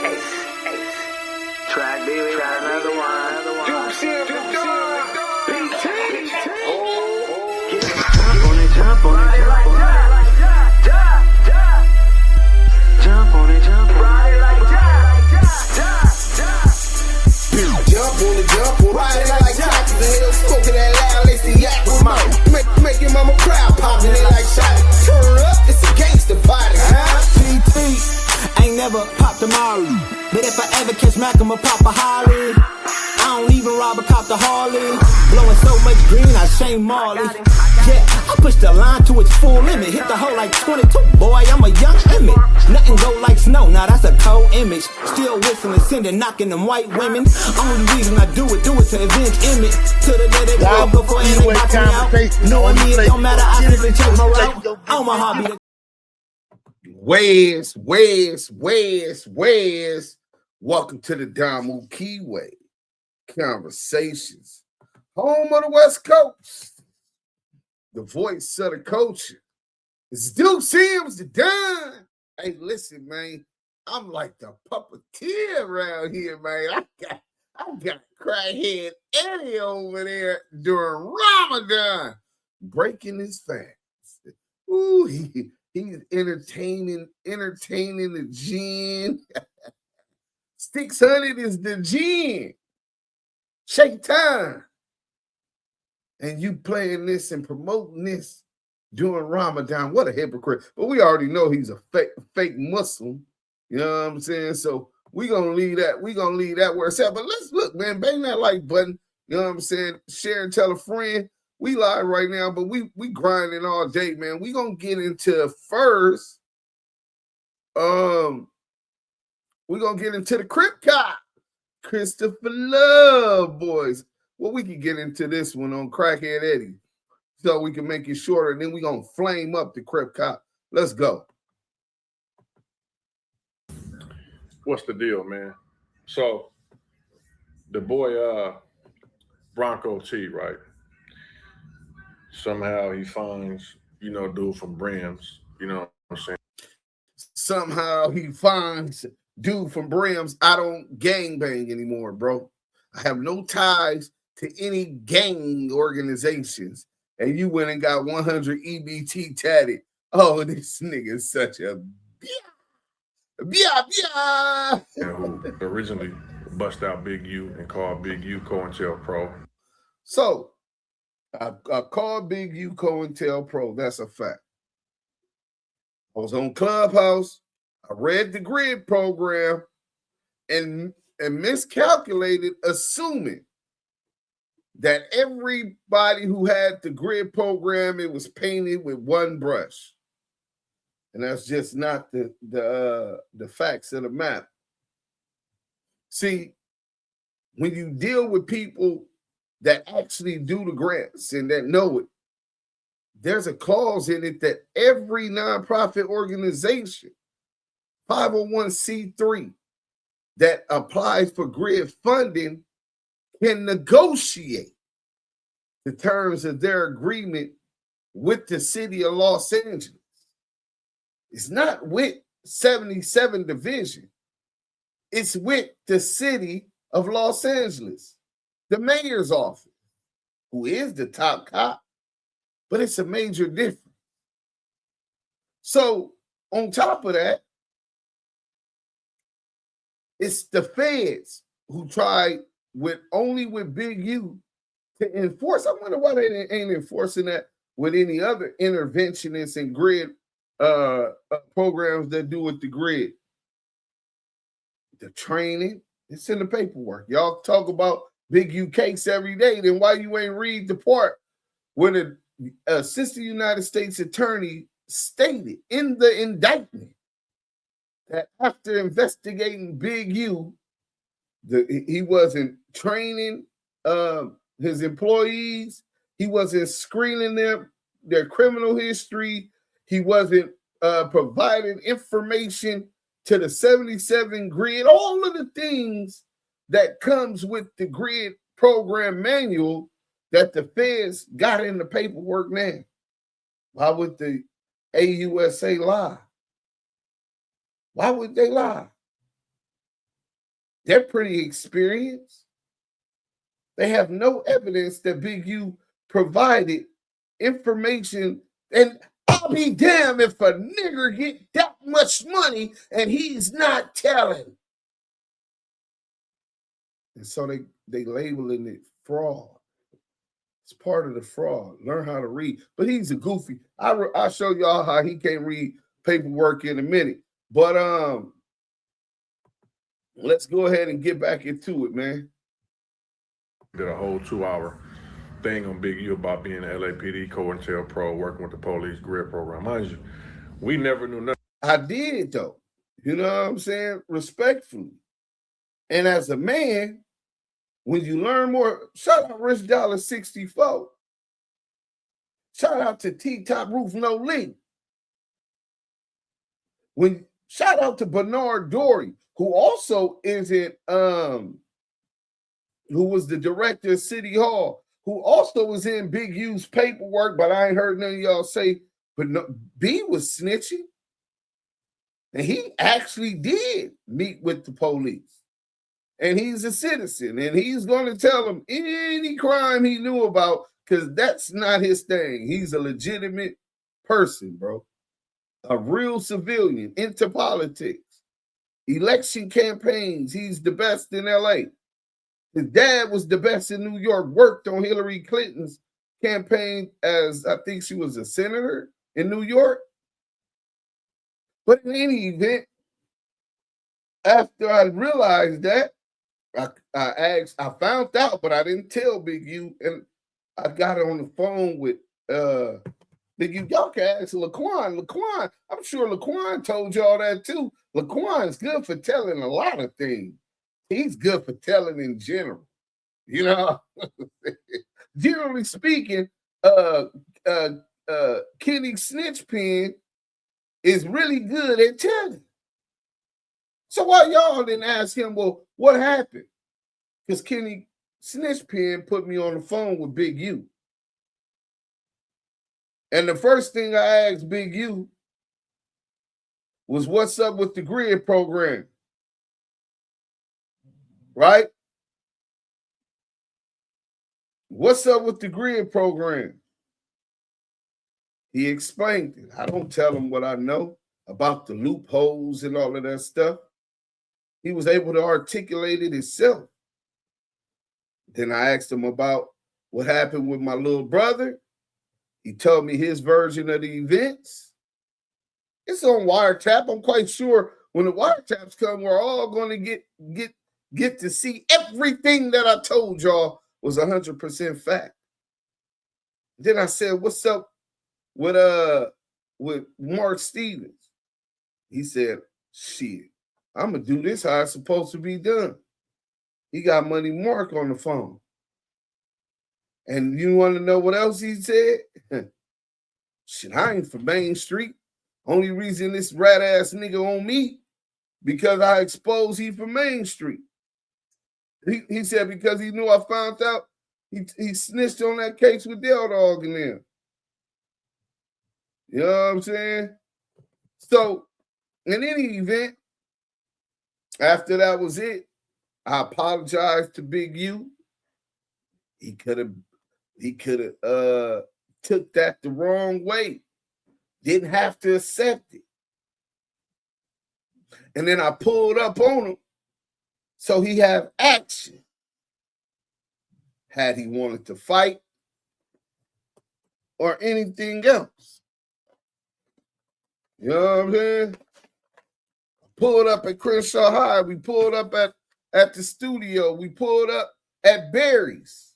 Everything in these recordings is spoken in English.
Track B, we got another one. Duse M, Jump on it, jump on it, jump on it. Jump on it, jump on it. Jump on it, ride it like taxes. The hell smoking that loud, let's see yak with mouth. Make your mama proud, popping it like shot. Turn up, it's a gangster party. PT ain't never popped a Mari, but if I ever catch Mac, I'ma pop a Holly. I don't even rob a cop the Harley. Blowing so much green, I shame Marley. Yeah, I push the line to its full limit. Hit the hole like 22, boy, I'm a young image. Nothing go like snow, now that's a cold image. Still whistling, sending, knocking them white women. Only reason I do it to avenge image. To the day they go for any box me out. Knowing me, it don't matter, I simply check my route. On my hobby. Where's. Welcome to the Damu Kiwe Conversations, home of the West Coast. The voice of the culture. It's Duse M's the Don. Hey, listen, man. I'm like the puppeteer around here, man. I got crackhead Eddie over there during Ramadan, breaking his fast. Ooh, he's entertaining the gin. 600 is the gin. Shake time. And you playing this and promoting this during Ramadan. What a hypocrite. But we already know he's a fake Muslim. You know what I'm saying? So we're gonna leave that where it's at. But let's look, man. Bang that like button. You know what I'm saying? Share and tell a friend. We live right now, but we grinding all day, man. We gonna get into first. We're gonna get into the Crip cop, Christopher Lovejoy. Well, we can get into this one on Crackhead Eddie, so we can make it shorter. And then we're gonna flame up the Crip cop. Let's go. What's the deal, man? So the boy Bronco T, right? Somehow he finds, dude from Brim's, you know what I'm saying? Somehow he finds dude from Brim's. I don't gangbang anymore, bro. I have no ties to any gang organizations. And you went and got 100 EBT tatted. Oh, this nigga is such a And who originally bust out BigU and called BigU COINTELPRO. So I called BigU COINTELPRO. That's a fact. I was on Clubhouse. I read the grid program and miscalculated, assuming that everybody who had the grid program, it was painted with one brush. And that's just not the facts of the map. See, when you deal with people that actually do the grants and that know it, there's a clause in it that every nonprofit organization, 501c3, that applies for grid funding can negotiate the terms of their agreement with the city of Los Angeles. It's not with 77 Division. It's with the city of Los Angeles, the mayor's office, who is the top cop, but it's a major difference. So on top of that, it's the feds who tried only with BigU to enforce. I wonder why they ain't enforcing that with any other interventionists and grid programs that do with the grid. The training, it's in the paperwork. Y'all talk about BigU case every day. Then why you ain't read the part where the assistant United States attorney stated in the indictment that after investigating BigU, he wasn't training his employees. He wasn't screening their criminal history. He wasn't providing information to the 77 grid. All of the things that comes with the grid program manual that the feds got in the paperwork now. Why would the AUSA lie? Why would they lie? They're pretty experienced. They have no evidence that BigU provided information, and I'll be damned if a nigger get that much money and he's not telling. And so they labeling it fraud. It's part of the fraud. Learn how to read. But he's a goofy. I'll show y'all how he can't read paperwork in a minute. But let's go ahead and get back into it, man. Did a whole 2-hour thing on BigU about being an LAPD, COINTELPRO, working with the police grid program. Mind you, we never knew nothing. I did, though. You know what I'm saying? Respectfully. And as a man, when you learn more, shout out Rich Dollar 64. Shout out to T-Top Roof No Link. Shout out to Bernard Dory, who also is in who was the director of City Hall, who also was in BigU's paperwork, but I ain't heard none of y'all say, but no, B was snitching. And he actually did meet with the police. And he's a citizen, and he's going to tell them any crime he knew about, because that's not his thing. He's a legitimate person, bro. A real civilian into politics. Election campaigns, he's the best in LA. His dad was the best in New York, worked on Hillary Clinton's campaign as, I think she was a senator in New York. But in any event, after I realized that, I found out, but I didn't tell BigU, and I got on the phone with BigU. Y'all can ask Laquan. Laquan, I'm sure Laquan told y'all that too. Laquan's good for telling a lot of things. He's good for telling in general. You know, generally speaking, Kenny Snitch Pen is really good at telling. So why y'all didn't ask him, well, what happened? Because Kenny Snitch Pen put me on the phone with BigU. And the first thing I asked BigU was, what's up with the grid program? Right? What's up with the grid program? He explained it. I don't tell him what I know about the loopholes and all of that stuff. He was able to articulate it himself. Then I asked him about what happened with my little brother. He told me his version of the events. It's on wiretap. I'm quite sure when the wiretaps come, we're all going to get to see everything that I told y'all was 100% fact. Then I said, what's up with Mark Stevens? He said, shit, I'm going to do this how it's supposed to be done. He got Money Mark on the phone. And you want to know what else he said? Shit, I ain't from Main Street. Only reason this rat-ass nigga on me, because I exposed he from Main Street. He said because he knew I found out, he snitched on that case with Del Dog and them. You know what I'm saying? So, in any event, after that was it, I apologized to BigU. He could have took that the wrong way. Didn't have to accept it. And then I pulled up on him so he have action. Had he wanted to fight or anything else. You know what I'm saying? Pulled up at Crenshaw High. We pulled up at the studio. We pulled up at Barry's,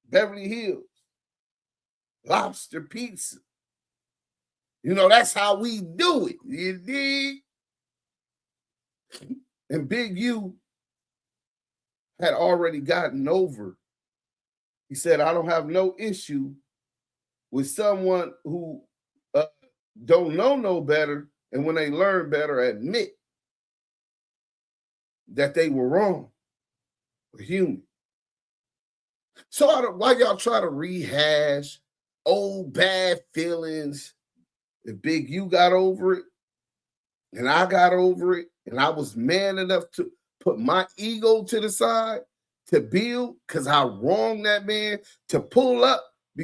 Beverly Hills, Lobster Pizza. You know, that's how we do it. You dig? And BigU had already gotten over. He said, I don't have no issue with someone who don't know no better, and when they learn better, admit that they were wrong. We're human. So why y'all try to rehash old bad feelings? If BigU got over it, and I got over it, and I was man enough to put my ego to the side to build because I wronged that man to pull up.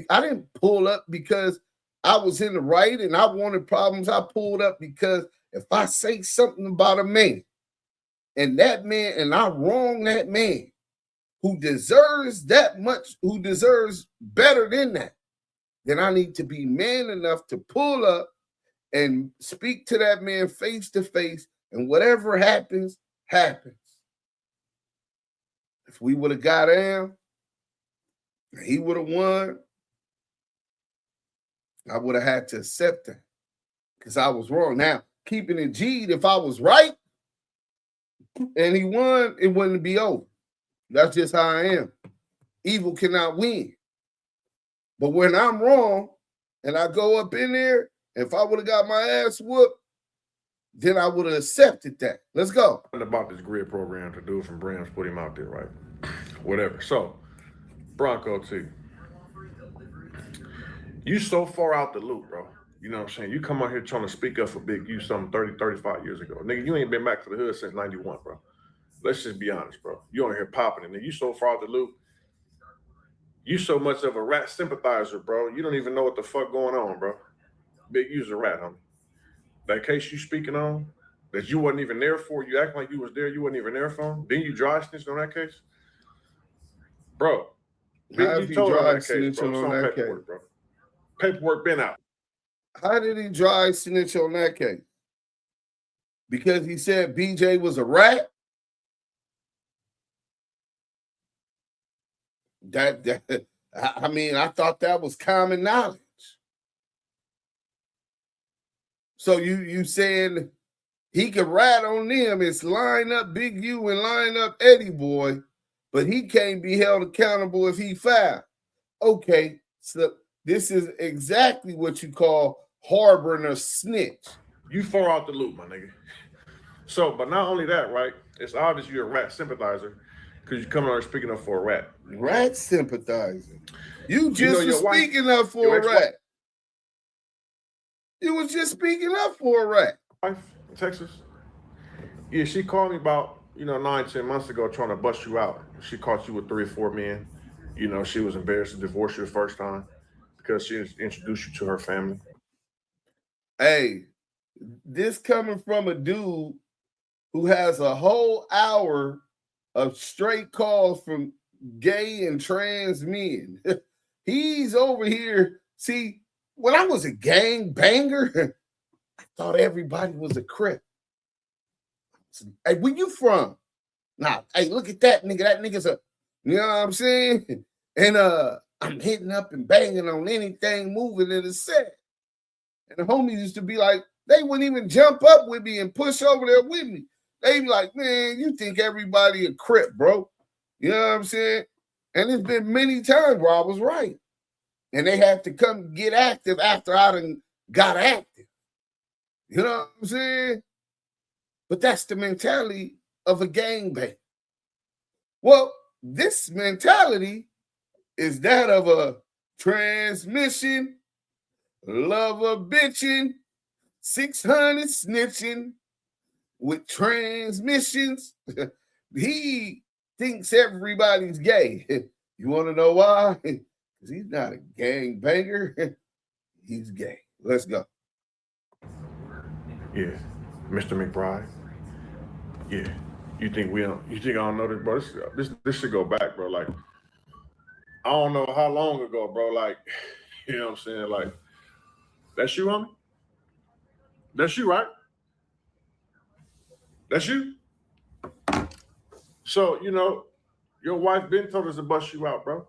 I didn't pull up because I was in the right and I wanted problems. I pulled up because if I say something about a man and I wrong that man who deserves that much, who deserves better than that, then I need to be man enough to pull up and speak to that man face to face, and whatever happens, happens. If we would have got down, he would have won, I would have had to accept that because I was wrong. Now, keeping it G'd, if I was right and he won, it wouldn't be over. That's just how I am. Evil cannot win. But when I'm wrong and I go up in there, if I would have got my ass whooped, then I would have accepted that. Let's go. About this grid program to do from Brim's put him out there, right? Whatever. So, Bronco T, you so far out the loop, bro. You know what I'm saying? You come out here trying to speak up for Big U something 30, 35 years ago. Nigga, you ain't been back to the hood since 91, bro. Let's just be honest, bro. You on here popping it, and you so far out the loop. You so much of a rat sympathizer, bro. You don't even know what the fuck going on, bro. Big U's a rat, homie. That case you speaking on, that you wasn't even there for, you acting like you was there, you wasn't even there for, then you dry snitched on that case? Bro, Big U told on that case, bro. It's on paperwork, bro. Paperwork been out. How did he dry snitch on that case? Because he said BeeJay was a rat? I mean, I thought that was common knowledge. So you saying he could rat on them, it's line up Big U and line up EddieBoy, but he can't be held accountable if he fouled. Okay, so this is exactly what you call harboring a snitch. You far out the loop, my nigga. So, but not only that, right? It's obvious you're a rat sympathizer because you come out here speaking up for a rat. Rat sympathizing. You just was speaking up for a rat. You was just speaking up for a rat. Wife in Texas? Yeah, she called me about, 9-10 months ago trying to bust you out. She caught you with 3 or 4 men. She was embarrassed to divorce you the first time because she introduced you to her family. Hey, this coming from a dude who has a whole hour of straight calls from gay and trans men. He's over here. See, when I was a gang banger, I thought everybody was a Crip. Hey, where you from? Nah, hey, look at that nigga. That nigga's a, you know what I'm saying? And I'm hitting up and banging on anything moving in the set. And the homies used to be like, they wouldn't even jump up with me and push over there with me. They be like, man, you think everybody a Crip, bro. You know what I'm saying? And it's been many times where I was right. And they have to come get active after I done got active. You know what I'm saying? But that's the mentality of a gangbang. Well, this mentality is that of a transmission, lover bitching, 600 snitching with transmissions. He thinks everybody's gay. You want to know why? Because he's not a gangbanger. He's gay. Let's go. Yeah, Mr. McBride. Yeah, you think I don't know this, bro? This should go back, bro. Like, I don't know how long ago, bro. Like, you know what I'm saying? Like, that's you, homie? That's you, right? That's you? So, your wife been told us to bust you out, bro.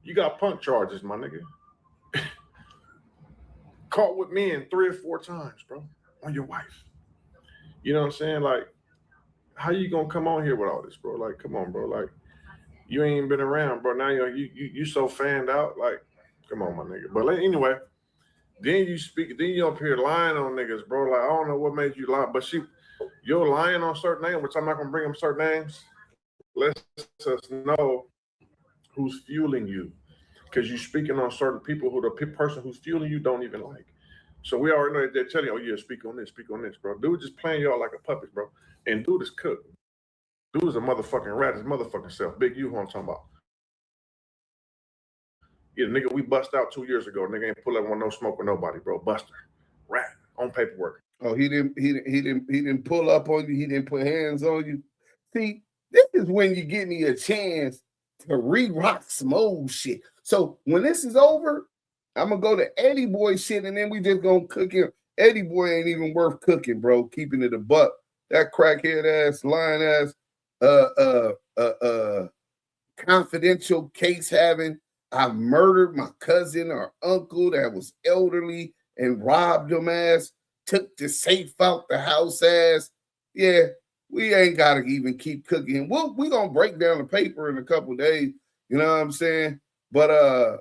You got punk charges, my nigga. Caught with men 3 or 4 times, bro, on your wife. You know what I'm saying? Like, how you gonna come on here with all this, bro? Like, come on, bro. Like, you ain't been around, bro. Now you so fanned out. Like, come on, my nigga. But anyway, then you up here lying on niggas, bro. Like, I don't know what made you lie, but you're lying on certain names, which I'm not gonna bring up certain names. Lets us know who's fueling you, because you're speaking on certain people who the person who's fueling you don't even like. So we already know that they're telling you, oh yeah, speak on this, bro. Dude just playing y'all like a puppet, bro. And dude is cooked. Dude was a motherfucking rat, his motherfucking self. Big U, who I'm talking about. Yeah, nigga, we bust out 2 years ago. Nigga ain't pull up on no smoke with nobody, bro. Buster, rat, on paperwork. Oh, he didn't pull up on you. He didn't put hands on you. See, this is when you give me a chance to re-rock some old shit. So when this is over, I'm gonna go to EddieBoy shit, and then we just gonna cook him. EddieBoy ain't even worth cooking, bro. Keeping it a buck. That crackhead ass, lying ass, confidential case having. I murdered my cousin or uncle that was elderly and robbed him ass. Took the safe out the house ass. Yeah, we ain't gotta even keep cooking. We gonna break down the paper in a couple of days. You know what I'm saying? But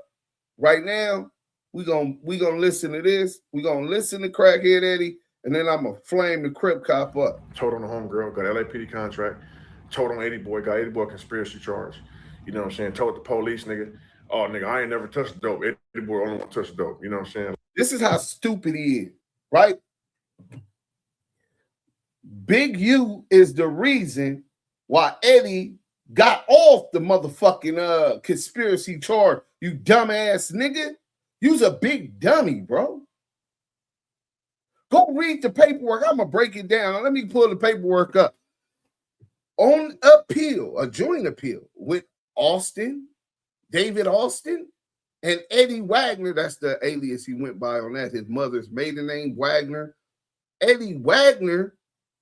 right now, we gonna listen to this. We gonna listen to Crackhead Eddie, and then I'm gonna flame the Crip cop up. Told on the homegirl, got LAPD contract. Told on EddieBoy, got EddieBoy conspiracy charge. You know what I'm saying? Told the police, nigga, oh nigga, I ain't never touched dope. EddieBoy only want to touch dope. You know what I'm saying? This is how stupid he is, right? Big U is the reason why Eddie got off the motherfucking conspiracy charge. You dumbass nigga. You's a big dummy, bro. Go read the paperwork. I'm gonna break it down. Let me pull the paperwork up. On appeal, a joint appeal with Austin, David Austin, and Eddie Wagner. That's the alias he went by on that. His mother's maiden name, Wagner. Eddie Wagner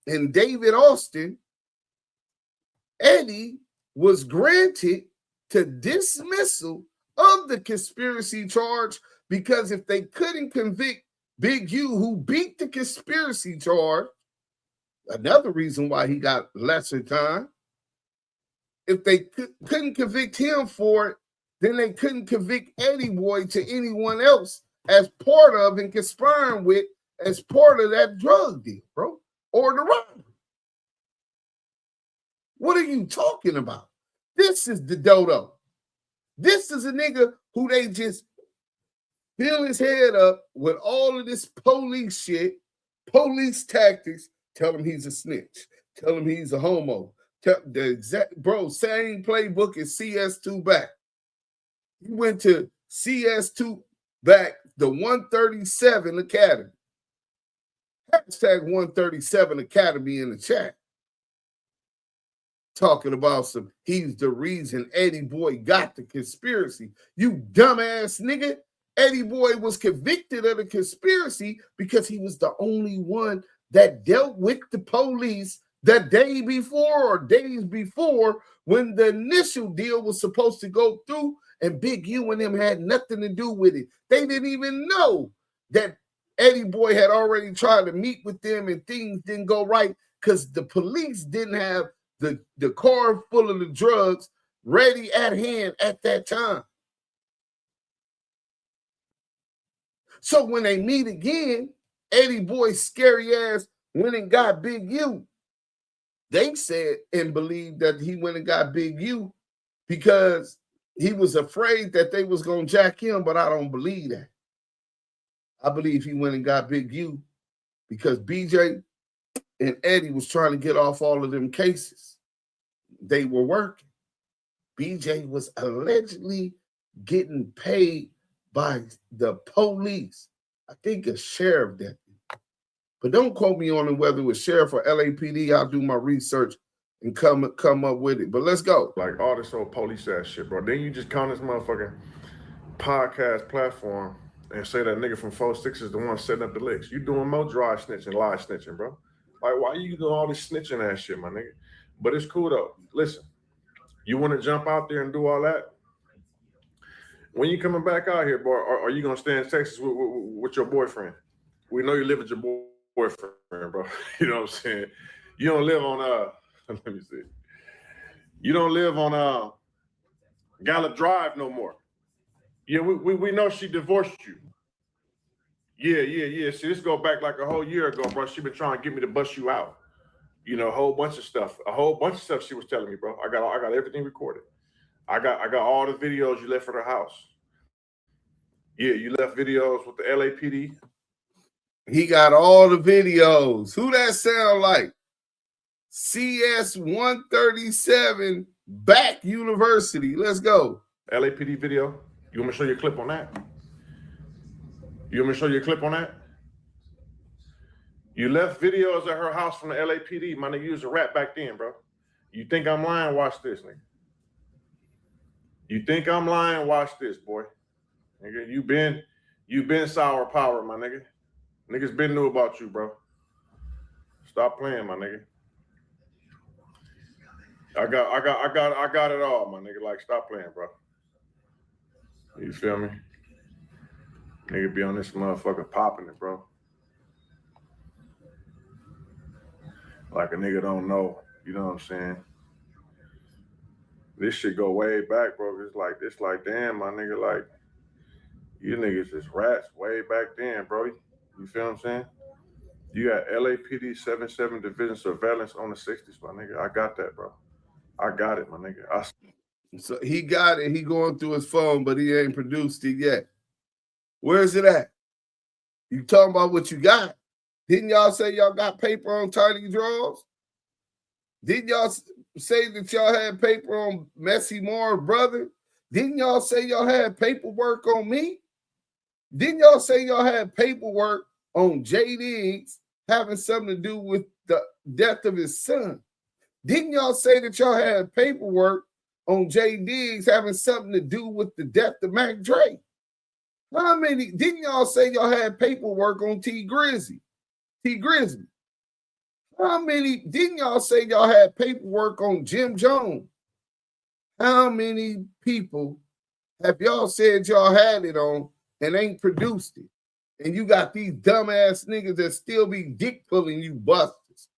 and David Austin. Eddie was granted to dismissal of the conspiracy charge because if they couldn't convict Big U, who beat the conspiracy charge, another reason why he got lesser time, if they couldn't convict him for it, then they couldn't convict EddieBoy to anyone else as part of and conspiring with as part of that drug deal, bro, or the robbery. What are you talking about? This is the dodo. This is a nigga who they just fill his head up with all of this police shit, police tactics. Tell him he's a snitch. Tell him he's a homo. The exact same playbook as CS2 back. He went to CS2 back, the 137 Academy. Hashtag 137 Academy in the chat. Talking about some, he's the reason EddieBoy got the conspiracy. You dumbass nigga. EddieBoy was convicted of the conspiracy because he was the only one that dealt with the police the day before or days before when the initial deal was supposed to go through, and Big U and them had nothing to do with it. They didn't even know that EddieBoy had already tried to meet with them and things didn't go right because the police didn't have the car full of the drugs ready at hand at that time. So when they meet again, EddieBoy's scary ass went and got Big U. They said and believed that he went and got Big U because he was afraid that they was going to jack him, but I don't believe that. I believe he went and got Big U because BeeJay and Eddie was trying to get off all of them cases. They were working. BeeJay was allegedly getting paid by the police. I think a sheriff deputy. But don't quote me on whether it was sheriff or LAPD. I'll do my research and come up with it. But let's go. Like all this old police ass shit, bro. Then you just count this motherfucking podcast platform and say that nigga from 4-6 is the one setting up the licks. You doing more dry snitching, lie snitching, bro. Like, why you doing all this snitching ass shit, my nigga? But it's cool though. Listen, you want to jump out there and do all that? When you coming back out here, boy, are you gonna stay in Texas with your boyfriend? We know you live with your boyfriend, bro. You know what I'm saying? You don't live on let me see. You don't live on Gallup Drive no more. Yeah, we know she divorced you. Yeah. See, this go back like a whole year ago, bro. She been trying to get me to bust you out. You know, a whole bunch of stuff she was telling me, bro. I got everything recorded. I got all the videos you left for the house. Yeah, you left videos with the LAPD. He got all the videos. Who that sound like? CS 137 back university. Let's go. LAPD video. You want me to show you a clip on that? You want me to show you a clip on that? You left videos at her house from the LAPD. My nigga, you was a rat back then, bro. You think I'm lying? Watch this, nigga. You think I'm lying? Watch this, boy. Nigga, you been sour power, my nigga. Niggas been knew about you, bro. Stop playing, my nigga. I got it all, my nigga. Like, stop playing, bro. You feel me? Nigga be on this motherfucker popping it, bro. Like a nigga don't know. You know what I'm saying? This shit go way back, bro. It's like this, like, damn, my nigga, like, you niggas is rats way back then, bro. You feel what I'm saying? You got LAPD 77 Division surveillance on the 60s, my nigga. I got that, bro. I got it, my nigga. So he got it. He going through his phone, but he ain't produced it yet. Where's it at? You talking about what you got? Didn't y'all say y'all got paper on Tiny Draws? Didn't y'all say that y'all had paper on Messy Moore's brother? Didn't y'all say y'all had paperwork on me? Didn't y'all say y'all had paperwork on J. Diggs having something to do with the death of his son? Didn't y'all say that y'all had paperwork on J. Diggs having something to do with the death of Mac Dre? How many? Didn't y'all say y'all had paperwork on T. Grizzly? How many? Didn't y'all say y'all had paperwork on Jim Jones? How many people have y'all said y'all had it on and ain't produced it? And you got these dumbass niggas that still be dick pulling you busters.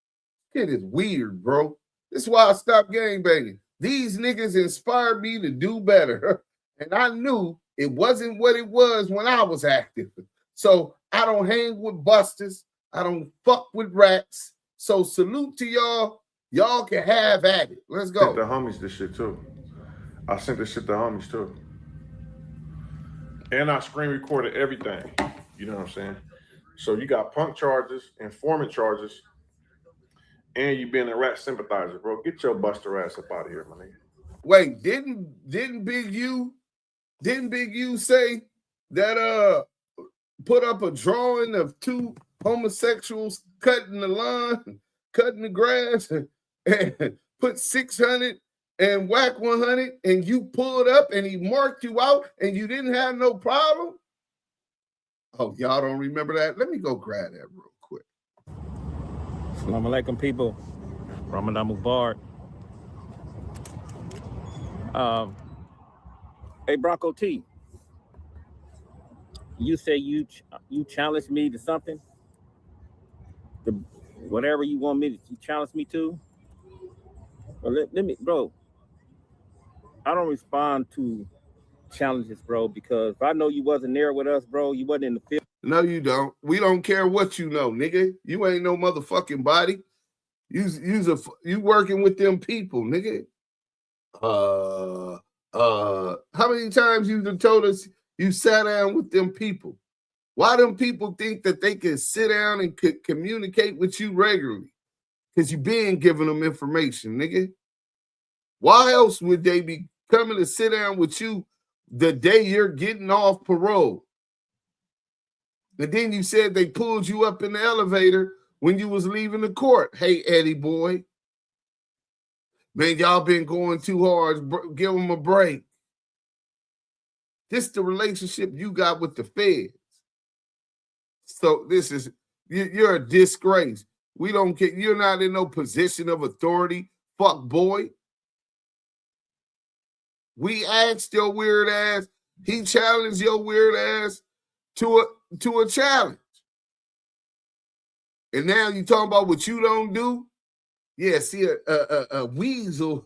It is weird, bro. This is why I stopped gangbanging. These niggas inspired me to do better. And I knew it wasn't what it was when I was active. So I don't hang with busters. I don't fuck with rats. So salute to y'all. Y'all can have at it. Let's go. I sent the homies this shit too. I sent this shit to homies too. And I screen recorded everything. You know what I'm saying? So you got punk charges, informant charges, and you being a rat sympathizer, bro. Get your buster ass up out of here, my nigga. Wait, didn't Big U say that put up a drawing of two homosexuals cutting the lawn, cutting the grass, and put 600 and whack 100, and you pulled up and he marked you out and you didn't have no problem? Oh, y'all don't remember that? Let me go grab that real quick. Assalamu alaikum, people. Ramadan Mubarak. Hey, Bronco T. You say you challenged me to something? Whatever you want me to challenge me to? Well, let me, bro. I don't respond to challenges, bro, because if I know you wasn't there with us, bro, you wasn't in the field. No, you don't. We don't care what you know, nigga. You ain't no motherfucking body. You working with them people, nigga. How many times you done told us you sat down with them people? Why them people think that they can sit down and communicate with you regularly? Because you been giving them information, nigga. Why else would they be coming to sit down with you the day you're getting off parole? And then you said they pulled you up in the elevator when you was leaving the court. Hey, EddieBoy. Man, y'all been going too hard. Give them a break. This is the relationship you got with the feds. So this is, you're a disgrace. We don't care. You're not in no position of authority. Fuck boy. We asked your weird ass. He challenged your weird ass to a challenge. And now you talking about what you don't do? Yeah, see, a weasel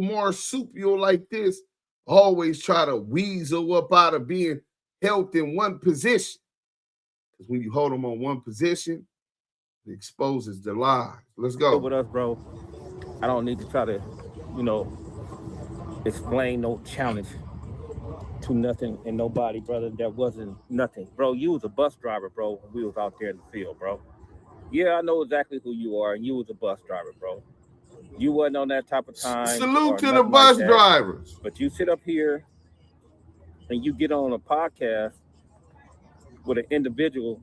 marsupial like this always try to weasel up out of being held in one position. Because when you hold them on one position, it exposes the lies. Let's go. With us, bro. I don't need to try to, explain no challenge to nothing and nobody, brother. That wasn't nothing. Bro, you was a bus driver, bro, when we was out there in the field, bro. Yeah, I know exactly who you are, and you was a bus driver, bro. You wasn't on that type of time. Salute to the bus drivers. But you sit up here and you get on a podcast with an individual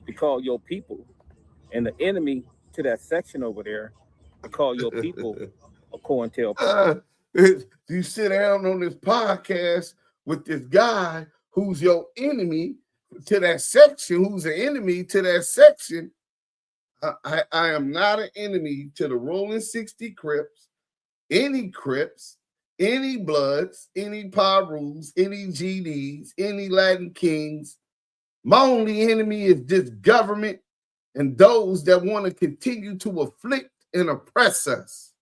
to call your people, and the enemy to that section over there to call your people a COINTELPRO. You sit down on this podcast with this guy who's your enemy to that section, who's an enemy to that section. I am not an enemy to the Rollin 60 Crips, any Bloods, any Pirus, any GDs, any Latin Kings. My only enemy is this government and those that want to continue to afflict and oppress us.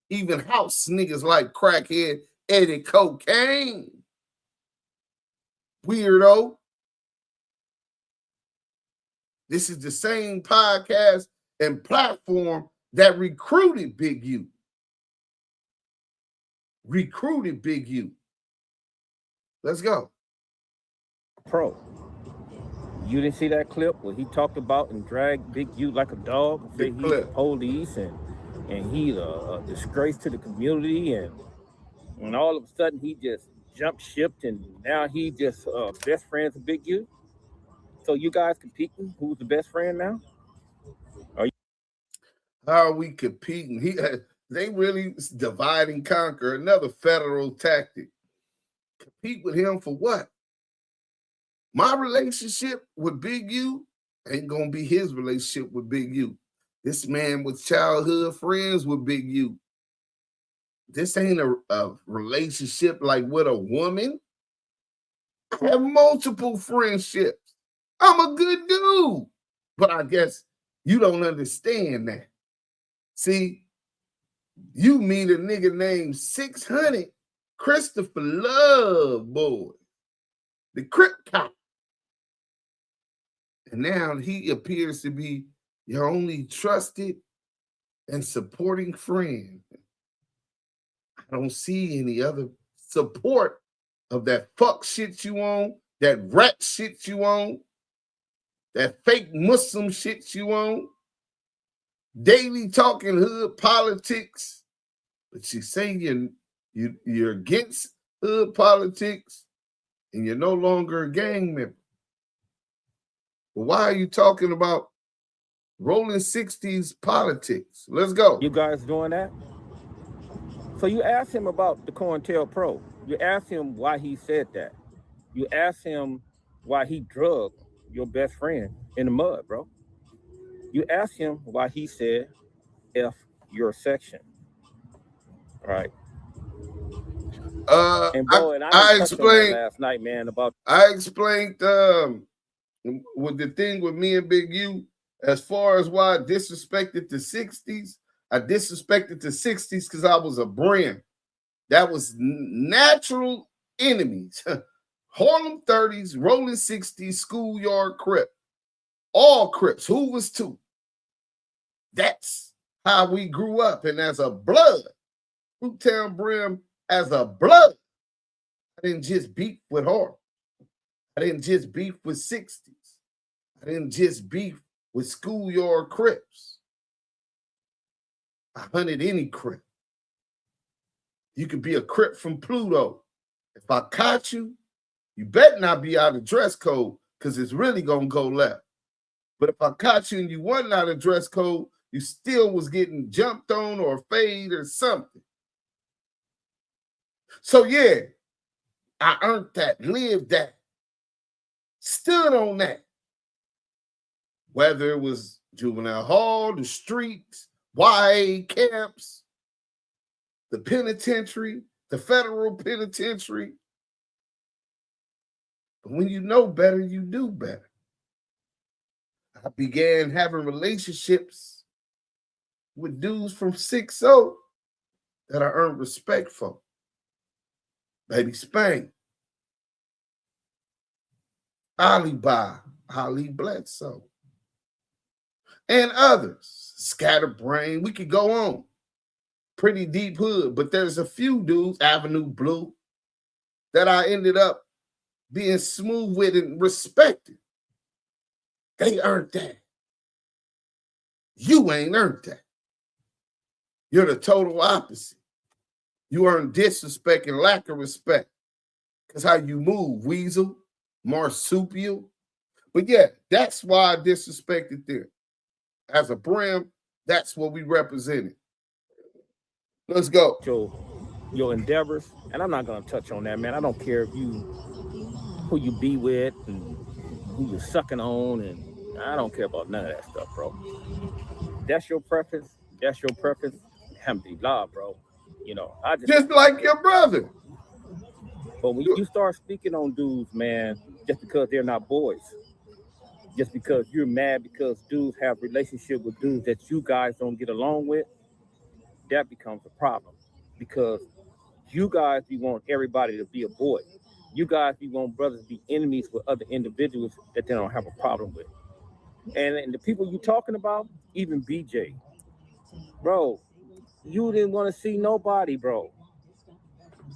Even house niggas like crackhead Eddie Cocaine. Weirdo. This is the same podcast and platform that recruited BigU. Let's go. Pro. You didn't see that clip where he talked about and dragged BigU like a dog and said he's the police and he's a disgrace to the community, and all of a sudden he just jumped ship and now he just best friends with BigU. So you guys competing? Who's the best friend now? How are we competing? They really divide and conquer. Another federal tactic. Compete with him for what? My relationship with BigU ain't gonna be his relationship with BigU. This man was childhood friends with BigU. This ain't a relationship like with a woman. I have multiple friendships. I'm a good dude. But I guess you don't understand that. See, you meet a nigga named 600 Christopher Lovejoy, the Crip cop. And now he appears to be your only trusted and supporting friend. I don't see any other support of that fuck shit you on, that rat shit you on, that fake Muslim shit you on, daily talking hood politics. But you say you're against hood politics and you're no longer a gang member. Well, why are you talking about Rollin 60s politics? Let's go. You guys doing that? So you asked him about the COINTELPRO. You asked him why he said that. You asked him why he drugged your best friend in the mud, bro. You asked him why he said F your section. Right. And bro, I explained last night, man, about I explained with the thing with me and BigU as far as why I disrespected the 60s. I disrespected the 60s because I was a Brim. That was natural enemies. Harlem 30s, Rollin 60s, schoolyard Crip. All Crips. Who was two? That's how we grew up. And as a blood, Fruittown Brim, as a blood, I didn't just beef with Harlem. I didn't just beef with 60s. I didn't just beef with schoolyard Crips. I hunted any Crip. You could be a Crip from Pluto. If I caught you, you better not be out of dress code because it's really going to go left. But if I caught you and you wasn't out of dress code, you still was getting jumped on or fade or something. So yeah, I earned that, lived that, stood on that. Whether it was juvenile hall, the streets, YA camps, the penitentiary, the federal penitentiary. But when you know better, you do better. I began having relationships with dudes from 6-0 that I earned respect for. Baby Spain, Ali Bledsoe, and others. Scatterbrain, we could go on. Pretty deep hood, but there's a few dudes, Avenue Blue, that I ended up being smooth with and respected. They earned that. You ain't earned that. You're the total opposite. You earn disrespect and lack of respect. Because how you move, weasel, marsupial. But yeah, that's why I disrespected them. As a Brim, that's what we represented. Let's go. Your endeavors, and I'm not gonna touch on that, man. I don't care if who you be with and who you're sucking on, and I don't care about none of that stuff, bro. That's your preference. That's your preference. Alhamdulillah, bro. You know, I just like your brother. But when you start speaking on dudes, man, just because they're not boys, just because you're mad because dudes have relationship with dudes that you guys don't get along with, that becomes a problem. Because you guys be want everybody to be a boy. You guys be want brothers to be enemies with other individuals that they don't have a problem with. And the people you talking about, even BeeJay, bro, you didn't want to see nobody, bro.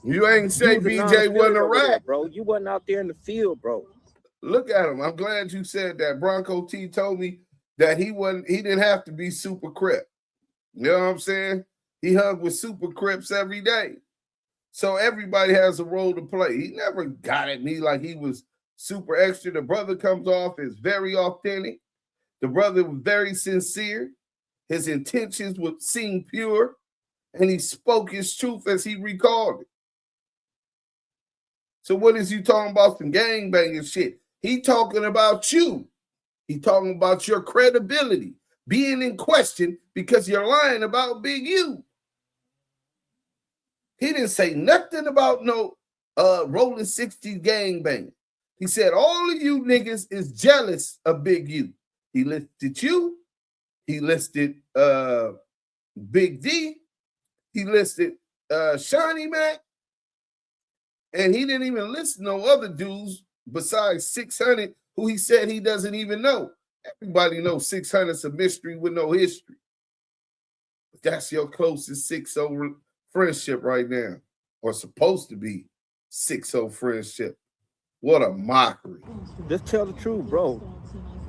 You ain't say BeeJay wasn't a rat, bro. You wasn't out there in the field, bro. Look at him. I'm glad you said that. Bronco T told me that he didn't have to be super Crip. You know what I'm saying? He hung with super Crips every day. So everybody has a role to play. He never got at me like he was super extra. The brother comes off as very authentic. The brother was very sincere. His intentions would seem pure. And he spoke his truth as he recalled it. So what is he talking about? Some gangbanging shit. He talking about you. He talking about your credibility being in question because you're lying about BigU. He didn't say nothing about no Rollin 60 gangbanging. He said all of you niggas is jealous of BigU. He listed you. He listed Big D. He listed Shawny Mac. And he didn't even list no other dudes besides 600 who he said he doesn't even know. Everybody knows 600's a mystery with no history. But that's your closest 6-0 friendship right now, or supposed to be 6-0 friendship. What a mockery. Just tell the truth, bro.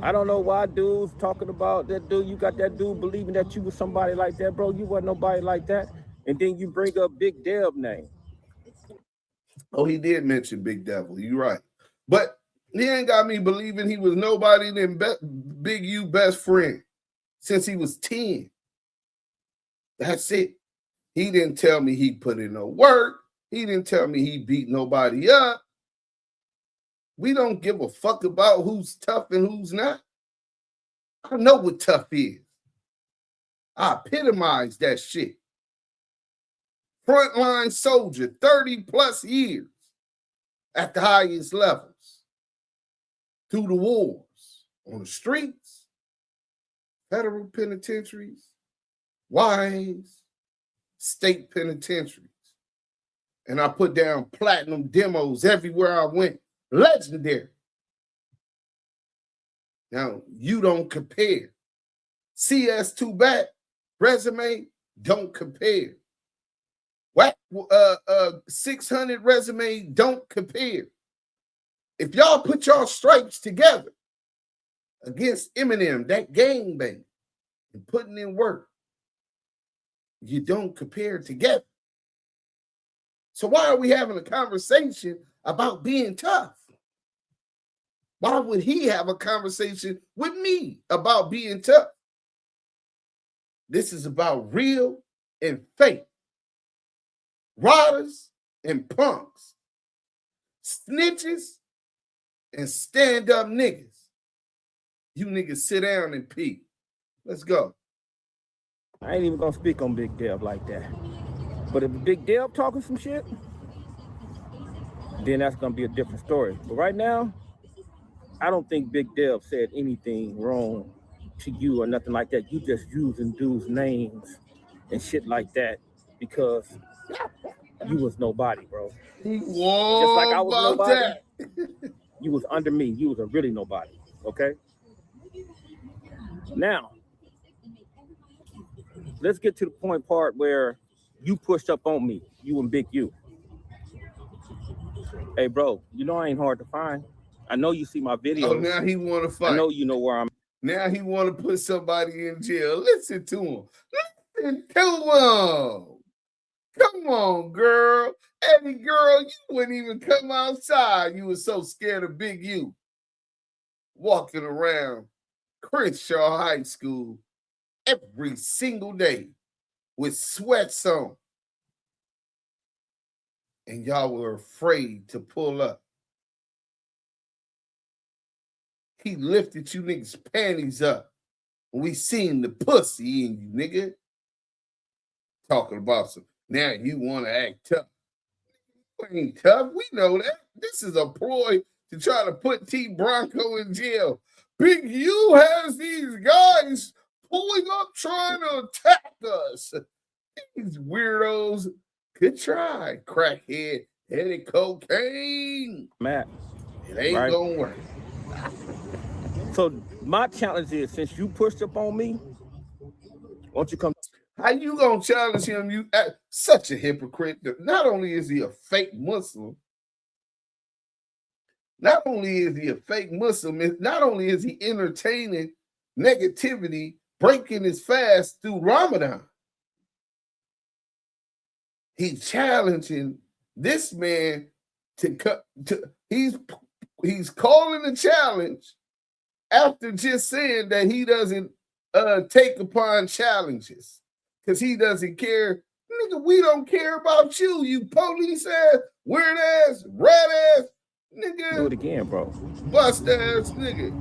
I don't know why dudes talking about that dude. You got that dude believing that you was somebody like that, bro. You wasn't nobody like that. And then you bring up Big Dev name. Oh, he did mention Big Devil. You're right. But he ain't got me believing he was nobody than BigU best friend since he was 10. That's it. He didn't tell me he put in no work. He didn't tell me he beat nobody up. We don't give a fuck about who's tough and who's not. I know what tough is. I epitomize that shit. Frontline soldier, 30 plus years at the highest levels. Through the wars, on the streets, federal penitentiaries, wives, state penitentiaries. And I put down platinum demos everywhere I went. Legendary. Now, you don't compare. CS2 back, resume, don't compare. What 600 resume, don't compare. If y'all put y'all stripes together against Eminem, that gangbang, and putting in work, you don't compare together. So why are we having a conversation about being tough? Why would he have a conversation with me about being tough? This is about real and fake. Rotters and punks. Snitches and stand-up niggas. You niggas sit down and pee. Let's go. I ain't even gonna speak on Big Dev like that. But if Big Dev talking some shit, then that's gonna be a different story. But right now, I don't think Big Dev said anything wrong to you or nothing like that. You just using dudes' names and shit like that because you was nobody, bro. Whoa, just like I was nobody. That. You was under me. You was a really nobody. Okay. Now, let's get to the part where you pushed up on me, you and Big U. Hey, bro, you know I ain't hard to find. I know you see my videos. Oh, now he want to fight. I know you know where I'm Now he want to put somebody in jail. Listen to him. Listen to him. Come on, girl. Eddie, girl, you wouldn't even come outside. You were so scared of Big U. Walking around Crenshaw High School every single day with sweats on. And y'all were afraid to pull up. He lifted you niggas' panties up. And we seen the pussy in you, nigga. Talking about some, now you want to act tough. You ain't tough. We know that. This is a ploy to try to put T Bronco in jail. Big U has these guys pulling up trying to attack us. These weirdos. Good try, crackhead, headed cocaine. Matt. It ain't gonna work. So my challenge is, since you pushed up on me, won't you come? How you gonna challenge him? You such a hypocrite. Not only is he a fake Muslim, not only is he entertaining negativity, breaking his fast through Ramadan. He's challenging this man he's calling a challenge after just saying that he doesn't take upon challenges because he doesn't care. Nigga, we don't care about you, you police ass, weird ass, rat ass, nigga. Do it again, bro. Bust ass nigga.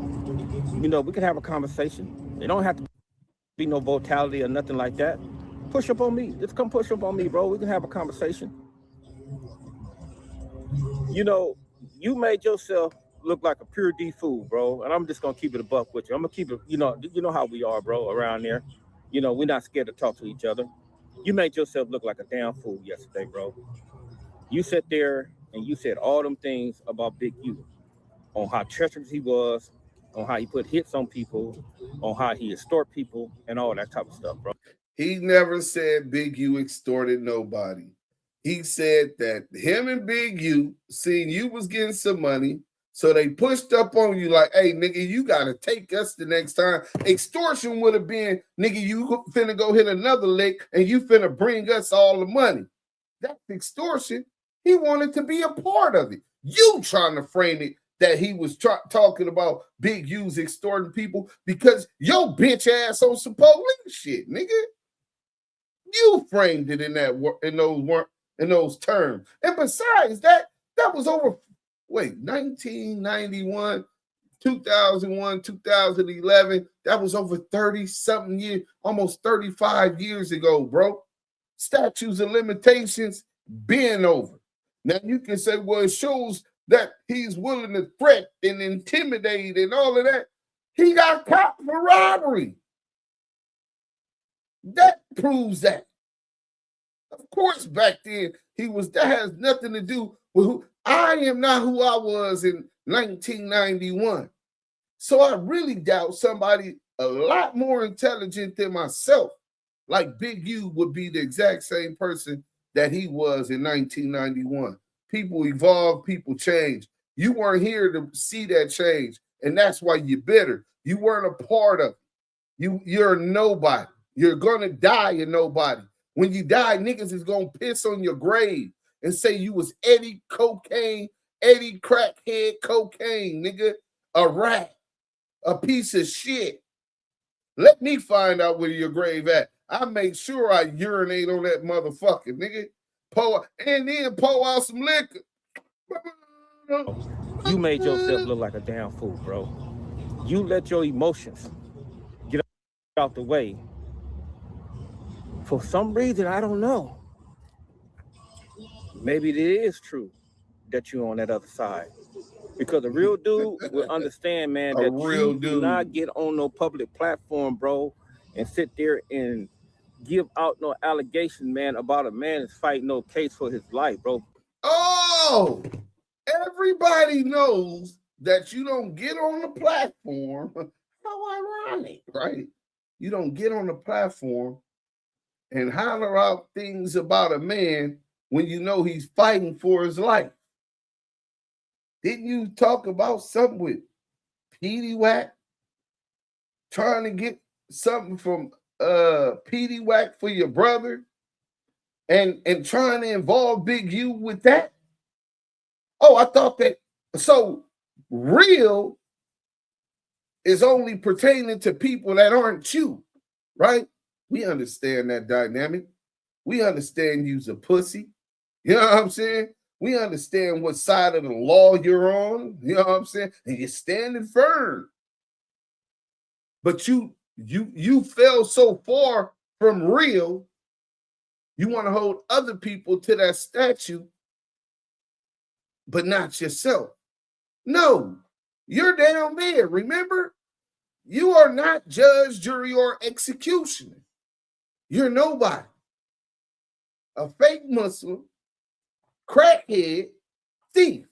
You know, we can have a conversation. It don't have to be no brutality or nothing like that. Push up on me. Just come push up on me, bro. We can have a conversation. You know, you made yourself look like a pure D fool, bro. And I'm just gonna keep it a buck with you. I'm gonna keep it, you know how we are, bro, around there. You know, we're not scared to talk to each other. You made yourself look like a damn fool yesterday, bro. You sat there and you said all them things about Big U, on how treacherous he was, on how he put hits on people, on how he extort people, and all that type of stuff, bro. He never said Big U extorted nobody. He said that him and Big U seen you was getting some money, so they pushed up on you like, hey, nigga, you got to take us the next time. Extortion would have been, nigga, you finna go hit another lick and you finna bring us all the money. That's extortion. He wanted to be a part of it. You trying to frame it that he was talking about Big U's extorting people because your bitch ass on some police shit, nigga. You framed it in those terms. And besides that was over 1991, 2001, 2011. That was over 30-something years, almost 35 years ago, bro. Statutes of limitations been over. Now you can say, well, it shows that he's willing to threat and intimidate and all of that. He got caught for robbery. That proves that. Of course, back then that has nothing to do with who I am, not who I was in 1991. So I really doubt somebody a lot more intelligent than myself, like Big U, would be the exact same person that he was in 1991. People evolve, people change. You weren't here to see that change, and that's why you're bitter. You weren't a part of it. You're nobody. You're gonna die a nobody. When you die, niggas is gonna piss on your grave and say you was Eddie Cocaine, Eddie Crackhead Cocaine, nigga, a rat, a piece of shit. Let me find out where your grave at. I make sure I urinate on that motherfucker, nigga. Pour out some liquor. You made yourself look like a damn fool, bro. You let your emotions get out the way. For some reason, I don't know. Maybe it is true that you're on that other side. Because a real dude will understand, man, that you do not get on no public platform, bro, and sit there and give out no allegation, man, about a man that's fighting no case for his life, bro. Oh, everybody knows that you don't get on the platform. How ironic, right? You don't get on the platform and holler out things about a man when you know he's fighting for his life. Didn't you talk about something with Petey Whack trying to get something from PD Wack for your brother and trying to involve Big U with that? Oh, I thought that. So real is only pertaining to people that aren't you, right? We understand that dynamic. We understand you's a pussy. You know what I'm saying? We understand what side of the law you're on. You know what I'm saying? And you're standing firm. But you fell so far from real, you want to hold other people to that statue, but not yourself. No, you're down there. Remember, you are not judge, jury, or executioner. You're nobody. A fake Muslim, crackhead, thief.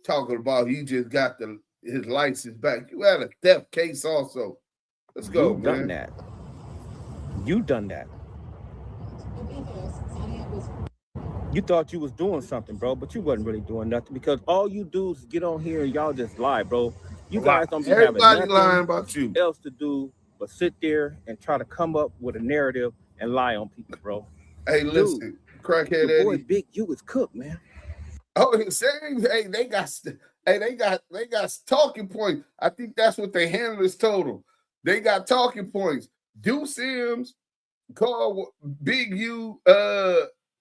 Talking about he just got his license back. You had a theft case also. Let's go, man. Done that. You done that. You thought you was doing something, bro, but you wasn't really doing nothing because all you do is get on here and y'all just lie, bro. You guys don't be having nothing lying about you else to do but sit there and try to come up with a narrative and lie on people, bro. Hey, listen, crackhead Eddie. Boy, Eddie. Big U is cooked, man. Oh, same. Hey, they got talking points. I think that's what their handlers told them. They got talking points. Duse M called BigU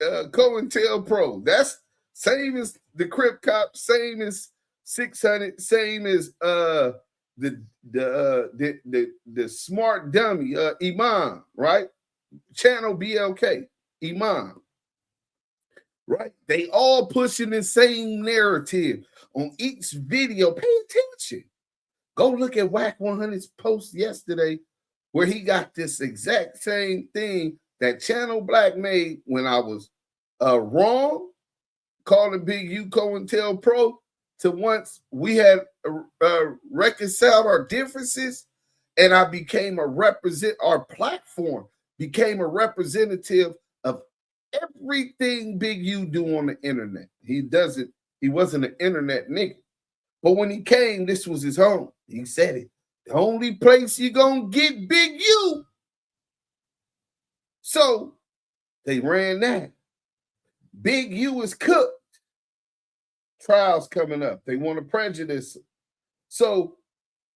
COINTELPRO. That's same as the Crip Cop, same as 600, same as the smart dummy Imam, right? Channel BLK Imam. Right? They all pushing the same narrative on each video. Pay attention. Go look at Wack 100's post yesterday where he got this exact same thing that Channel Black made when I was wrong, calling BigU COINTELPRO, to once we had reconciled our differences and I became our platform became a representative of everything Big U do on the internet. He wasn't an internet nigga. But when he came, this was his home. He said it. The only place you gonna get Big U. So they ran that. Big U is cooked. Trials coming up. They want to prejudice. So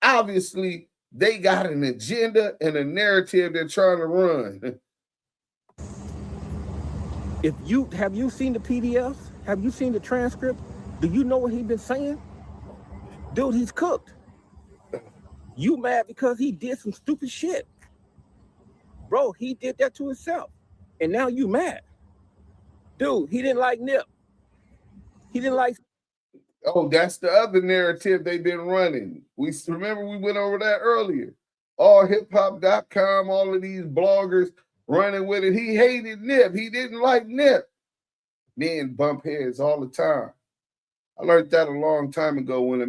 obviously they got an agenda and a narrative they're trying to run. Have you seen the PDFs? Have you seen the transcript? Do you know what he's been saying? Dude, he's cooked. You mad because he did some stupid shit. Bro, he did that to himself. And now you mad. Dude, he didn't like Nip. He didn't like... Oh, that's the other narrative they've been running. We remember we went over that earlier. AllHipHop.com, all of these bloggers running with it. He hated Nip. He didn't like Nip. Men bump heads all the time. I learned that a long time ago when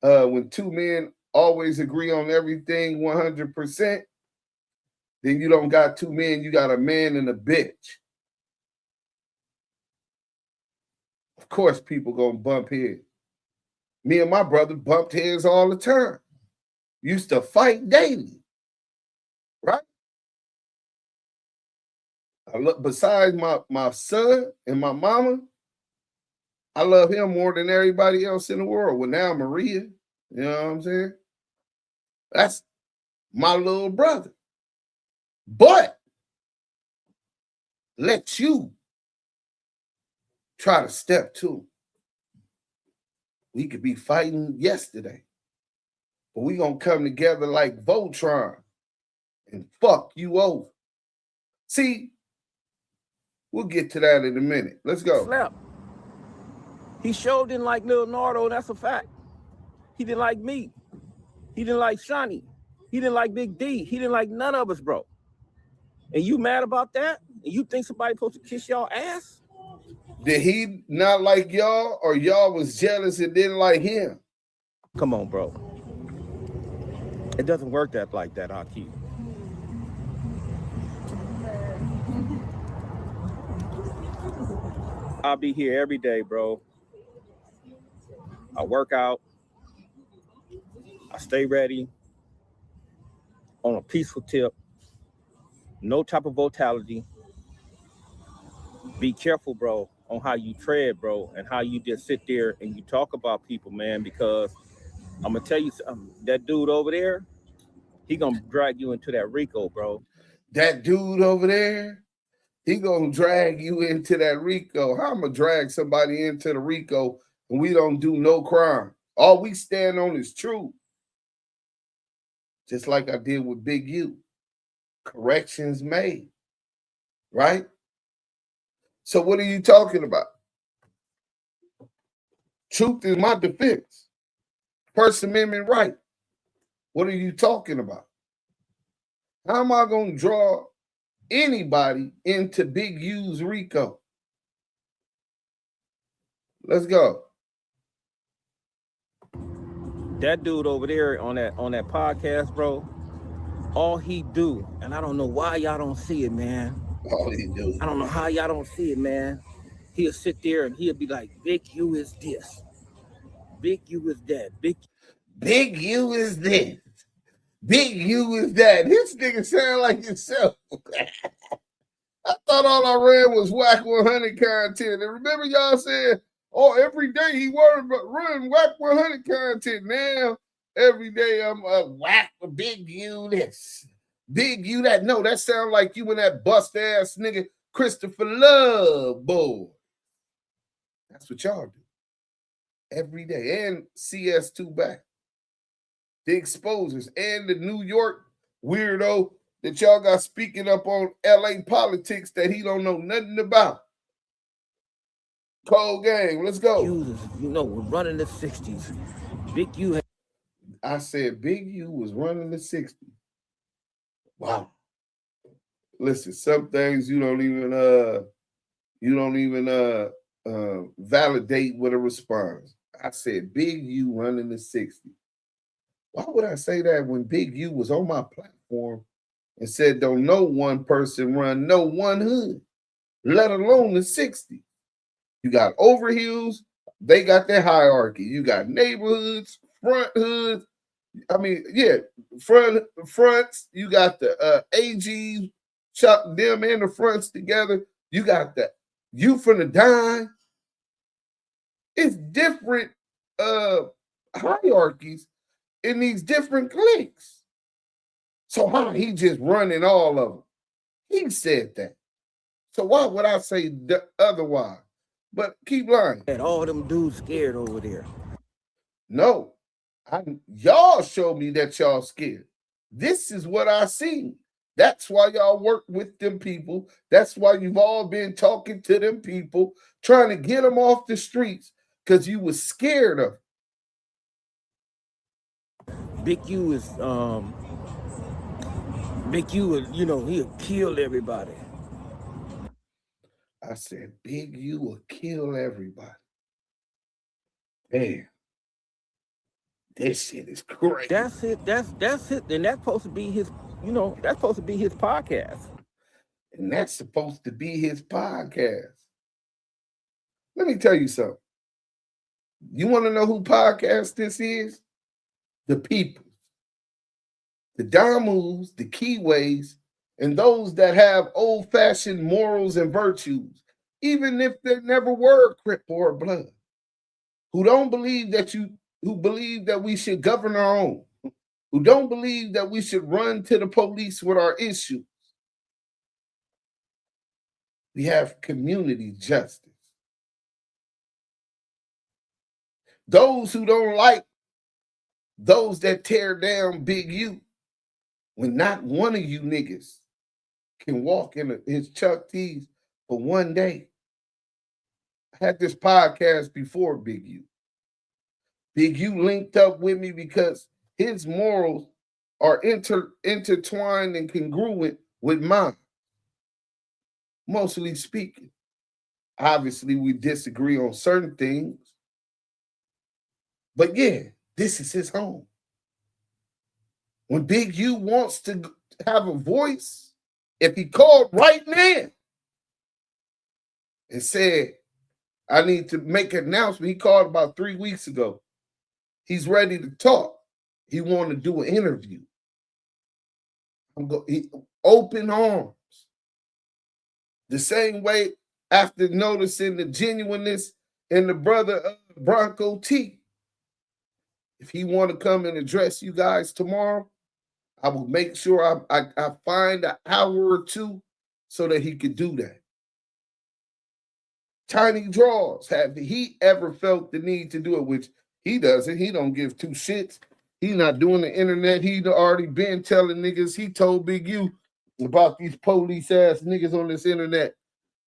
when two men always agree on everything 100%, then you don't got two men, you got a man and a bitch. Of course, people gonna bump heads. Me and my brother bumped heads all the time. Used to fight daily, right? Besides my son and my mama, I love him more than everybody else in the world. Well, now Maria, you know what I'm saying? That's my little brother. But let you try to step to. We could be fighting yesterday, but we gonna come together like Voltron and fuck you over. See, we'll get to that in a minute. Let's go. Slap. He sure didn't like Lil Nardo, that's a fact. He didn't like me. He didn't like Shawny. He didn't like Big D. He didn't like none of us, bro. And you mad about that? And you think somebody supposed to kiss y'all ass? Did he not like y'all, or y'all was jealous and didn't like him? Come on, bro. It doesn't work that like that, Aki. I'll be here every day, bro. I work out. I stay ready on a peaceful tip. No type of brutality. Be careful, bro, on how you tread, bro, and how you just sit there and you talk about people, man, because I'm gonna tell you something. That dude over there, he gonna drag you into that Rico, bro. That dude over there, he gonna drag you into that Rico. How I'm gonna drag somebody into the Rico and we don't do no crime? All we stand on is truth. Just like I did with BigU. Corrections made. Right? So what are you talking about? Truth is my defense. First Amendment right. What are you talking about? How am I going to draw anybody into BigU's Rico? Let's go. That dude over there on that podcast, bro, all he do, and I don't know why y'all don't see it, man. All he do. I don't know how y'all don't see it, man. He'll sit there and he'll be like, BigU is this. BigU is that. BigU is this. BigU is that. This nigga sound like himself. I thought all I ran was whack 100 content. And remember y'all said, oh, every day he wanted to run whack 100 content. Now, every day I'm whack for BigU this. BigU that. No, that sound like you and that bust ass nigga Christopher Lovejoy. That's what y'all do. Every day. And CS2 back. The exposers and the New York weirdo that y'all got speaking up on LA politics that he don't know nothing about. Cold game. Let's go. You know, we're running the 60s. BigU. I said BigU was running the 60s. Wow. Listen, some things you don't even validate with a response. I said BigU running the 60s. Why would I say that when BigU was on my platform and said don't no one person run no one hood, let alone the 60s? You got overhills, they got their hierarchy. You got neighborhoods, front hoods. I mean, yeah, fronts. You got the AGs, chuck them and the fronts together. You got the you from the dime. It's different hierarchies in these different cliques. So how he just running all of them? He said that. So why would I say otherwise? But keep lying. And all them dudes scared over there. No, y'all show me that y'all scared. This is what I see. That's why y'all work with them people. That's why you've all been talking to them people, trying to get them off the streets because you was scared of them. BigU is BigU, you know, he'll kill everybody. I said, BigU will kill everybody. Damn. This shit is crazy. That's it. That's it. And that's supposed to be his, you know, that's supposed to be his podcast. And that's supposed to be his podcast. Let me tell you something. You want to know who podcast this is? The people. The Damus, the Kiwes, and those that have old-fashioned morals and virtues, even if they never were a Crip or a Blood, who don't believe that who believe that we should govern our own, who don't believe that we should run to the police with our issues. We have community justice. Those who don't like those that tear down BigU, when not one of you niggas can walk in his Chuck T's for one day. I had this podcast before BigU. BigU linked up with me because his morals are intertwined and congruent with mine. Mostly speaking. Obviously, we disagree on certain things. But yeah, this is his home. When BigU wants to have a voice, if he called right now and said, I need to make an announcement, he called about 3 weeks ago. He's ready to talk. He want to do an interview. Open arms. The same way after noticing the genuineness in the brother Bronco T. If he want to come and address you guys tomorrow, I will make sure I find an hour or two so that he could do that. Tiny Draws, have he ever felt the need to do it? Which he doesn't. He don't give two shits. He not doing the internet. He already been telling niggas. He told BigU about these police ass niggas on this internet.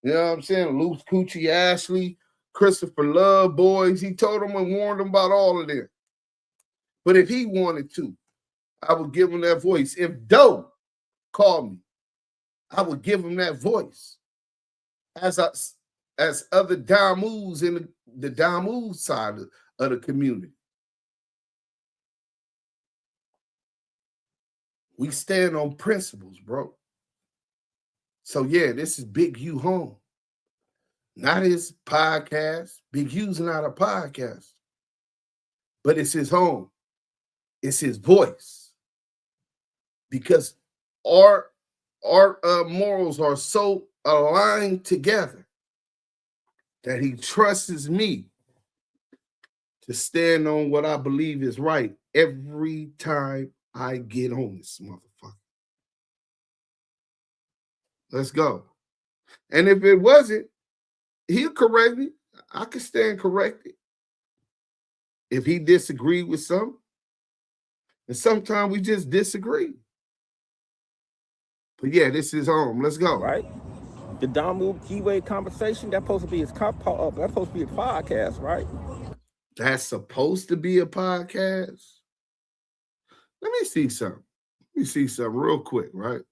You know what I'm saying? Loose Coochie Ashley, Christopher Lovejoy. He told them and warned them about all of them. But if he wanted to, I would give him that voice. If Doe called me, I would give him that voice. As other Damus in the Damu side of the community. We stand on principles, bro. So yeah, this is Big U home. Not his podcast. Big U's not a podcast. But it's his home. It's his voice. Because our morals are so aligned together that he trusts me to stand on what I believe is right every time I get on this motherfucker. Let's go. And if it wasn't, he'll correct me. I could stand corrected. If he disagreed with something. And sometimes we just disagree. But yeah, this is home. Let's go. Right? The Damu Kiwe Conversation, that's supposed to be his podcast, right? That's supposed to be a podcast? Let me see something. Real quick, right?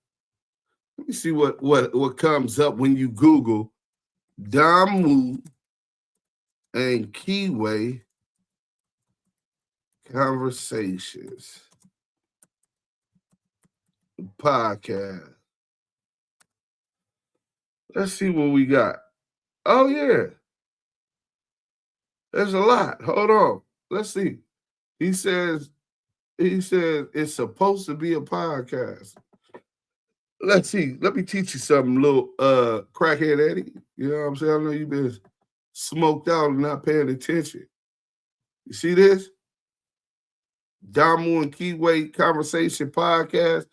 Let me see what comes up when you Google Damu and Kiwe Conversations podcast. Let's see what we got. Oh, yeah. There's a lot. Hold on. Let's see. He says it's supposed to be a podcast. Let's see. Let me teach you something, little crackhead Eddie. You know what I'm saying? I know you've been smoked out and not paying attention. You see this? Damu and Kiwe Conversation Podcast.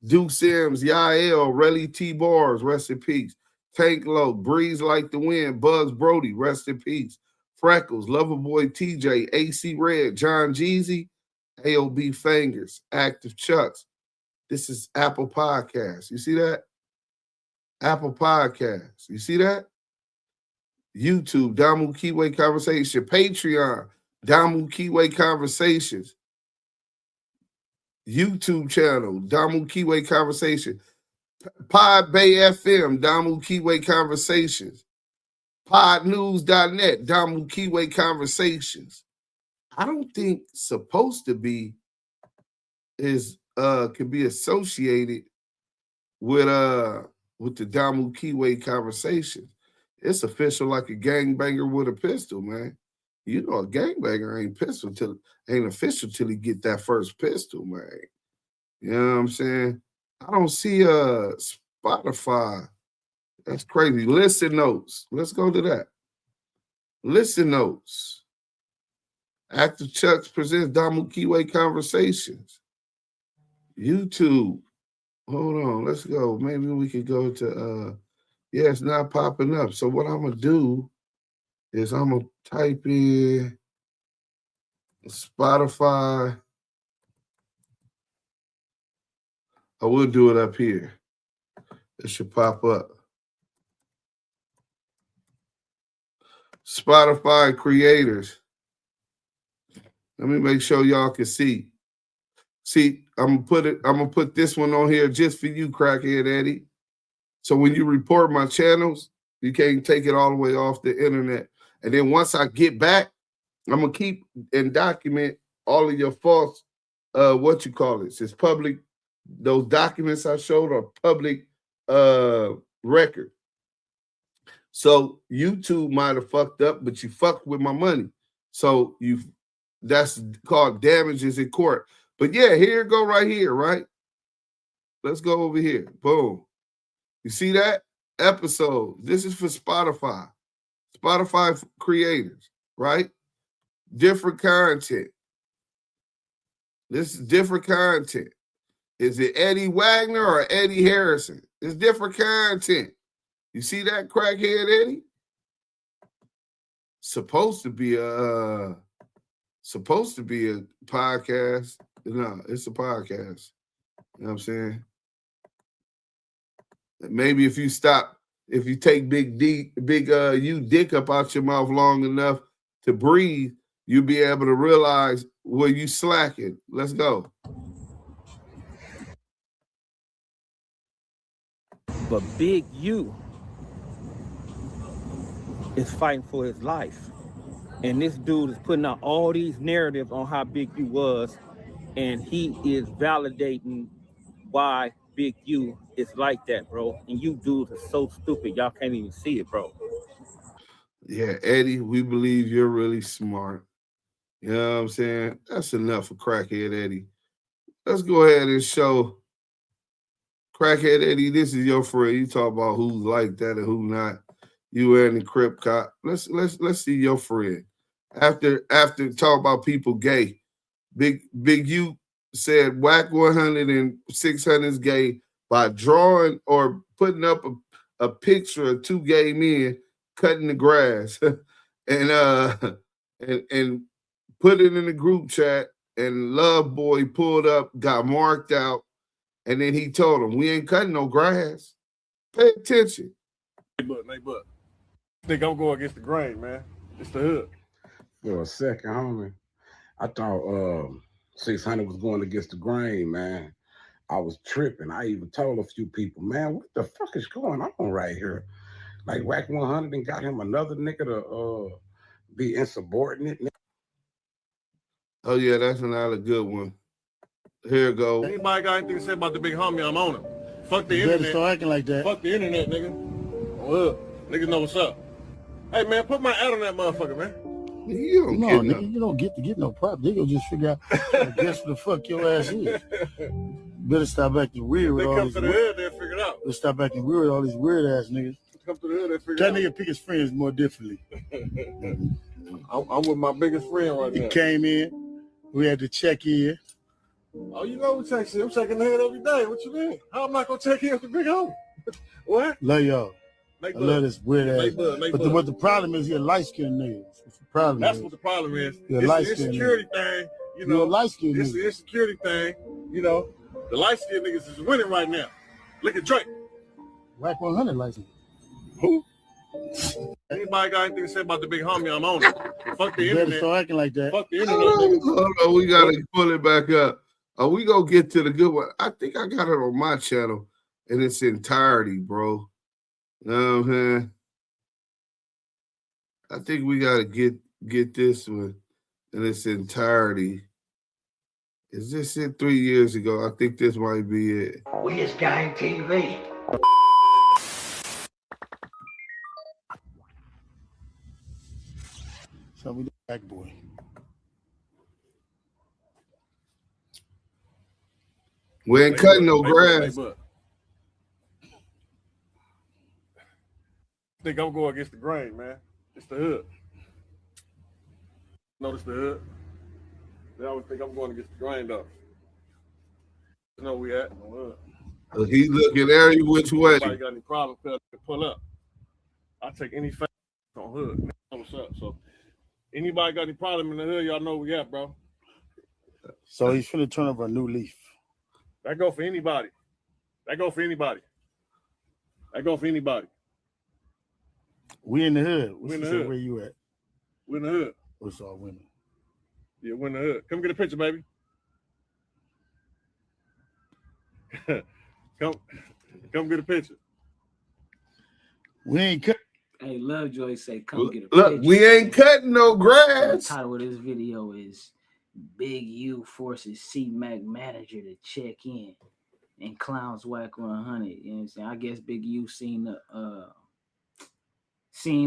Duse M's, Yael, Relly T Bars, rest in peace. Tank Low, Breeze Like the Wind, Bugs Brody, rest in peace. Freckles, Loverboy TJ, AC Red, John Jeezy, AOB Fingers, Active Chucks. This is Apple Podcasts. You see that? Apple Podcasts. You see that? YouTube, Damu Kiwe Conversation. Patreon, Damu Kiwe Conversations. YouTube channel, Damu Kiwe Conversation. Pod Bay FM, Damu Kiwe Conversations. Podnews.net, Damu Kiwe Conversations. I don't think supposed to be is can be associated with the Damu Kiwe Conversations. It's official like a gangbanger with a pistol, man. You know, a gangbanger ain't official till he get that first pistol, man. You know what I'm saying? I don't see Spotify. That's crazy. Listen notes. Let's go to that. Listen notes. Active Chucks presents Damu Kiwe Conversations. YouTube. Hold on. Let's go. Maybe we could go to yeah, it's not popping up. So what I'm gonna do is I'm gonna type in Spotify. I will do it up here. It should pop up. Spotify creators. Let me make sure y'all can see. See, I'm gonna put this one on here just for you, crackhead Eddie. So when you report my channels, you can't take it all the way off the internet. And then once I get back, I'm gonna keep and document all of your false it's public. Those documents I showed are public record. So YouTube might have fucked up, but you fucked with my money. So that's called damages in court. But yeah, here it go right here, right? Let's go over here. Boom. You see that? Episode. This is for Spotify. Spotify creators, right? Different content. This is different content. Is it Eddie Wagner or Eddie Harrison? It's different content. You see that, crackhead Eddie? Supposed to be a podcast. No, it's a podcast. You know what I'm saying? Maybe if you take Big U dick up out your mouth long enough to breathe, you'll be able to realize where you slacking. Let's go. But Big U is fighting for his life. And this dude is putting out all these narratives on how Big U was, and he is validating why Big U is like that, bro. And you dudes are so stupid, y'all can't even see it, bro. Yeah, Eddie, we believe you're really smart. You know what I'm saying? That's enough for crackhead Eddie. Let's go ahead and show crackhead Eddie, this is your friend. You talk about who's like that and who not. You and the Crip cop. Let's see your friend. After talk about people gay, Big U said whack 100 and 600's gay by drawing or putting up a picture of two gay men cutting the grass and put it in the group chat, and Love Boy pulled up, got marked out, and then he told him, we ain't cutting no grass. Pay attention. But think I'm going against the grain, man. It's the hood. For a second, homie, I thought 600 was going against the grain, man. I was tripping. I even told a few people, man, what the fuck is going on right here? Like, whack 100 and got him another nigga to be insubordinate. Oh, yeah, that's another good one. Here it goes. Anybody got anything to say about the big homie? I'm on him. Fuck the You internet. better start acting like that. Fuck the internet, nigga. Well, niggas know what's up. Hey, man, put my ad on that motherfucker, man. You don't No, get nigga, you don't get to get no prop. They gonna just figure out guess what the fuck your ass is. Better stop acting weird with They all come these to the hood, they'll figure it out. Better stop acting weird with all these weird ass niggas. Come to the hood, they'll figure That it nigga pick his friends more differently. out. I'm with my biggest friend right He now. came in, we had to check in. Oh, you know we check shit. I'm checking the head every day. What you mean? How am I gonna check in with the big homie? What? Love y'all. I love this weird ass. But what the problem is, you're light skinned niggas. What's the problem? That's what the problem is. You're It's light the skinned. insecurity thing. You You're know, a light skinned it's the nigga. insecurity thing. You know, the light skinned niggas is winning right now. Look at Drake. Whack 100 license. Who? Anybody got anything to say about the big homie? I'm on it. Fuck the You better internet. start acting like that. Fuck the internet, nigga. Hold on, we gotta pull it back up. We gonna get to the good one. I think I got it on my channel in its entirety, bro. You know what I'm saying? I think we gotta get this one in its entirety. Is this it 3 years ago? I think this might be it. We is Gang TV. So we the black boy. We ain't cutting no grass. Think I'm going against the grain, man. It's the hood. Notice the hood. They always think I'm going against the grain, though. You know where we at in the hood. He looking every which way. Anybody got any problem, pull up. I take any fact on hood. Know what's up? So anybody got any problem in the hood, y'all know where we at, bro. So he's finna turn over a new leaf. That go for anybody. That go for anybody. That go for anybody. We in the hood. We in the hood. Where you at? We in the hood. What's all women? Yeah, we're in the hood. Come get a picture, baby. Come get a picture. We ain't cut. Hey, Lovejoy say, come get a Look, picture. we ain't cutting no The grass. title of this video is Big U forces C-Mac manager to check in and clowns whack 100. You know what I'm saying? I guess Big U seen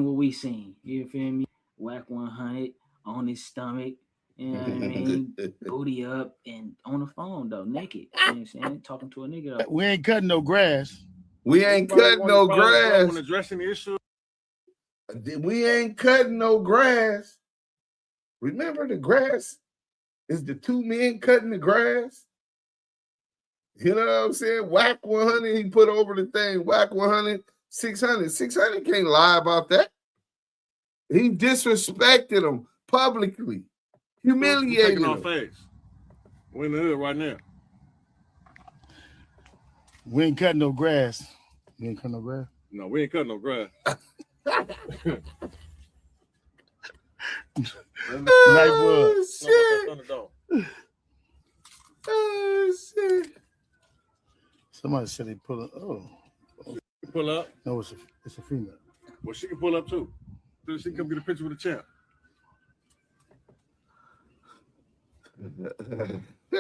what we seen. You feel me? Whack 100 on his stomach. You know You know what I mean? Booty up and on the phone though, naked. You know what I'm saying? Talking to a nigga though. We ain't cutting no grass. We ain't cutting no grass. When addressing the issue. We ain't cutting no grass. Remember, the grass is the two men cutting the grass. You know what I'm saying? Whack 100, he put over the thing. Whack 100, 600. 600 can't lie about that. He disrespected him publicly, humiliated him. Our face. We're in the hood right now. We ain't cutting no grass. We ain't cutting no grass. No, we ain't cutting no grass. Oh, shit. Oh, shit. Somebody said they pull up. Oh. Pull up? No, it's a female. Well, she can pull up too. So she can come get a picture with the champ.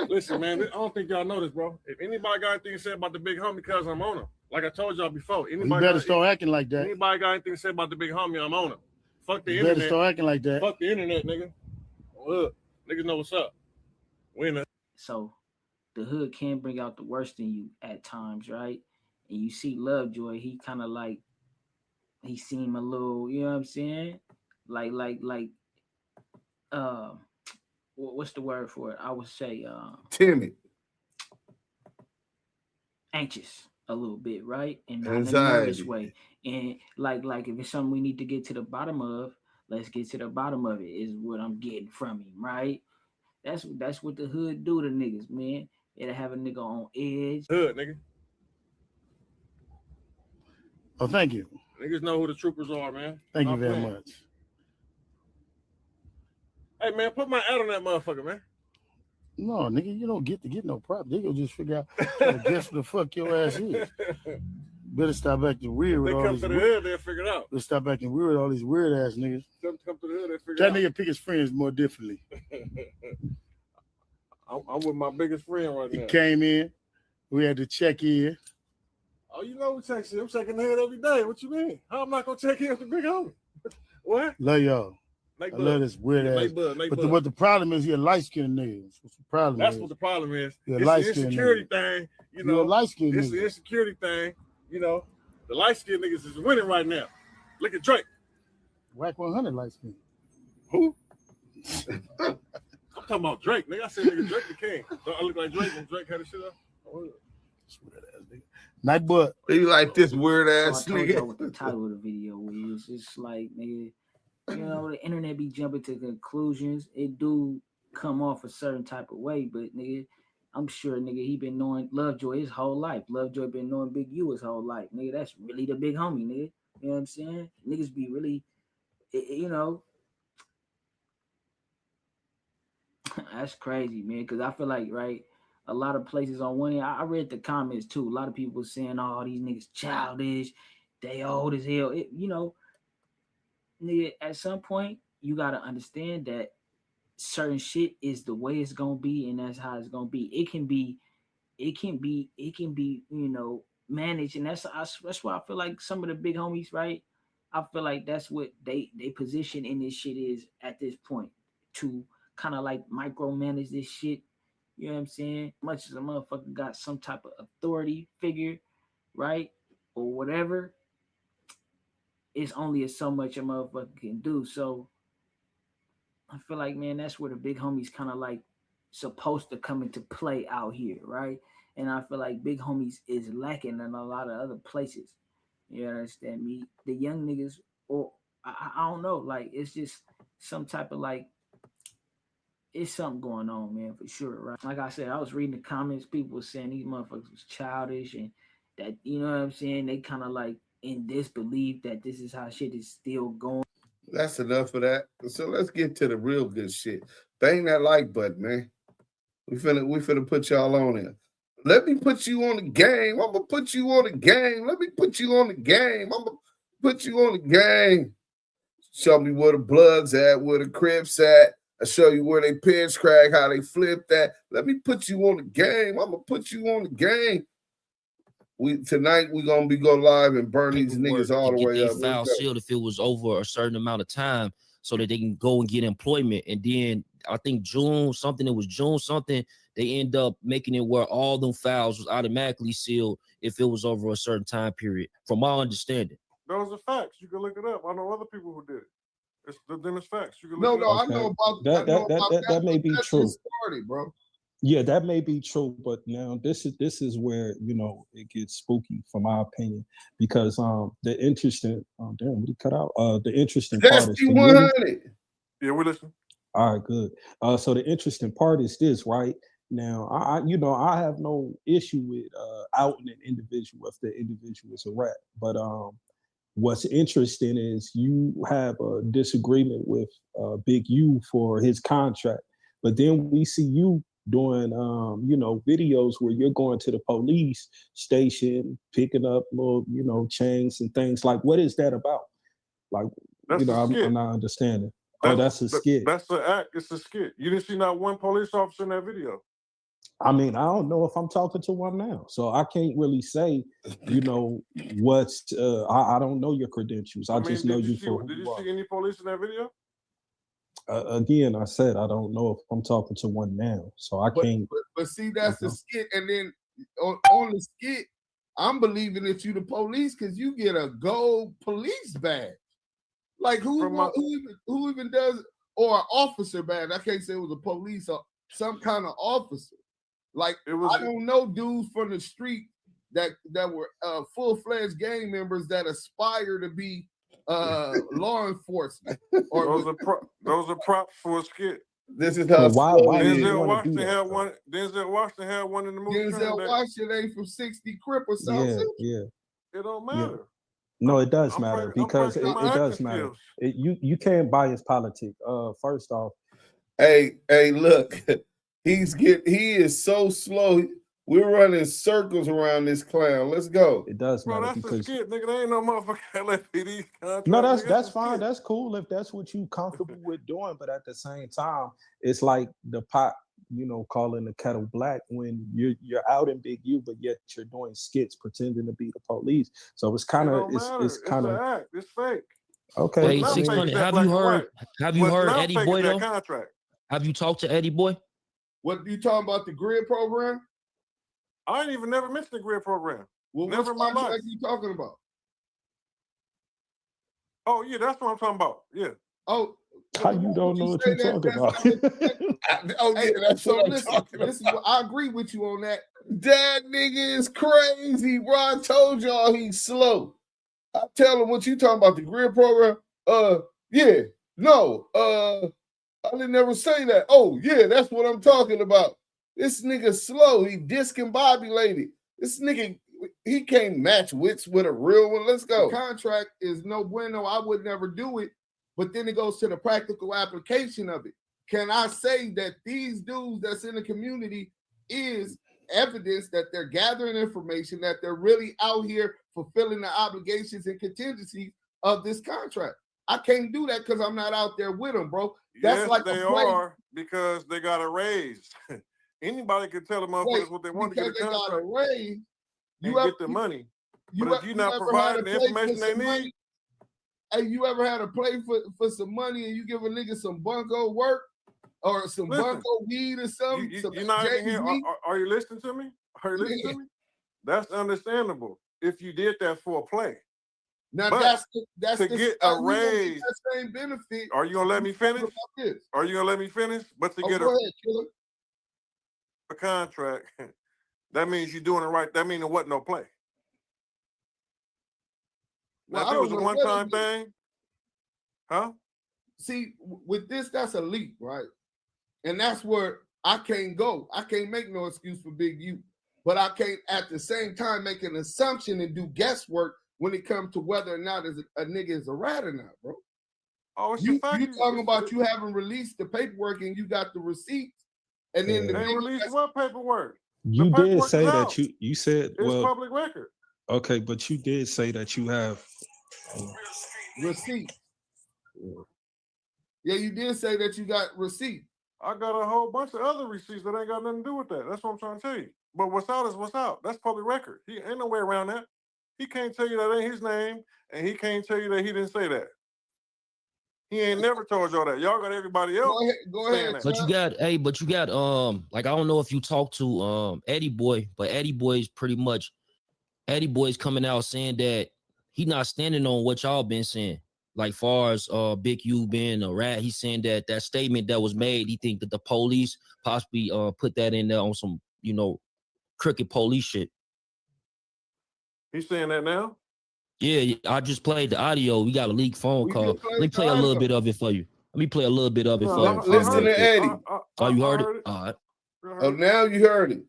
Listen, man, I don't think y'all know this, bro. If anybody got anything to say about the big homie, because I'm on him. Like I told y'all before. You better start acting like that. Anybody got anything to say about the big homie, I'm on him. Fuck the you internet. Better start acting like that. Fuck the internet, nigga. Look, niggas know what's up. We in the... So the hood can bring out the worst in you at times, right? And you see Lovejoy, he kind of like, he seem a little, you know what I'm saying? Like, what's the word for it? I would say timid, anxious a little bit, right? And not anxiety. in a nervous way. And like if it's something we need to get to the bottom of, let's get to the bottom of it. Is what I'm getting from him, right? That's what the hood do to niggas, man. It'll have a nigga on edge. Hood, nigga. Oh, thank you. Niggas know who the troopers are, man. Thank you very much. Hey, man, put my ad on that motherfucker, man. No, nigga, you don't get to get no prop. They go just figure out guess what the fuck your ass is. Better stop acting weird with all these. They come to the hood, they'll figure it out. Let's stop acting weird with all these weird ass niggas. Come to the hood, they'll figure that it out. That nigga pick his friends more differently. I'm with my biggest friend right now. He came in. We had to check in. Oh, you know what I'm checking the head every day. What you mean? How am I not gonna check in with the big homie? What? Love y'all. I love this weird ass. But what the problem is, you're a light-skinned nigga. What's the problem? That's what the problem is. You're it's the insecurity thing. You know, you're a light-skinned it's the insecurity thing. You know, the light-skinned niggas is winning right now. Look at Drake. Whack 100 light-skinned. Who? I'm talking about Drake, nigga. I said nigga Drake the king. Don't I look like Drake when Drake had his shit up? Night butt. You like this weird ass so I told nigga. you what the title of the video is. It's like, nigga, you know, the internet be jumping to conclusions. It do come off a certain type of way, but nigga, I'm sure nigga he been knowing Lovejoy his whole life. Lovejoy been knowing Big U his whole life. Nigga, that's really the big homie, nigga. You know what I'm saying? Niggas be really, you know, that's crazy, man. Because I feel like, right, a lot of places on one end, I read the comments too. A lot of people saying, "Oh, these niggas childish, they old as hell." You know, nigga, at some point you gotta understand that certain shit is the way it's gonna be, and that's how it's gonna be. It can be, you know, managed, and that's why I feel like some of the big homies, right? I feel like that's what they position in this shit is at this point, to kind of like micromanage this shit. You know what I'm saying? Much as a motherfucker got some type of authority figure, right? Or whatever, it's only so much a motherfucker can do. So I feel like, man, that's where the big homies kind of like supposed to come into play out here, right? And I feel like big homies is lacking in a lot of other places. You understand me? The young niggas, or I don't know, like it's just some type of like, it's something going on, man, for sure, right? Like I said, I was reading the comments, people were saying these motherfuckers was childish and that, you know what I'm saying? They kind of like in disbelief that this is how shit is still going. That's enough of that. So let's get to the real good shit. Bang that like button, man. We finna put y'all on there. Let me put you on the game. I'm gonna put you on the game. Let me put you on the game. I'm gonna put you on the game. Show me where the Bloods at, where the Crips at. I show you where they pinch crack, how they flip that. Let me put you on the game. I'm gonna put you on the game. Tonight we're gonna go live and burn these niggas all the way up. Foul sealed if it was over a certain amount of time. so that they can go and get employment. And then I think June something, they end up making it where all them files was automatically sealed if it was over a certain time period, from my understanding. Those are facts. You can look it up. I know other people who did it. It's them is facts. You can No, look it up. I know about that may be true. Started, bro. Yeah, that may be true, but now this is where it gets spooky, from my opinion, because the interesting what did he cut out? The interesting part is 100. Yeah, we're listening. All right, good. So the interesting part is this, right? Now, I have no issue with outing an individual if the individual is a rat, but what's interesting is you have a disagreement with Big U for his contract, but then we see you doing videos where you're going to the police station, picking up little chains and things. Like, what is that about? Like, I'm not understanding. That's a skit. That's the act. It's a skit. You didn't see not one police officer in that video. I mean, I don't know if I'm talking to one now, so I can't really say, what's. I don't know your credentials. I just know you for. Did you see any police in that video? Again, I said I don't know if I'm talking to one now, so I can't. But see, that's the skit, and then on the skit, I'm believing that you the police because you get a gold police badge. Like who even does, or an officer badge? I can't say it was a police or some kind of officer. Like I don't know dudes from the street that were full-fledged gang members that aspire to be law enforcement. Or those are props for a skit. This is how Denzel Washington had one. Denzel Washington had one in the movie. Denzel Washington ain't from 60 Crip or something. Yeah. It don't matter. No, it does matter because it does matter. You can't bias politics. First off, hey, look, he is so slow. We're running circles around this clown. Let's go. It does matter. Bro, that's a skit, nigga. There ain't no motherfucker LFPD contract. No, that's fine. That's cool if that's what you comfortable with doing. But at the same time, it's like the pot, calling the kettle black when you're out in Big U, but yet you're doing skits pretending to be the police. So it's kind of it's kind of act. It's fake. Okay. Hey, 600. Have you heard EddieBoy though? Contract. Have you talked to EddieBoy? What you talking about, the grid program? I ain't even never mentioned the grid program. Well, never what contract you talking about? Oh yeah, that's what I'm talking about. Yeah. Oh, how you don't know what you're talking about? That's so listen, I agree with you on that. That nigga is crazy, bro. I told y'all he's slow. I tell him what you talking about, the grid program. Yeah, no, I didn't never say that. Oh, yeah, that's what I'm talking about. This nigga slow. He discombobulated. This nigga, he can't match wits with a real one. Let's go. The contract is no bueno. I would never do it. But then it goes to the practical application of it. Can I say that these dudes that's in the community is evidence that they're gathering information, that they're really out here fulfilling the obligations and contingencies of this contract? I can't do that because I'm not out there with them, bro. That's yes, like they are because they got a raise. Anybody can tell the motherfuckers what they want to get a contract. Got a raise, you get the money. But if you're not providing the information they need, hey, you ever had to play for some money and you give a nigga some bunko work or some bunko weed or something? You're not even here. Are you listening to me? Are you listening to me? That's understandable if you did that for a play. Now but that's to get a raise. That same benefit. Are you gonna let me finish? Are you gonna let me finish? But to get a contract, that means you're doing it right. That means it wasn't no play. Now, if it was a one-time thing, huh? See, with this, that's a leap, right? And that's where I can't go. I can't make no excuse for Big U, but I can't at the same time make an assumption and do guesswork when it comes to whether or not a nigga is a rat or not, bro. Oh, it's you talking about you haven't released the paperwork and you got the receipts, and then they released what paperwork? You did say that you said it's public record. Okay, but you did say that you have receipts. Yeah, you did say that you got receipts. I got a whole bunch of other receipts that ain't got nothing to do with that. That's what I'm trying to tell you. But what's out is what's out. That's public record. He ain't no way around that. He can't tell you that ain't his name, and he can't tell you that he didn't say that. He ain't never told y'all that. Y'all got everybody else. Go ahead. But you got, like, I don't know if you talked to EddieBoy, but EddieBoy's pretty much, EddieBoy's coming out saying that he not standing on what y'all been saying. Like, far as Big U being a rat, he's saying that that statement that was made, he think that the police possibly put that in there on some, crooked police shit. He's saying that now? Yeah, I just played the audio. We got a leaked phone call. Let me play a little bit of it for you. For you. Listen to Eddie. You heard it? All right. Oh, now you heard it.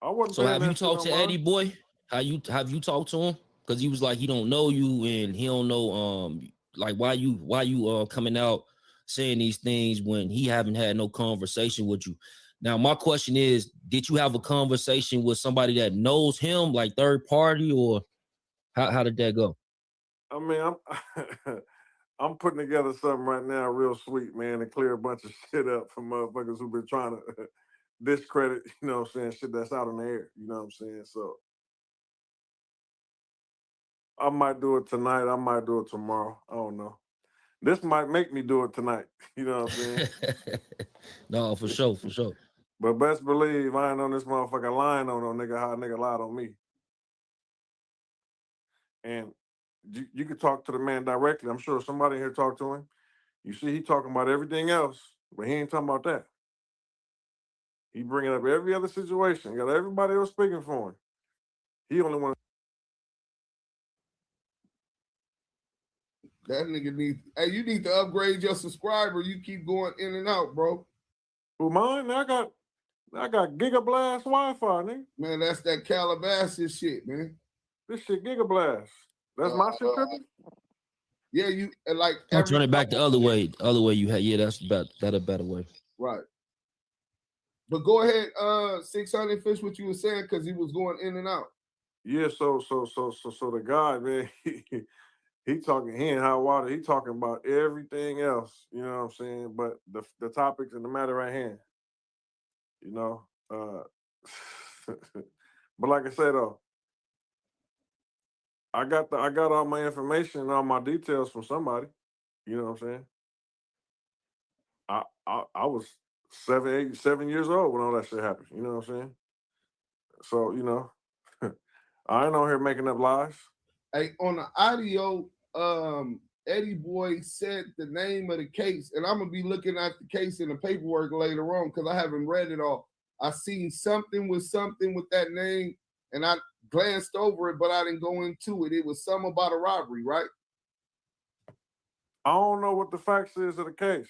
I wasn't. So have you talked to EddieBoy? Have you talked to him? Because he was like, he don't know you and he don't know like why you coming out saying these things when he haven't had no conversation with you. Now my question is, did you have a conversation with somebody that knows him, like third party, or how did that go? I mean, I'm putting together something right now real sweet, man, to clear a bunch of shit up from motherfuckers who've been trying to discredit, you know what I'm saying, shit that's out in the air, you know what I'm saying? So I might do it tonight, I might do it tomorrow, I don't know. This might make me do it tonight, you know what I'm saying? No, for sure. But best believe I ain't on this motherfucker lying on no nigga how a nigga lied on me. And you could talk to the man directly. I'm sure somebody here talked to him. You see, he talking about everything else, but he ain't talking about that. He bringing up every other situation. Got everybody else speaking for him. He only want. That nigga you need to upgrade your subscriber. You keep going in and out, bro. Who mine? I got Gigablast Wi-Fi, nigga. Man, that's that Calabasas shit, man. This shit Gigablast. That's my shit, tripping? Yeah, you like. I'll turn it back the other way. The other way you had. Yeah, that's a better way. Right. But go ahead, 600 Fish, what you were saying, because he was going in and out. Yeah, so the guy, man, he talking, he ain't hot water. He talking about everything else, you know what I'm saying? But the topics and the matter at hand, you know. But like I said, though, I got all my information and all my details from somebody. You know what I'm saying? I was 7 years old when all that shit happened. You know what I'm saying? So, you know, I ain't on here making up lies. Hey, on the audio, EddieBoy said the name of the case, and I'm gonna be looking at the case in the paperwork later on because I haven't read it all. I seen something with that name, and I glanced over it, but I didn't go into it. It was something about a robbery, right? I don't know what the facts is of the case.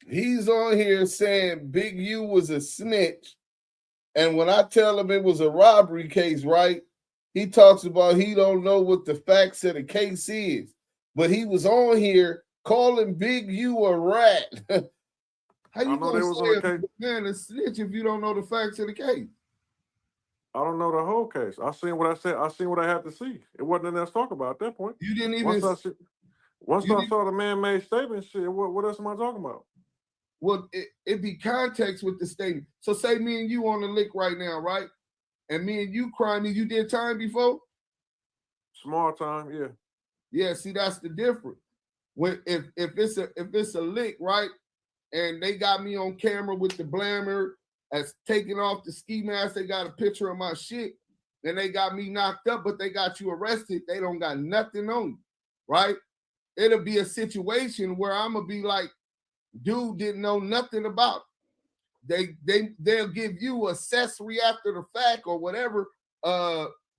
He's on here saying Big U was a snitch, and when I tell him it was a robbery case, right, he talks about he don't know what the facts of the case is, but he was on here calling Big U a rat. How you gonna say a man a snitch if you don't know the facts of the case? I don't know the whole case. I seen what I said. I seen what I had to see. It wasn't enough to talk about at that point. You didn't even. Once I saw the man-made statement, shit. What else am I talking about? Well, it be context with the statement. So say me and you on the lick right now, right? And me and you crime, you did time before? Small time, yeah. Yeah, see, that's the difference. When if it's a lick, right? And they got me on camera with the blammer as taking off the ski mask, they got a picture of my shit, and they got me knocked up, but they got you arrested. They don't got nothing on you, right? It'll be a situation where I'm gonna be like, dude didn't know nothing about it. They'll give you accessory after the fact or whatever,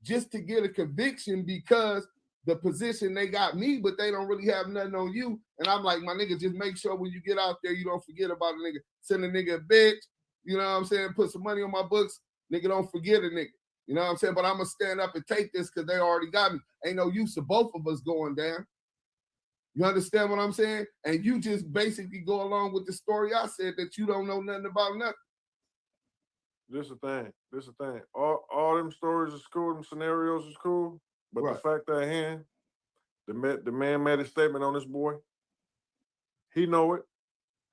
just to get a conviction because the position they got me, but they don't really have nothing on you. And I'm like, my nigga, just make sure when you get out there, you don't forget about a nigga. Send a nigga a bitch, you know what I'm saying? Put some money on my books, nigga, don't forget a nigga. You know what I'm saying? But I'm gonna stand up and take this because they already got me. Ain't no use of both of us going down. You understand what I'm saying? And you just basically go along with the story I said that you don't know nothing about nothing. This is the thing. All them stories is cool, them scenarios is cool, but right. The fact at hand, the man made a statement on this boy. He know it,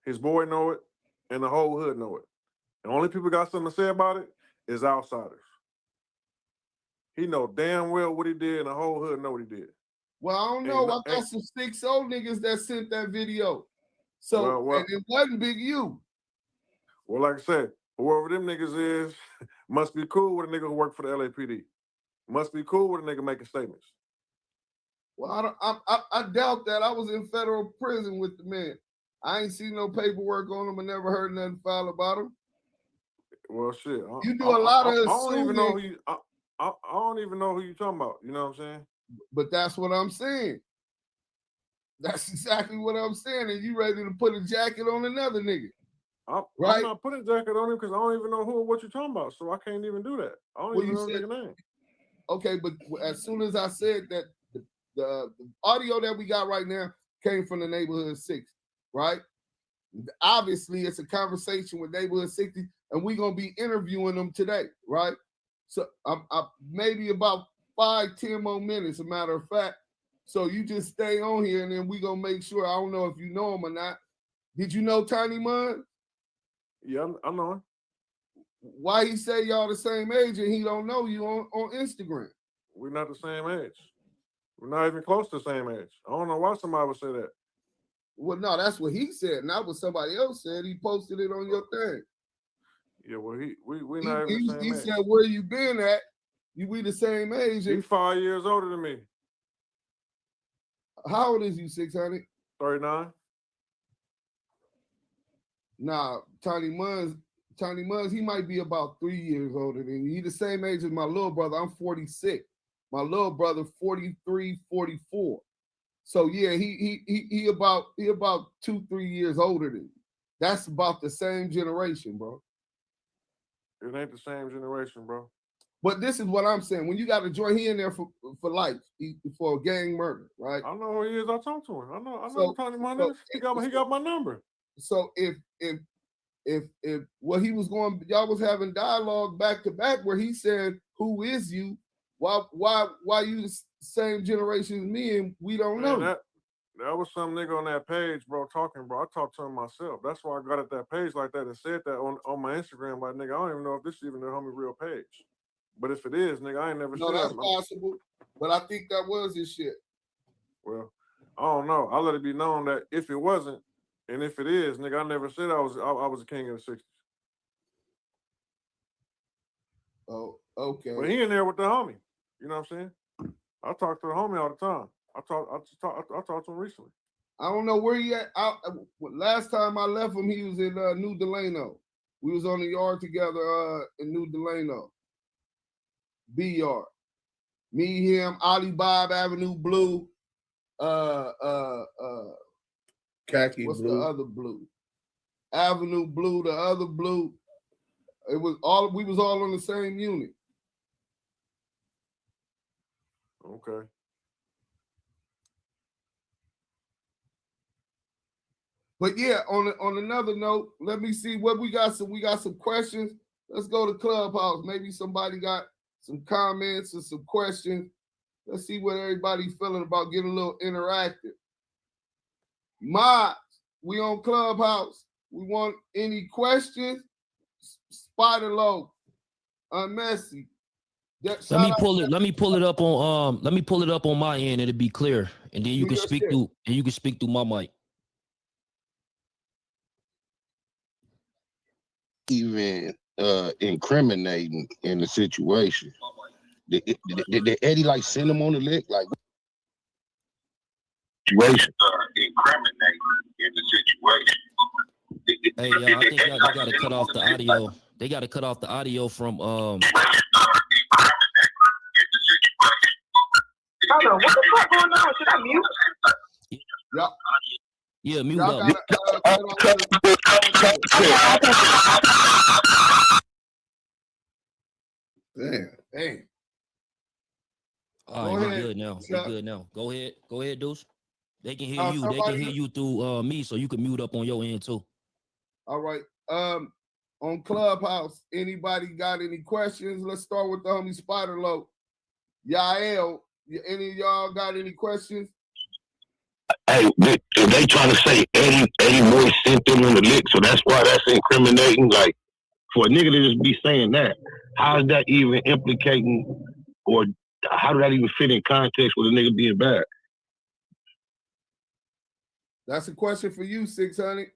his boy know it, and the whole hood know it. The only people got something to say about it is outsiders. He know damn well what he did, and the whole hood know what he did. Well, I don't know. I got some 6 old niggas that sent that video. So and it wasn't Big U. Well, like I said, whoever them niggas is must be cool with a nigga who worked for the LAPD. Must be cool with a nigga making statements. Well, I doubt that. I was in federal prison with the man. I ain't seen no paperwork on him and never heard nothing foul about him. Well, shit. You do a lot of assuming. I don't even know who you. I don't even know who you talking about. You know what I'm saying? But that's what I'm saying. That's exactly what I'm saying. And you ready to put a jacket on another nigga? I'm not putting a jacket on him because I don't even know who or what you're talking about. So I can't even do that. I don't even know the nigga name. Okay, but as soon as I said that, the audio that we got right now came from the Neighborhood 60, right? Obviously, it's a conversation with Neighborhood 60, and we're going to be interviewing them today, right? So I'm maybe about 5-10 more minutes, a matter of fact. So you just stay on here, and then we're going to make sure. I don't know if you know him or not. Did you know Tiny Mud? Yeah, I know him. Why he say y'all the same age and he don't know you on Instagram? We're not the same age. We're not even close to the same age. I don't know why somebody would say that. Well, no, that's what he said, not what somebody else said. He posted it on your thing. Yeah, well, we're not even the same he age. said, where you been at? We the same age. He's 5 years older than me. How old is you, 600? 39. Nah, Tiny Muzz, he might be about 3 years older than you. He the same age as my little brother. I'm 46. My little brother, 43, 44. So yeah, he about 2-3 years older than you. That's about the same generation, bro. It ain't the same generation, bro. But this is what I'm saying. When you got to join, he in there for life, for a gang murder, right? I know who he is. I talked to him. I know Tiny Mud. He got my number. So if what he was going, y'all was having dialogue back to back where he said, "Who is you? Why you the same generation as me and we don't know?" That was some nigga on that page, bro, talking, bro. I talked to him myself. That's why I got at that page like that and said that on my Instagram. Like, nigga, I don't even know if this is even the homie real page. But if it is, nigga, I ain't never said that. No, that's possible. But I think that was his shit. Well, I don't know. I'll let it be known that if it wasn't, and if it is, nigga, I never said I was a king of the 60s. Oh, okay. But he in there with the homie. You know what I'm saying? I talk to the homie all the time. I talked to him recently. I don't know where he at. Last time I left him, he was in New Delano. We was on the yard together in New Delano. B yard. Me, him, Ali Bob, Avenue Blue, Khaki what's Blue. The other blue? Avenue Blue, the other blue. It was all, we was all on the same unit. Okay. But yeah, on another note, let me see what we got. We got some questions. Let's go to Clubhouse. Maybe somebody got some comments or some questions. Let's see what everybody's feeling about getting a little interactive. Mods, we on Clubhouse. We want any questions? Spider Low, Unmessy. Let me pull it up on my end. It'll be clear, and then you can speak through. And you can speak through my mic. Even incriminating in the situation. Did Eddie like send him on the lick? Like situation. Incriminating in the situation. Hey, I think they gotta cut off the audio. They gotta cut off the audio from Hold on, what the fuck going on? Should I mute? Yeah, mute up. Damn. All right, we're good now. We're good now. Go ahead, Deuce. They can hear you. They can hear you through me, so you can mute up on your end too. All right. On Clubhouse, anybody got any questions? Let's start with the homie Spider Low. Yael, any of y'all got any questions? Hey, they trying to say EddieBoy sent them on the lick, so that's why that's incriminating. Like, for a nigga to just be saying that, how is that even implicating, or how did that even fit in context with a nigga being bad? That's a question for you, 600.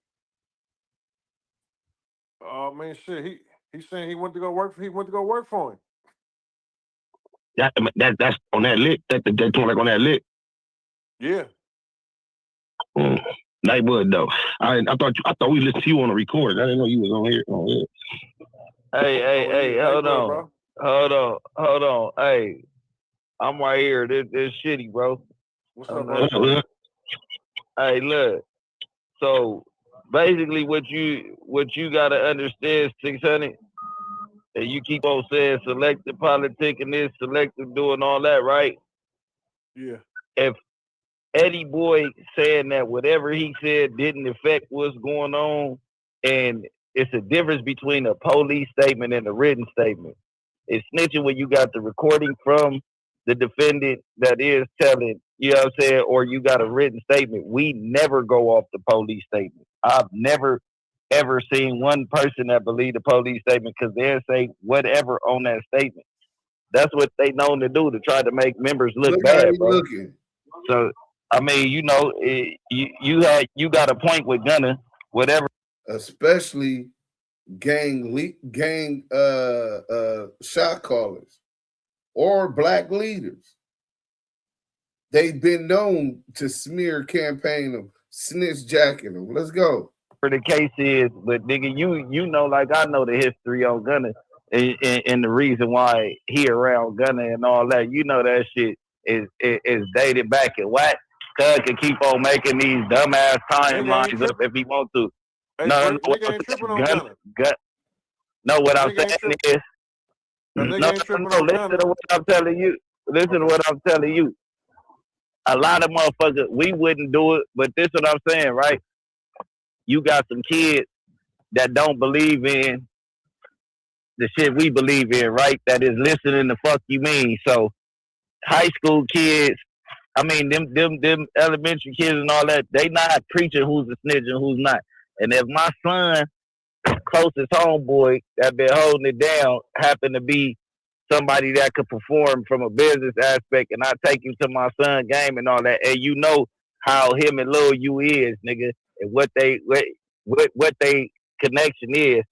Oh man, shit. He's saying he went to go work for him. That's on that lick. That's like on that lick. Yeah. Neighborhood though. I thought we listened to you on the record. I didn't know you was on here. Hey, hold on. Hey, I'm right here. This shitty, bro. What's up, bro? Hey, look. So basically, what you gotta understand, 600, and you keep on saying selective politic and this, selective doing all that, right? Yeah. If EddieBoy saying that whatever he said didn't affect what's going on, and it's a difference between a police statement and a written statement. It's snitching when you got the recording from the defendant that is telling, you know what I'm saying, or you got a written statement. We never go off the police statement. I've never, ever seen one person that believed the police statement because they'll say whatever on that statement. That's what they known to do, to try to make members look bad, bro. Looking. So, I mean, you know, you got a point with Gunna, whatever. Especially gang shot callers or black leaders. They've been known to smear campaign them, snitch jacking them. Let's go. For the case is, but nigga, you know, like I know the history on Gunna and the reason why he around Gunna and all that. You know that shit is dated back and what? Cuz can keep on making these dumbass timelines up if he want to. Hey, No, what I'm saying is, listen to what I'm telling you. Listen to what I'm telling you. A lot of motherfuckers, we wouldn't do it, but this is what I'm saying, right? You got some kids that don't believe in the shit we believe in, right? That is listening to fuck you mean. So high school kids, I mean, them elementary kids and all that, they not preaching who's a snitch and who's not. And if my son, closest homeboy that been holding it down, happen to be somebody that could perform from a business aspect, and I take him to my son game and all that, and you know how him and Lil U is, nigga, and what they connection is.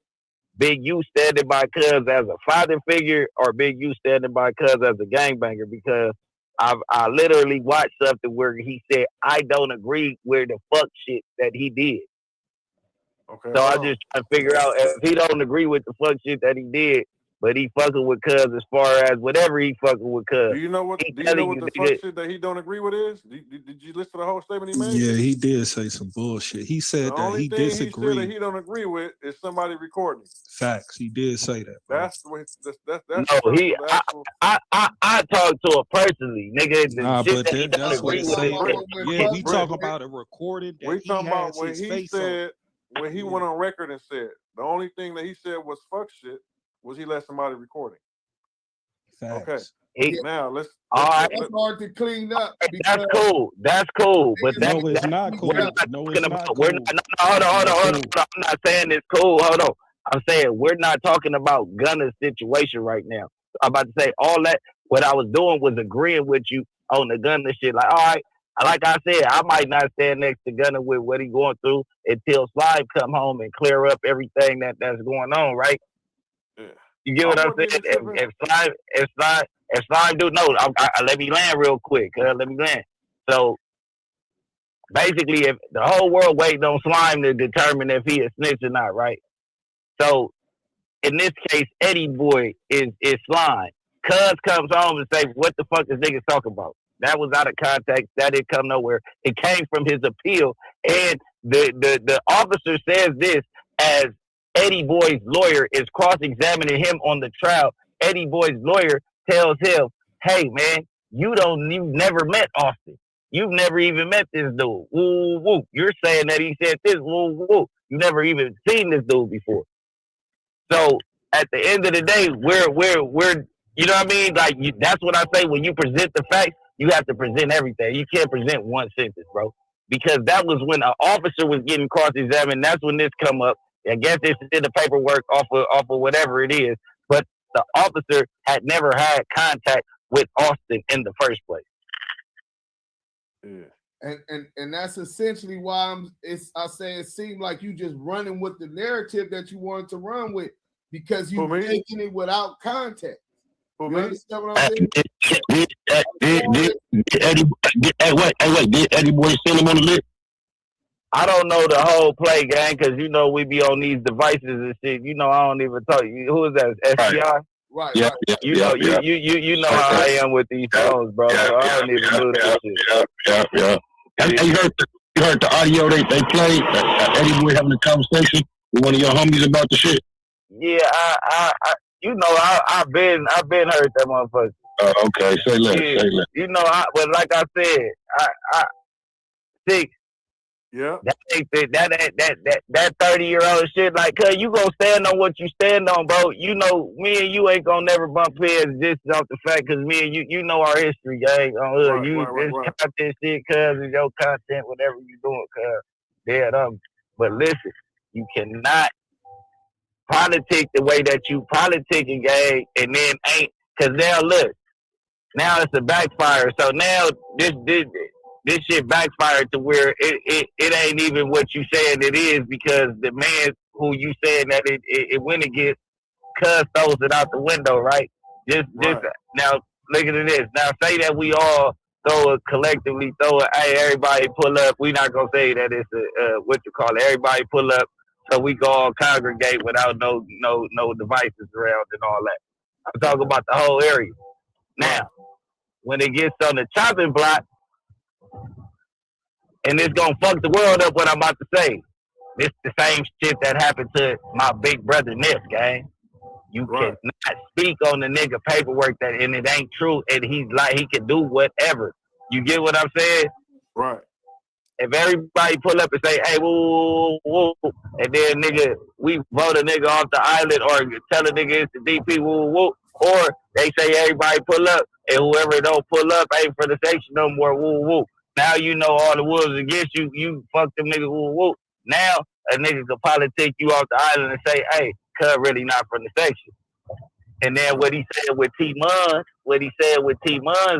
Big U standing by Cuz as a father figure, or Big U standing by Cuz as a gangbanger? Because I literally watched something where he said, I don't agree with the fuck shit that he did. Okay. So I just trying to figure out if he don't agree with the fuck shit that he did, but he fucking with Cuz as far as whatever he fucking with Cuz. Do you know what the fuck shit that he don't agree with is? Did you listen to the whole statement he made? Yeah, he did say some bullshit. He said that he disagreed. He said that he don't agree with is somebody recording. Facts. He did say that. Bro. That's the way. That's no. I talked to him personally, nigga. Nah, but that's what he said. Yeah, we talk about a recording. We talking about what he said when he went on record and said the only thing that he said was fuck shit was he let somebody record it. Facts. Okay. Now let's that's hard to clean up. That's cool. That's cool. But no, it's not cool. No, it's not cool. Hold on. I'm not saying it's cool. Hold on. I'm saying we're not talking about Gunna's situation right now. I'm about to say all that. What I was doing was agreeing with you on the Gunna shit. Like, all right, like I said, I might not stand next to Gunna with what he's going through until Slime come home and clear up everything that's going on, right? Yeah. You get what I'm saying? If Slime do no, let me land real quick. Let me land. So basically, if the whole world waiting on Slime to determine if he is snitch or not, right? So in this case, EddieBoy is Slime. Cuz comes home and say, "What the fuck is niggas talking about?" That was out of context. That didn't come nowhere. It came from his appeal, and the officer says this as EddieBoy's lawyer is cross-examining him on the trial. EddieBoy's lawyer tells him, "Hey man, you've never met Austin. You've never even met this dude. Woo woo. You're saying that he said this. Woo woo. You never even seen this dude before." So at the end of the day, we're you know what I mean? Like that's what I say when you present the facts, you have to present everything. You can't present one sentence, bro. Because that was when an officer was getting cross-examined. That's when this come up. I guess they did the paperwork off of whatever it is. But the officer had never had contact with Austin in the first place. Yeah. And that's essentially why I say it seemed like you just running with the narrative that you wanted to run with because you taking it without context. You understand what I'm saying? Did EddieBoy send him on the list? I don't know the whole play, gang, because you know we be on these devices and shit. You know I don't even talk. Who is that? SPI? Right. Yeah, you know how I am with these phones, bro. So I don't even do this shit. Yeah. You heard the audio they played? EddieBoy having a conversation with one of your homies about the shit. Yeah, I've been heard that motherfucker. Oh, okay. Say less. Yeah. Say less. You know, but like I said, Yeah. That 30-year-old shit, like, cuz you gonna stand on what you stand on, bro. You know, me and you ain't gonna never bump heads just off the fact, cause me and you know our history, gang. Right. Content shit, cuz, is your content, whatever you doing, cuz. But listen, you cannot politic the way that you politicking, gang, and then ain't, cause now look, now it's a backfire. So now this shit backfired to where it ain't even what you saying it is, because the man who you saying that it went against, cuz throws it out the window, right? Just now look at this. Now say that we all collectively throw it, hey, everybody pull up. We not gonna say that it's everybody pull up, so we can all congregate without no devices around and all that. I'm talking about the whole area. Now, when it gets on the chopping block, and it's gonna fuck the world up, what I'm about to say. This the same shit that happened to my big brother Ness, gang. You cannot speak on the nigga paperwork and it ain't true, and he's like he can do whatever. You get what I'm saying? Right. If everybody pull up and say, hey, woo, woo, woo, and then nigga, we vote a nigga off the island or tell a nigga it's the DP, woo, woo, or they say everybody pull up and whoever don't pull up ain't for the section no more, woo, woo. Now you know all the wolves against you. You fuck them niggas, woo, woo. Now a nigga can politic you off the island and say, hey, cuz really not from the section. And then what he said with T-Muns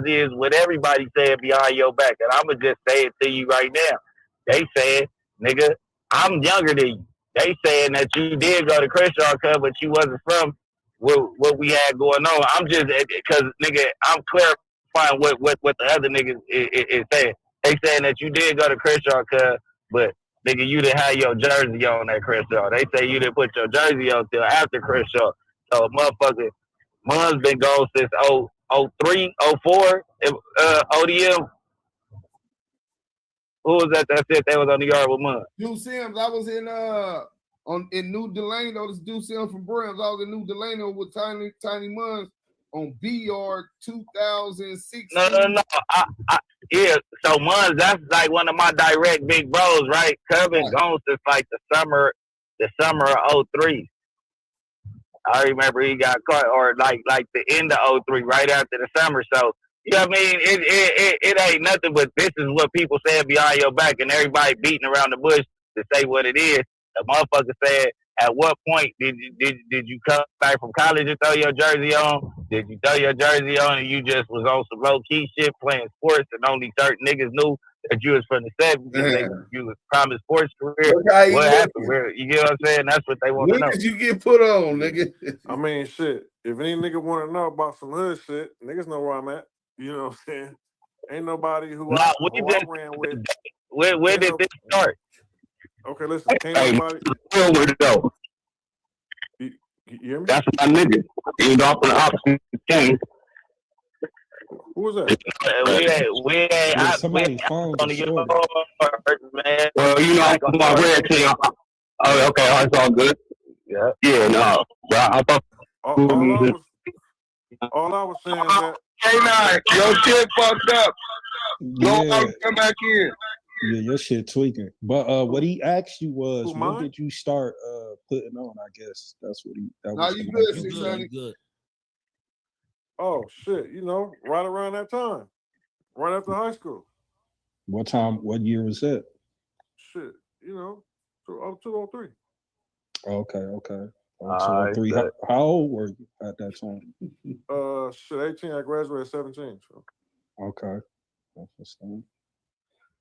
is what everybody said behind your back. And I'ma just say it to you right now. They said, nigga, I'm younger than you. They saying that you did go to Crenshaw, cuz, but you wasn't from what we had going on. I'm just, because, nigga, I'm clarifying what the other niggas is saying. They saying that you did go to Crenshaw, cuz, but, nigga, you didn't have your jersey on at Crenshaw. They say you didn't put your jersey on till after Crenshaw. So, motherfucker, Mun's been gone since 03, 04, ODM. Who was that said they was on the yard with Mun? Duse M. I was in New Delano. This Duse M from Brim. I was in New Delano with Tiny Muns on BR 2016. No. Yeah, so Muns, that's like one of my direct big bros, right? Been gone since like the summer of 03. I remember he got caught, or like the end of 03, right after the summer. So, you know what I mean? It ain't nothing but this is what people saying behind your back, and everybody beating around the bush to say what it is. The motherfucker said, at what point did you come back from college and throw your jersey on? Did you throw your jersey on and you just was on some low-key shit playing sports and only certain niggas knew that you was from the 70s, you was promised sports career? What happened? You get what I'm saying? That's what they want to know. When did you get put on, nigga? I mean, shit. If any nigga want to know about some hood shit, niggas know where I'm at. You know what I'm saying? Ain't nobody who I ran with. Where did this start? Okay, listen. Can't nobody. You hear me? That's my nigga. He was off on the opposite team. Who was that? We ain't. Somebody phone on the yard, man. Well, you know, I'm my red team. Oh, okay, it's all good. Yeah, no. Well, I thought. All I was saying is that. K9, your shit fucked up. Go out and come back in. Yeah, your shit tweaking. But what he asked you was, Who, when did you start putting on? I guess that's what he. You good, 600? Good. Oh shit! You know, right around that time, right after high school. What time? What year was that? Shit, you know, 203. Okay. 203. How old were you at that time? 18. I graduated 17. So. Okay. That's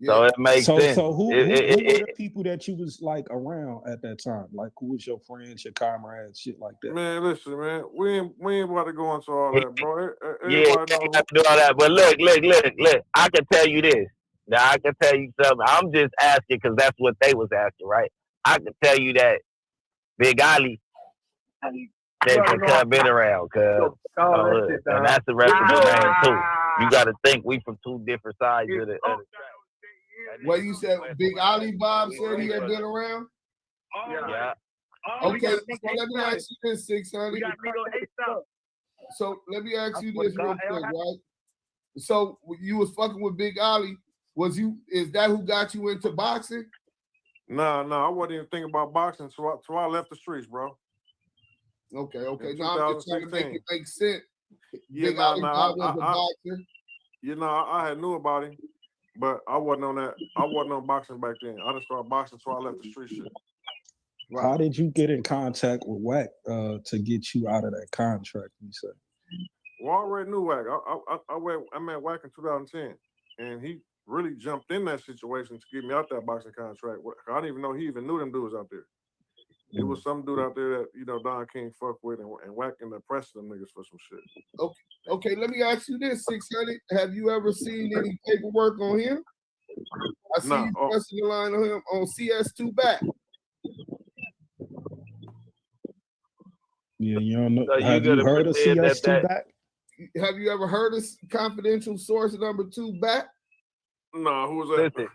So it makes sense. So who were the people that you was like around at that time? Like who was your friends, your comrades, shit like that? Man, listen, man, we ain't about to go into all that, bro. Yeah, you have to do all that. But look. I can tell you this. Now I can tell you something. I'm just asking because that's what they was asking, right? I can tell you that Big Ali, they have been around, cuz. And that's the rest of the name too. You got to think we from two different sides of the track. What you said, Big Ali Bob said he had been around? Yeah. Okay, so let me ask you this, 600. So let me ask you this real quick, right? So you was fucking with Big Ali. Is that who got you into boxing? No, I wasn't even thinking about boxing, so I left the streets, bro. Okay. Now I'm just trying to make it make sense. Yeah, Big Ali Bob was a boxer. You know, I had knew about him, but I wasn't on that. I wasn't on boxing back then. I just started boxing, so I left the street shit. Right. How did you get in contact with Wack to get you out of that contract? You said. Well, I already knew Wack. I met Wack in 2010, and he really jumped in that situation to get me out that boxing contract. I didn't even know he even knew them dudes out there. It was some dude out there that Don King fucked with, and Wack ended up pressing them niggas for some shit. Okay. Let me ask you this, 600. Have you ever seen any paperwork on him? I see you pressing the line on him on CS2 back. Yeah, you don't know. So have you heard of CS2 back? Have you ever heard of confidential source number 2 back? No, who was that? Listen,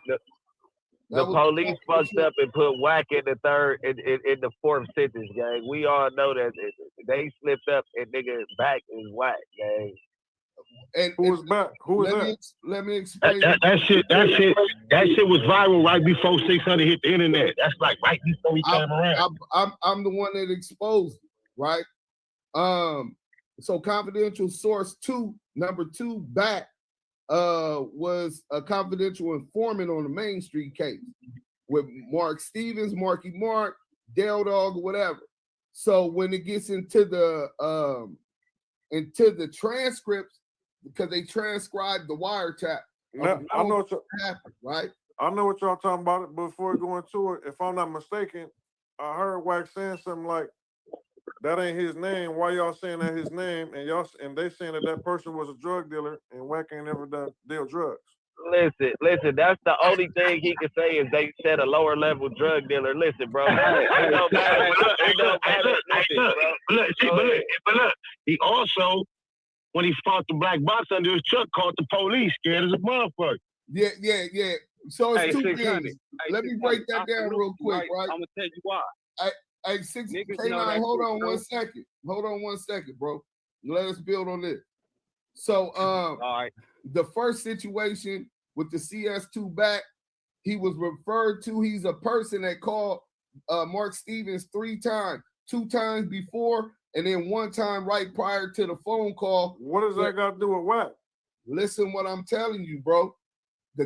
the police fucked up and put Wack in the third, in the fourth sentence, gang. We all know that they slipped up and nigga back is Wack, gang. And who was back? Who was that? Let me explain. That shit was viral right before 600 hit the internet. That's like right before we came around. I'm the one that exposed it, right? So confidential source 2, number 2 back, was a confidential informant on the Main Street case with Mark Stevens, Marky Mark, Dale Dog, or whatever. So when it gets into the transcripts, because they transcribed the wiretap, I know what happened, right? I know what y'all talking about. It, but before we go into it, if I'm not mistaken, I heard Wack saying something like, "That ain't his name. Why y'all saying that his name?" And they saying that person was a drug dealer, and Wack ain't never deal drugs. Listen. That's the only thing he can say is they said a lower level drug dealer. Listen, bro. It don't matter. Look. He also, when he fought the black box under his truck, called the police, scared as a motherfucker. Yeah. So it's two things. Let me break that down real quick, right? I'm gonna tell you why. Hey, 6K9, hold on one second, bro. Let us build on this. So, all right. The first situation with the CS2 back, he was referred to. He's a person that called Mark Stevens 3 times, 2 times before, and then 1 time right prior to the phone call. What does that got to do with Wack? Listen, what I'm telling you, bro.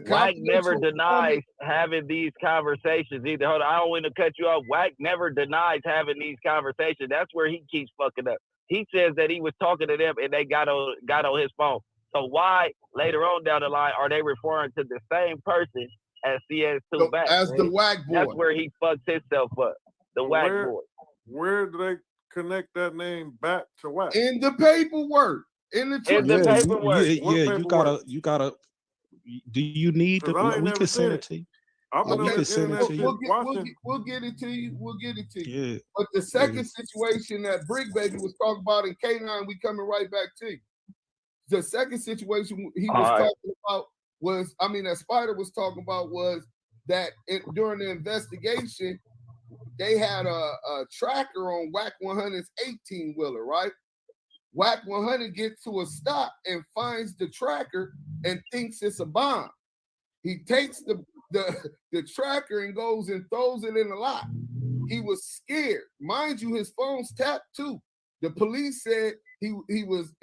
Wack never denies having these conversations either. Hold on, I don't want to cut you off. Wack never denies having these conversations. That's where he keeps fucking up. He says that he was talking to them and they got on his phone. So why later on down the line are they referring to the same person as CS2 back? As the Wack boy. That's where he fucks himself up. The Wack boy. Where do they connect that name back to Wack? In the paperwork. In the paperwork. You gotta. Do you need to? We can send it to you. We'll get it to you. Yeah. But the second situation that Brick Baby was talking about in K9, we coming right back to you. The second situation he was talking about was, that Spider was talking about was that during the investigation, they had a tracker on Wack 100's 18-wheeler, right? Wack 100 gets to a stop and finds the tracker and thinks it's a bomb. He takes the tracker and goes and throws it in the lot. He was scared. Mind you, his phone's tapped too. The police said he was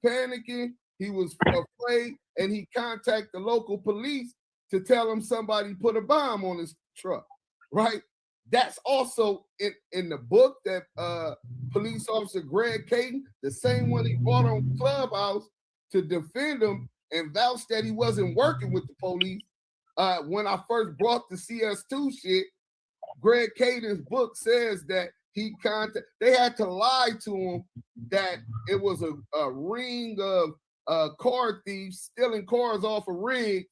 panicking, he was afraid, and he contacted the local police to tell him somebody put a bomb on his truck, right? That's also in the book that police officer Greg Caden, the same one he brought on Clubhouse to defend him and vouch that he wasn't working with the police. when I first brought the CS2 shit, Greg Caden's book says that they had to lie to him that it was a ring of car thieves stealing cars off of rigs,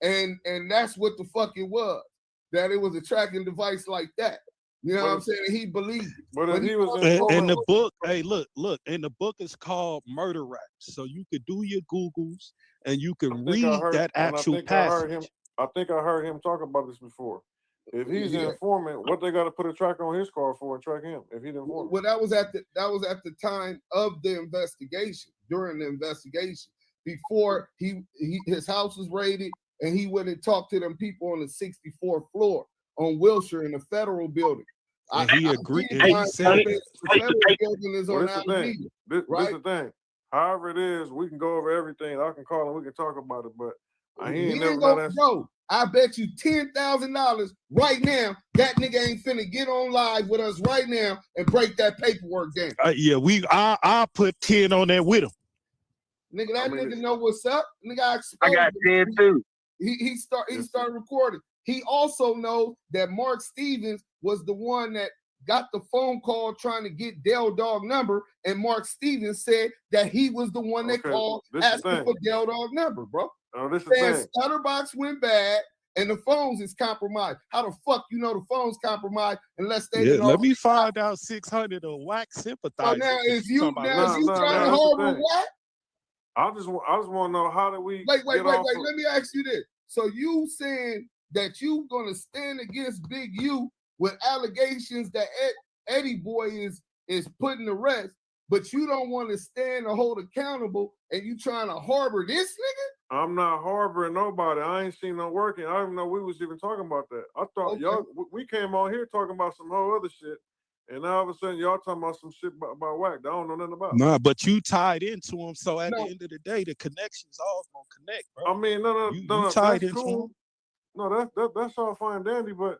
and that's what the fuck it was. That it was a tracking device like that. You know what I'm saying? He believed. But if he was in the book, hey, look, and the book is called Murder Rap. So you could do your Googles and you can read that actual passage. I think I heard him talk about this before. If he's an informant, what they got to put a track on his car for and track him if he didn't inform? Well, that was at the time of the investigation, during the investigation, before his house was raided and he went and talked to them people on the 64th floor on Wilshire in the federal building. And he agreed. And he said the federal building is on Alameda. This is the thing. However it is, we can go over everything. I can call and we can talk about it, but he ain't never done that. Bro, I bet you $10,000 right now that nigga ain't finna get on live with us right now and break that paperwork down. Yeah, I put 10 on that with him. Nigga, nigga know what's up. Nigga, I got 10 too. He started recording. He also knows that Mark Stevens was the one that got the phone call trying to get Del Dog number, and Mark Stevens said that he was the one that called asking for Del Dog number, bro. Oh, this is Stutterbox went bad and the phones is compromised. How the fuck you know the phone's compromised unless they let me find out 600 of Wack sympathizer. So now is you trying to harbor Wack? I just want to know how do we wait. Let me ask you this. So you saying that you gonna stand against BigU with allegations that EddieBoy is putting to rest, but you don't want to stand or hold accountable, and you trying to harbor this nigga? I'm not harboring nobody. I ain't seen no working. I didn't even know we was even talking about that. I thought we came on here talking about some whole other shit, and now all of a sudden y'all talking about some shit about Wack that I don't know nothing about. Nah, but you tied into him, so at the end of the day, the connections all gonna connect, bro. I mean, no, you tied into him. No, that's all fine and dandy, but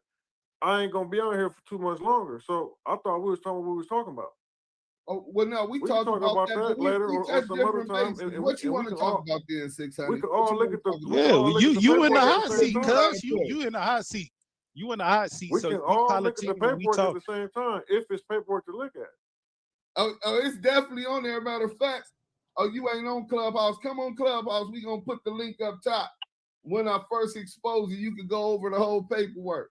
I ain't gonna be on here for too much longer. So I thought we was talking what we was talking about. Oh, well, no, we talk about that later or some other time. And what you want to talk about then, 600? We could all look at the you in the hot seat, cuz you in the hot seat. You in the hot seat. We so can all look at the paperwork at the same time if it's paperwork to look at. Oh, it's definitely on there. Matter of fact, you ain't on Clubhouse. Come on Clubhouse. We gonna put the link up top. When I first expose you could go over the whole paperwork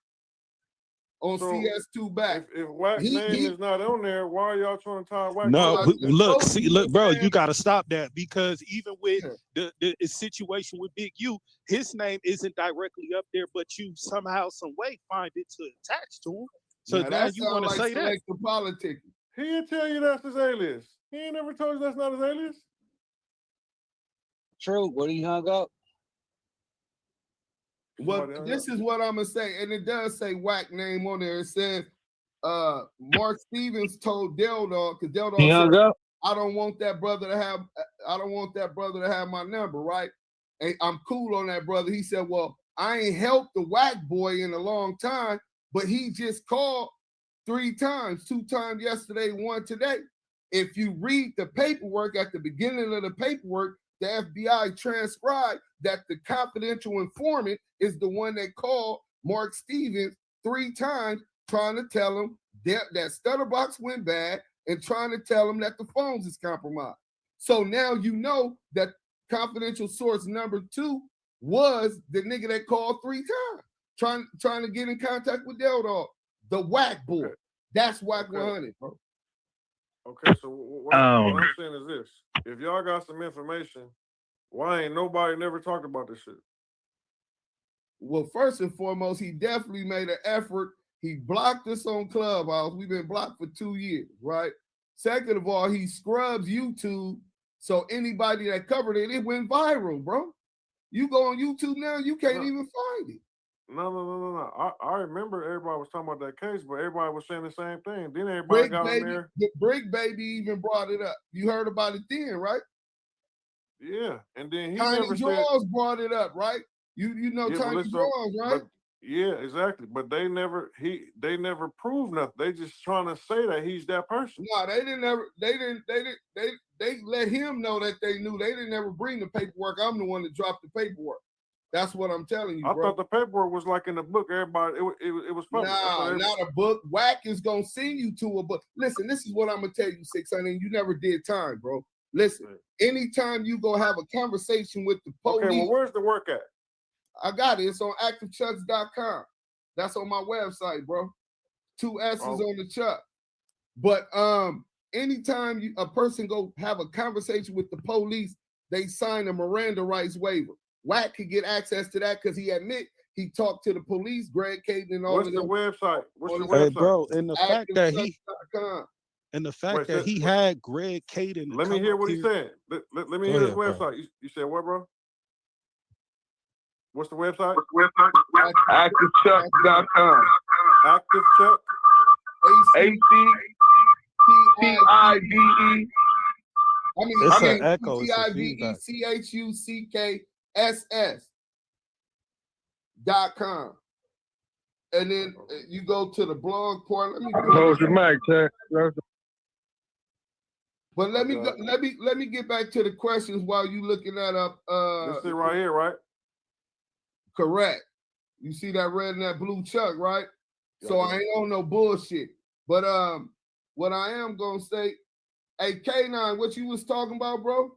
on CS2 back. If Wack's name is not on there, why are y'all trying to tie Wack? No, look, bro, you got to stop that, because even with the situation with BigU, his name isn't directly up there, but you somehow, some way find it to attach to him. So now you want to say that? Politics. He didn't tell you that's his alias. He ain't never told you that's not his alias. True. What he hung up? Well, this is what I'm gonna say, and it does say Wack name on there. It says Mark Stevens told Del Dog, because Del Dog said, I don't want that brother to have my number, right? And I'm cool on that brother. He said, well, I ain't helped the Wack boy in a long time, but he just called 3 times, 2 times yesterday, 1 today. If you read the paperwork at the beginning of the paperwork, the FBI transcribed that the confidential informant is the one that called Mark Stevens 3 times, trying to tell him that Stutterbox went bad and trying to tell him that the phones is compromised. So now you know that confidential source number 2 was the nigga that called 3 times, trying to get in contact with Del Dog, the Wack boy. That's Wack 100, bro. Okay, so what I'm saying is this. If y'all got some information, why ain't nobody never talked about this shit? Well, first and foremost, he definitely made an effort. He blocked us on Clubhouse. We've been blocked for 2 years, right? Second of all, he scrubs YouTube, so anybody that covered it, it went viral, bro. You go on YouTube now, you can't even find it. No. I remember everybody was talking about that case, but everybody was saying the same thing. Then everybody got in there. The Brick Baby even brought it up. You heard about it then, right? Yeah, and then he Tiny never Draws brought it up, right? You know Tiny Draws, right? Yeah, exactly. But they never proved nothing. They just trying to say that he's that person. No, they let him know that they knew. They didn't ever bring the paperwork. I'm the one that dropped the paperwork. That's what I'm telling you, I bro. thought the paperwork was like in the book. Everybody, it was public. Nah, not a book. Whack is gonna send you to a book. Listen, this is what I'm gonna tell you, 600. You never did time, bro. Listen, anytime you go have a conversation with the police. Okay, well, where's the work at? I got it. It's on activechucks.com. That's on my website, bro. 2 S's on the chuck. But anytime a person go have a conversation with the police, they sign a Miranda rights waiver. Wack could get access to that because he admit he talked to the police, Greg Caden, and all. What's the website? What's the Hey, website? bro, and the fact that he Wait, that he had Greg Caden. Let me hear what he said. Let me hear his website. You said what, bro? What's the website? ActiveChuck.com. ActiveChuck. ActiveChucks. It's an echo. It's a TIVECHUCKSS.com. And then you go to the blog part. Let me close your mic, Chuck. But let me get back to the questions while you looking that up. This is right here, right? Correct. You see that red and that blue chuck, right? So I ain't on no bullshit. But what I am gonna say, hey K9, what you was talking about, bro?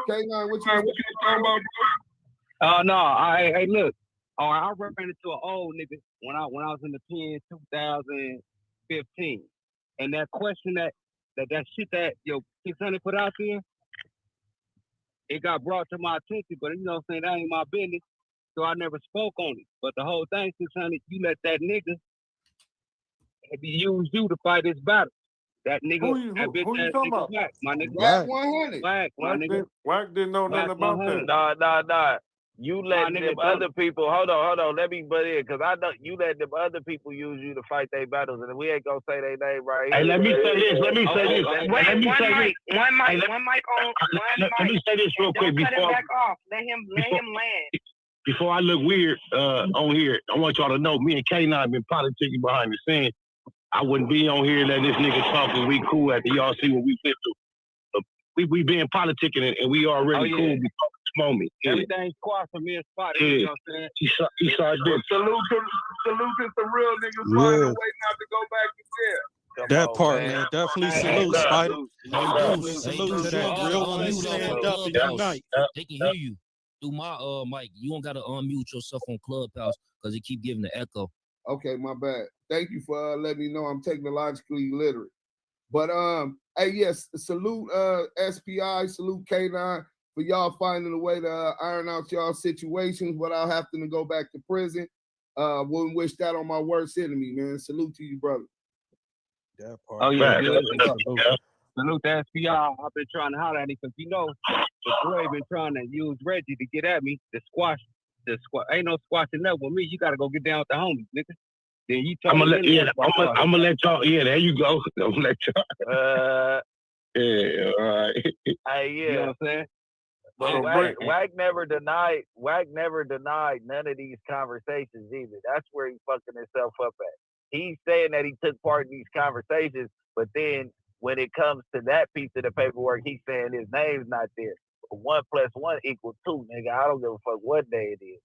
K9, what you was talking about, bro? No, hey, look. I ran into an old nigga when I was in the pen 2015. And that question that shit that your 600 put out there, it got brought to my attention, but you know what I'm saying, that ain't my business. So I never spoke on it. But the whole thing, 600, you let that nigga use you to fight this battle. That nigga, that bitch ass nigga Wack, my nigga. Wack 100. Wack, my nigga. Wack didn't know nothing about that. Nah. You let them other people, hold on, let me butt in, because I know you let them other people use you to fight their battles, and we ain't gonna say their name right here. Hey, let me say this. Let me say this real quick before back off. Let him land. Before I look weird on here, I want y'all to know me and K9 been politicking behind the scenes. I wouldn't be on here letting this nigga talk when we cool after y'all see what we been through. We been politicking and we already cool before this moment. Everything's quiet for me and Spotty. Yeah. You know what I'm saying? He saw this. Salute to some real niggas finding a way not to go back to jail. That part, man. Definitely salute, Spider. Salute to that real one. Stand up and unite. They can hear you through my mic. You don't gotta unmute yourself on Clubhouse because it keep giving the echo. Okay, my bad. Thank you for letting me know I'm technologically illiterate. But hey, yes, salute SPI, salute K9 for y'all finding a way to iron out y'all situations without having to go back to prison. Wouldn't wish that on my worst enemy, man. Salute to you, brother. That part. Oh yeah, good. Salute to SPI. I've been trying to holler at him because you know the boy been trying to use Reggie to get at me to squash. Ain't no squashing up with me. You gotta go get down with the homies, nigga. Then you I'm gonna let y'all. Yeah, there you go. I'm gonna let y'all. Yeah, all right. Hey, yeah. You know what I'm saying? But Wack never denied none of these conversations either. That's where he fucking himself up at. He's saying that he took part in these conversations, but then when it comes to that piece of the paperwork, he's saying his name's not there. 1 + 1 = 2, nigga. I don't give a fuck what day it is.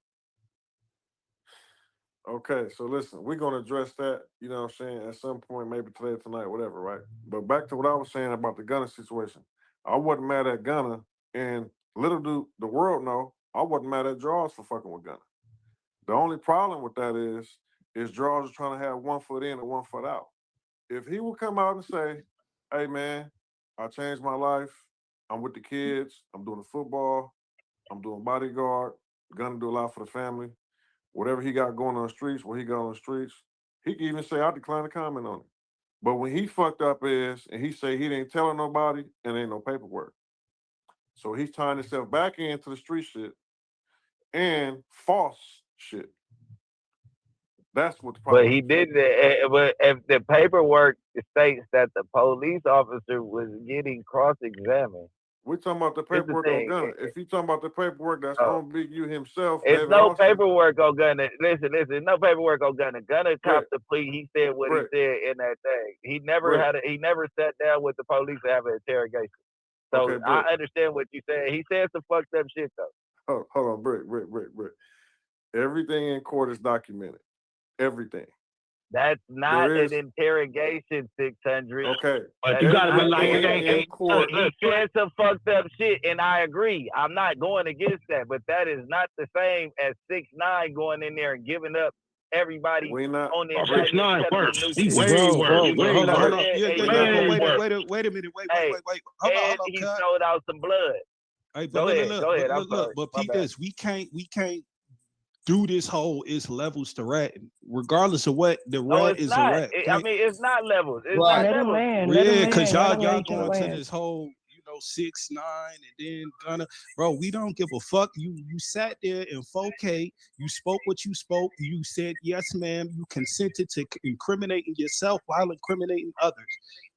Okay, so listen, we're gonna address that, you know what I'm saying, at some point, maybe today, tonight, whatever, right? But back to what I was saying about the Gunna situation. I wasn't mad at Gunna, and little do the world know, I wasn't mad at Draws for fucking with Gunna. The only problem with that is Draws is trying to have 1 foot in and 1 foot out. If he would come out and say, hey man, I changed my life, I'm with the kids, I'm doing the football, I'm doing bodyguard, Gunna do a lot for the family. Whatever he got going on the streets, what he got on the streets, he can even say, I decline to comment on it. But when he fucked up is, and he say he didn't tell nobody, and ain't no paperwork. So he's tying himself back into the street shit and false shit. That's what the problem is. But he didn't. But if the paperwork states that the police officer was getting cross-examined, we're talking about the paperwork on Gunna. If you talking about the paperwork that's on BigU himself, it's no paperwork on Gunna. Listen, no paperwork on Gunna. Gunna copped the plea. He said what he said in that thing. He never he never sat down with the police to have an interrogation. So I understand what you said. He said some fucked up shit though. hold on, Brick. Everything in court is documented. Everything. That's not There is- an interrogation, 600. Okay. But you gotta be like, in court. He said some fucked up shit, and I agree. I'm not going against that, but that is not the same as 6ix9ine going in there and giving up everybody We not. on the 6ix9ine worse. He's way Bro, worse. bro, hold on. Wait a minute. Hey, Hold and on, he cuz. sold out some blood. Hey, Go but ahead. look, but My peep bad. this. We can't do this whole it's levels to rat. Regardless of what the No, rat it's is not. a rat. I mean, it's not levels. It's Right. not Let him levels. land. Yeah, because y'all land to the going to land. this whole, 6ix9ine and then Gunna. Bro, we don't give a fuck. You sat there in 4K. You spoke what you spoke. You said, yes, ma'am. You consented to incriminating yourself while incriminating others.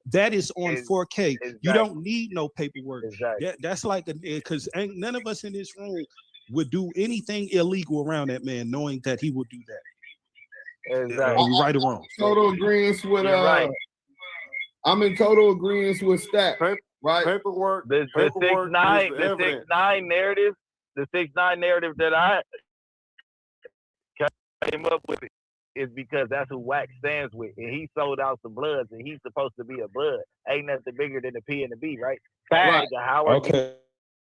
That is on 4K. Exactly. You don't need no paperwork. Exactly. That's like, because ain't none of us in this room would do anything illegal around that man, knowing that he would do that. Exactly. Are we right or wrong? Total agreement with You're right. I'm in total agreement with Stack. Right. Paperwork. The Paperwork 6ix9ine, is the evidence. 6ix9ine narrative, the 6ix9ine narrative that I came up with is because that's who Wax stands with, and he sold out some bloods, and he's supposed to be a blood. Ain't nothing bigger than the P and the B, right? Right. Okay.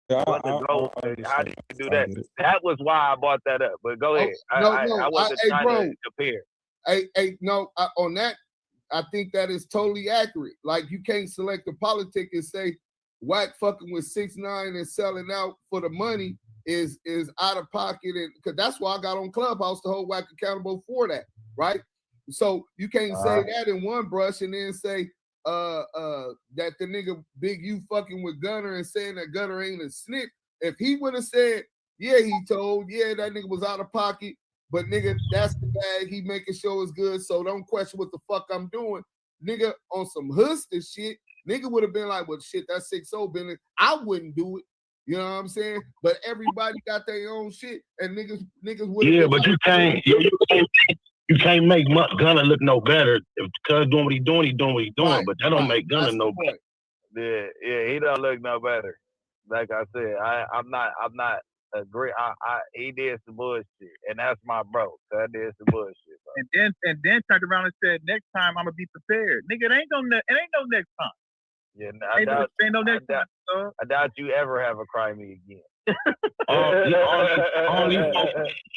What the goal? How did you do that? That was why I brought that up. But go ahead. I wasn't trying to compare. On that, I think that is totally accurate. Like, you can't select a politic and say Wack fucking with 6ix9ine and selling out for the money is out of pocket, and because that's why I got on Clubhouse to hold Wack accountable for that, right? So you can't say that in one brush and then say that the nigga BigU fucking with Gunner and saying that Gunner ain't a snitch. If he would have said, yeah, he told, yeah, that nigga was out of pocket, but nigga, that's the bag. He making sure it's good, so don't question what the fuck I'm doing. Nigga, on some hustle shit, nigga would have been like, well, shit, that's 6-0 business. I wouldn't do it. You know what I'm saying? But everybody got their own shit, and niggas would. Yeah, but you can't make Gunna look no better. If Cuz doing what he doing, Right, but that don't make Gunna no better. Yeah, he don't look no better. Like I said, I'm not agree. He did some bullshit, and that's my bro. I did some bullshit, bro. And then turned around and said, "Next time I'm gonna be prepared, nigga. It ain't no next time." Yeah, ain't no next time. I doubt you ever have a cry me again.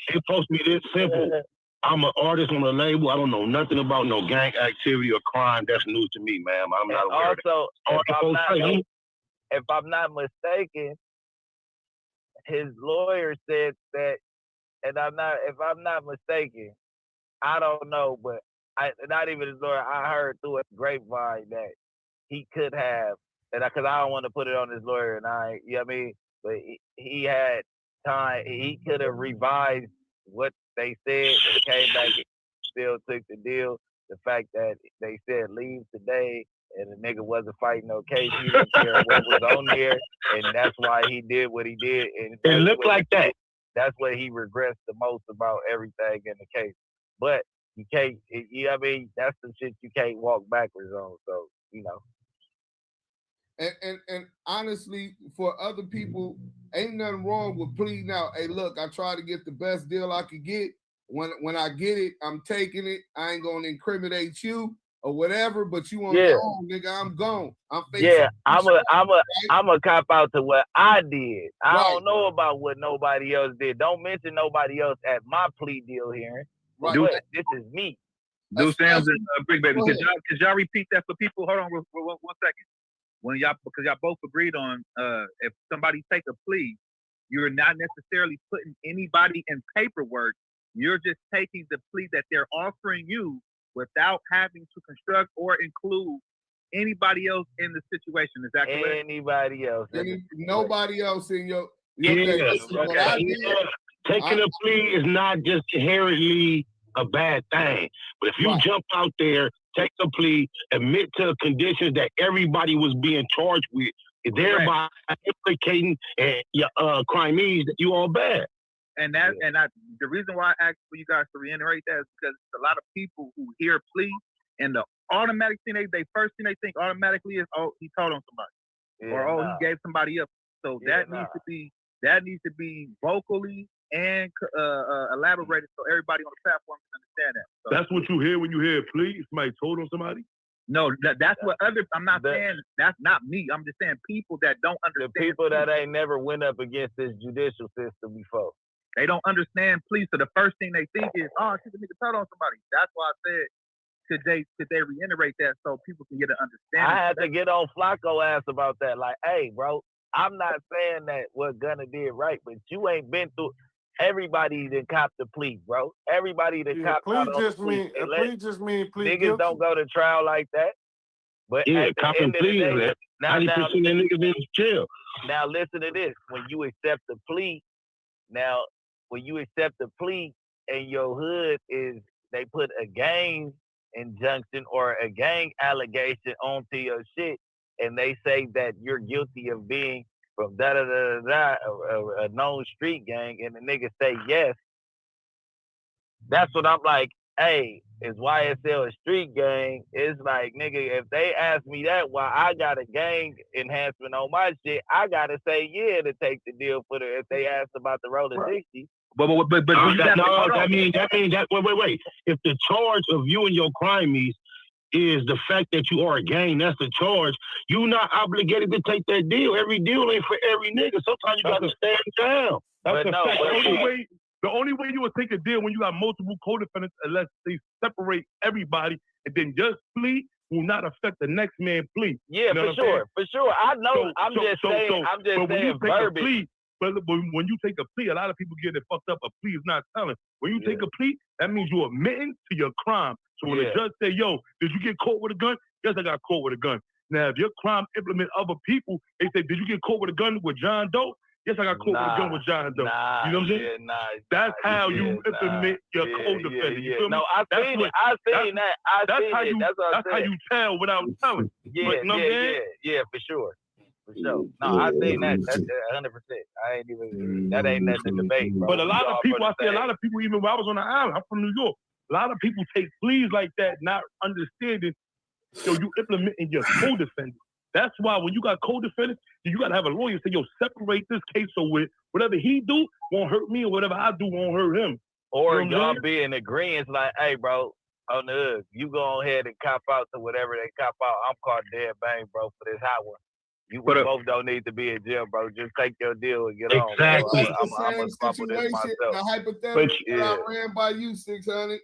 He supposed to be this simple. I'm an artist on a label. I don't know nothing about no gang activity or crime. That's news to me, ma'am. I'm not aware Also, of that. if I'm not mistaken, his lawyer said that, and if I'm not mistaken, I don't know, but not even his lawyer. I heard through a grapevine that he could have, and because I don't want to put it on his lawyer, and you know what I mean, but he had time. He could have revised what they said and came back and still took the deal. The fact that they said leave today and the nigga wasn't fighting no case, he didn't care what was on there, and that's why he did what he did. And it looked like that. That's what he regrets the most about everything in the case. But you can't, you know what I mean? That's the shit you can't walk backwards on. So, you know. And honestly, for other people, ain't nothing wrong with pleading out. Hey, look, I try to get the best deal I could get. When I get it, I'm taking it. I ain't gonna incriminate you or whatever, but you on your own, nigga. I'm gone. I'm facing I'm a cop out to what I did. I don't know about what nobody else did. Don't mention nobody else at my plea deal hearing. Right. This is me. Duse M and Big Baby. Could y'all repeat that for people? Hold on for 1 second. Because y'all both agreed on if somebody take a plea, you're not necessarily putting anybody in paperwork. You're just taking the plea that they're offering you without having to construct or include anybody else in the situation. Is that correct? Anybody else. Nobody else in your Taking a plea is not just inherently a bad thing. But if you jump out there, take a plea, admit to conditions that everybody was being charged with, thereby implicating crimes that you all bad. And the reason why I asked for you guys to reiterate that is because a lot of people who hear plea and the automatic thing they first thing they think automatically is, oh, he told on somebody, or he gave somebody up. So that needs to be that needs to be vocally and elaborated so everybody on the platform can understand that. So, That's what you hear when you hear a plea. Somebody told on somebody. no, that's what other. I'm not saying that's not me. I'm just saying people that don't understand. The people that ain't never went up against this judicial system before. They don't understand police. So the first thing they think is, oh, shit, the nigga told on somebody. That's why I said, could they reiterate that so people can get an understanding? I had to get on Flacco ass about that. Like, hey, bro, I'm not saying that what Gunna did right, but you ain't been through. Everybody that copped the plea, bro. Everybody that copped plea out on just the plea. mean plea just mean plea Niggas guilty. don't go to trial like that. But Yeah, at the copping end of the plea. day, now 90% of niggas in jail. Now listen to this. When you accept the plea, and your hood is they put a gang injunction or a gang allegation onto your shit, and they say that you're guilty of being from a known street gang, and the nigga say yes. That's what I'm like. Hey, is YSL a street gang? It's like, nigga, if they ask me that while I got a gang enhancement on my shit, I gotta say yeah to take the deal for the. If they ask about the Rollin 60. But that means wait. If the charge of you and your crimes is the fact that you are a gang, that's the charge. You're not obligated to take that deal. Every deal ain't for every nigga. Sometimes you gotta stand down. That's the fact. The only way you would take a deal when you got multiple co-defendants, unless they separate everybody, and then just plea will not affect the next man plea. Yeah, you know for sure. I know. I'm just saying verbiage. But when you take a plea, a lot of people get it fucked up. A plea is not telling. When you take a plea, that means you're admitting to your crime. So when the judge say, yo, did you get caught with a gun? Yes, I got caught with a gun. Now, if your crime implement other people, they say, did you get caught with a gun with John Doe? Yes, I got caught with a gun with John Doe. You know what I'm saying? That's how you implement your co-defendant. You feel me? No, I seen that. That's how you tell without telling. Yeah, for sure. For sure. No, I seen that. That's 100%. I ain't even. That ain't nothing to debate, bro. But a lot of people, I see a lot of people, even when I was on the island, I'm from New York. A lot of people take pleas like that, not understanding. So you implementing your co-defendant. That's why when you got co-defendants, you got to have a lawyer say, yo, separate this case so with whatever he do won't hurt me, or whatever I do won't hurt him. Or y'all be in agreement, like, hey, bro, on the hood, you go ahead and cop out to whatever they cop out. I'm caught dead bang, bro, for this hot one. You both don't need to be in jail, bro. Just take your deal and get on. Exactly. It's the same situation, the hypothetical that I ran by you, 600.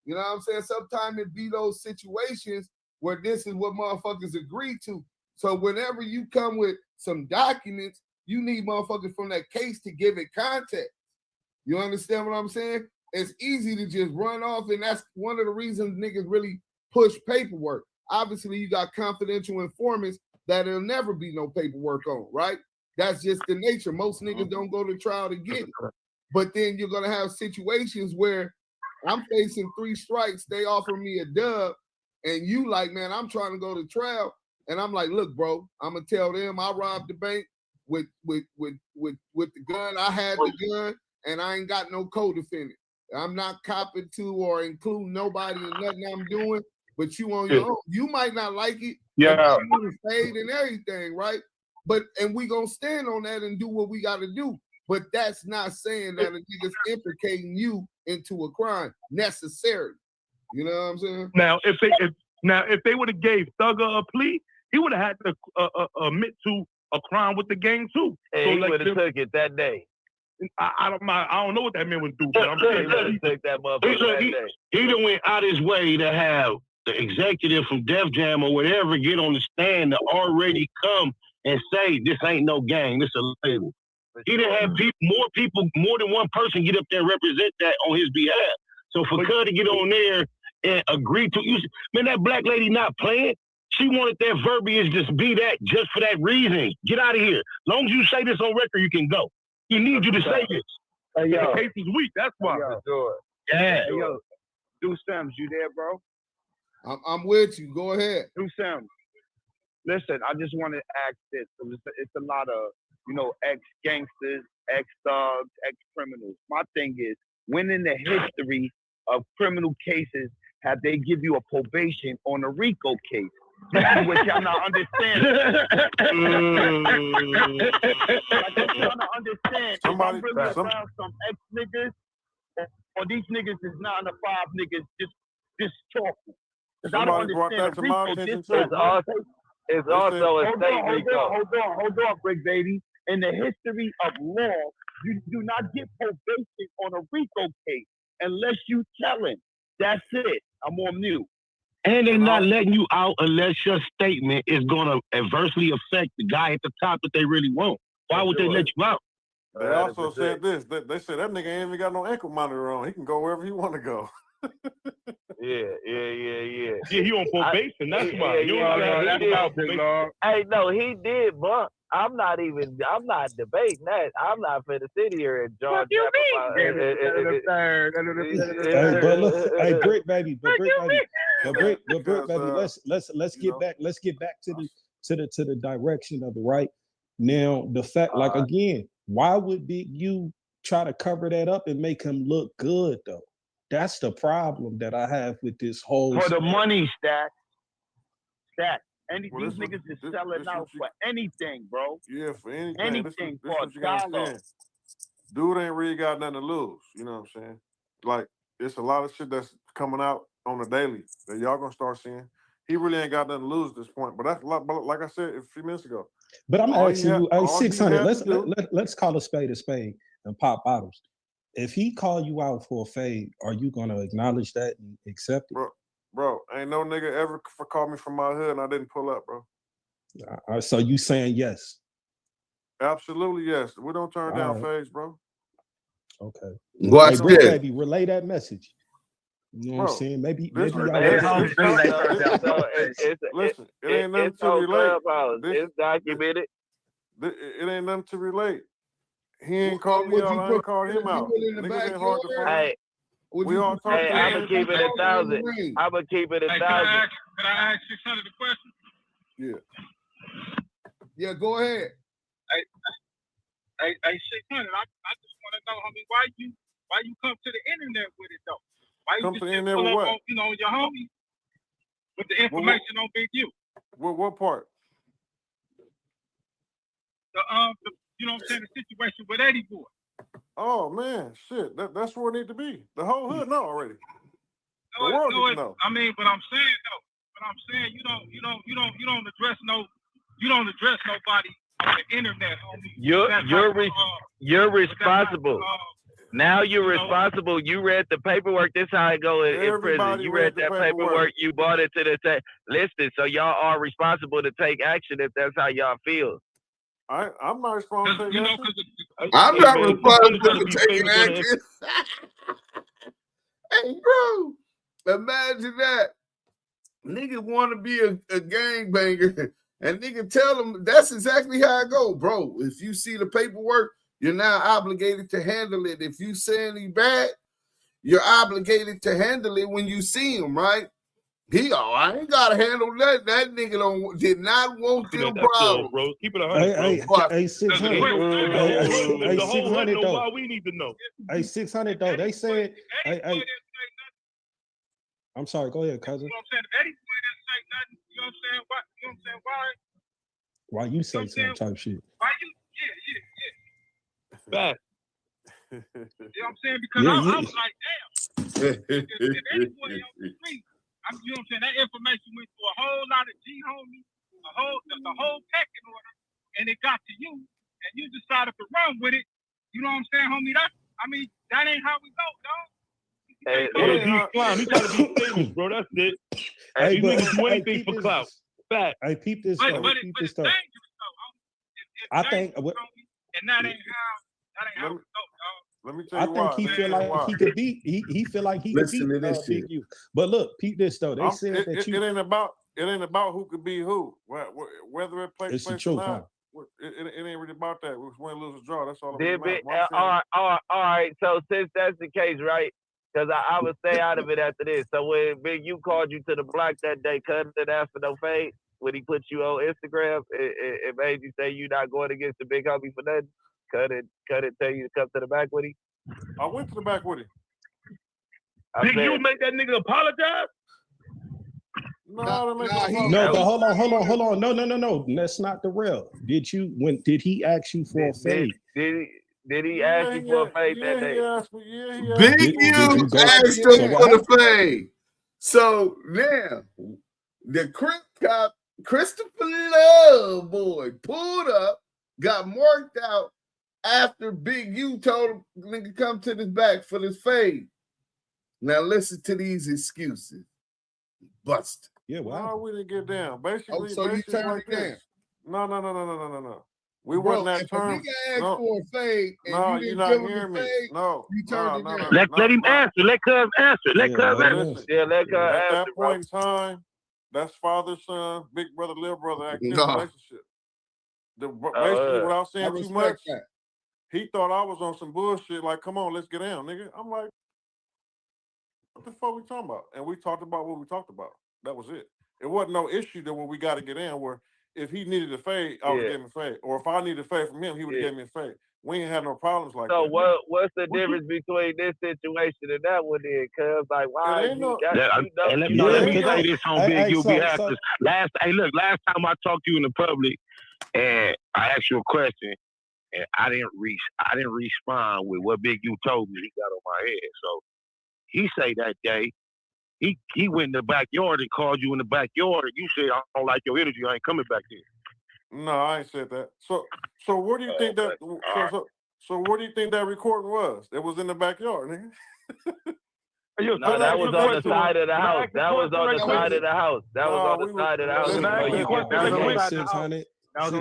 You know what I'm saying? Sometimes it be those situations where this is what motherfuckers agree to. So whenever you come with some documents, you need motherfuckers from that case to give it context. You understand what I'm saying? It's easy to just run off, and that's one of the reasons niggas really push paperwork. Obviously, you got confidential informants that there'll never be no paperwork on, right? That's just the nature. Most niggas don't go to trial to get it. But then you're gonna have situations where I'm facing 3 strikes, they offer me a dub, and you like, man, I'm trying to go to trial. And I'm like, look, bro, I'm gonna tell them I robbed the bank with the gun. I had the gun, and I ain't got no co-defendant. I'm not copping to or including nobody in nothing I'm doing. But you on your own, you might not like it. Yeah, paid and everything, right? But and we gonna stand on that and do what we got to do. But that's not saying that a nigga's implicating you into a crime necessarily. You know what I'm saying? Now, if they would have gave Thugger a plea, he would have had to admit to a crime with the gang too. And so he would have took it that day. I don't know what that man would do, but I'm saying he took that motherfucker that day. He done went out his way to have the executive from Def Jam or whatever get on the stand to already come and say this ain't no gang, this a label. He done had more than one person get up there and represent that on his behalf. So for Cud to get on there and agree to use, man, that black lady not playing. She wanted that verbiage to be that just for that reason. Get out of here. As long as you say this on record, you can go. He needs you to say this. Hey, yo. The case is weak. That's why. Yeah. Hey, yo, Duse M, you there, bro? I'm with you. Go ahead. Duse M. Listen, I just want to ask this. It's a lot of, ex-gangsters, ex-thugs, ex-criminals. My thing is, when in the history of criminal cases have they give you a probation on a RICO case? This is what y'all not understanding. Like I'm trying to understand. If I'm really around some ex niggas, or these niggas is 9 to 5 niggas just talking. Because I don't understand the RICO. It's also a state RICO. Hold on, Big Baby. In the history of law, you do not get probation on a RICO case unless you telling. That's it. I'm on mute. And they're not letting you out unless your statement is going to adversely affect the guy at the top that they really want. Why would they let you out? They also said this. They said that nigga ain't even got no ankle monitor on. He can go wherever he want to go. Yeah. Yeah, he on probation. That's why. Hey, no, he did, but I'm not debating that. I'm not finna sit here and jaw. What do you mean? But look, hey, Brick baby, but Brick baby, let's get back. Let's get back to the direction of it, right? Now, the fact, like again, why would BigU try to cover that up and make him look good though? That's the problem that I have with this whole. For the money, Stat. And these niggas is selling out for anything, bro. Yeah, for anything. Anything for a dollar. Dude ain't really got nothing to lose. You know what I'm saying? Like, it's a lot of shit that's coming out on the daily that y'all gonna start seeing. He really ain't got nothing to lose at this point. But that's a lot. But like I said a few minutes ago. But I'm asking you, hey, 600. Let's call a spade and pop bottles. If he call you out for a fade, are you gonna acknowledge that and accept it? Bro, ain't no nigga ever called me from my hood and I didn't pull up, bro. So you saying yes? Absolutely yes. We don't turn down fades, bro. Okay. Watch Brick this. baby, relay that message. You know what I'm saying? Maybe listen, it ain't nothing to relate. It's documented. It ain't nothing to relate. He ain't called me out. I ain't called him out. Niggas ain't hard to find. Hey, we all talk. Hey, I'm gonna keep it 1,000. I'm gonna keep it 1,000. Can I ask 600 a question? Yeah, go ahead. Hey, 600. I just want to know, homie, why you come to the internet with it though? Why you come just to the internet with what? On, your homie with the information on BigU. What part? The you know what I'm saying, the situation with EddieBoy. Oh man, shit. That's where it need to be. The whole hood know already. The world need to know. I mean, but I'm saying you don't address nobody on the internet, homie. You're responsible. Now you're responsible. You read the paperwork. This is how it go in prison. You read that paperwork. You brought it to the listed. So y'all are responsible to take action if that's how y'all feel. I'm not responsible. I'm not responsible for taking action. Hey, bro, imagine that. Nigga want to be a gangbanger, and nigga tell them that's exactly how it go, bro. If you see the paperwork, you're now obligated to handle it. If you say any bad, you're obligated to handle it when you see him, right? I ain't gotta handle that. That nigga did not want them problems, bro. Keep it 100, bro. Hey, 600. Hey, 600 though. Why we need to know? Hey, 600 though. They said, hey. I'm sorry. Go ahead, cousin. You know what I'm saying? If EddieBoy didn't say nothing, you know what I'm saying? Why? You know what I'm saying? Why? Why you say some type shit? Why you? Yeah. Back. You know what I'm saying? Because I was like, damn. If EddieBoy on the street, you know what I'm saying? That information went to a whole lot of G homies, the whole pecking order, and it got to you, and you decided to run with it. You know what I'm saying, homie? That ain't how we go, dog. Hey, he trying to be famous, bro. That's it. Hey, you niggas do anything for clout. Fact. Hey, peep this. But it's dangerous, though. I think. And that ain't how we go, dog. Let me tell you why. I think he feel like he could beat. He feel like he could beat BigU. But look, peep this though. They said that it ain't about who could be who. Whether it plays it's the truth, or not. huh? It ain't really about that. We win, lose, or draw. That's all. All right. So since that's the case, right? Because I would stay out of it after this. So when BigU called you to the block that day, cut it ask for no fade. When he put you on Instagram, it made you say you're not going against the big homie for nothing. Cut it. Tell you to come to the back with him. I went to the back with him. BigU make that nigga apologize? No, but hold on. No. That's not the real. Did he ask you for a fade? Did he ask you for a fade that day? Big U asked him for the fade. So now the Crip cop, Christopher Lovejoy, pulled up, got marked out after Big U told him nigga come to the back for this fade. Now listen to these excuses. Busted. Yeah, No, we didn't get down. Basically, so you turned like it down. this. No. We Bro, wasn't that if term. a nigga asked for a fade and No, you you're didn't not give him hearing the me. fade, No, you turned it down. Let him answer. Let Cuz answer. Let Cuz answer. Yeah, let Cuz At answer, that point in time, that's father, son, big brother, little brother active relationship. Basically, without saying too much, he thought I was on some bullshit. Like, come on, let's get down, nigga. I'm like, what the fuck we talking about? And we talked about what we talked about. That was it. It wasn't no issue that when we got to get in where if he needed a fade, I would give him a fade. Or if I needed a fade from him, he would have gave me a fade. We ain't had no problems like that. So what's the difference between this situation and that one then? Cuz like why It ain't you no- got Let me say this on Big U behalf. Last time I talked to you in the public and I asked you a question and I didn't respond with what Big U told me. He got on my head. So he say that day he went in the backyard and called you in the backyard and you said, I don't like your energy, I ain't coming back there. No, I ain't said that. So where do you think that? So where do you think that recording was? It was in the backyard, nigga. No, that was on the side of the house. That was on the side of the house. That was on the side of the house.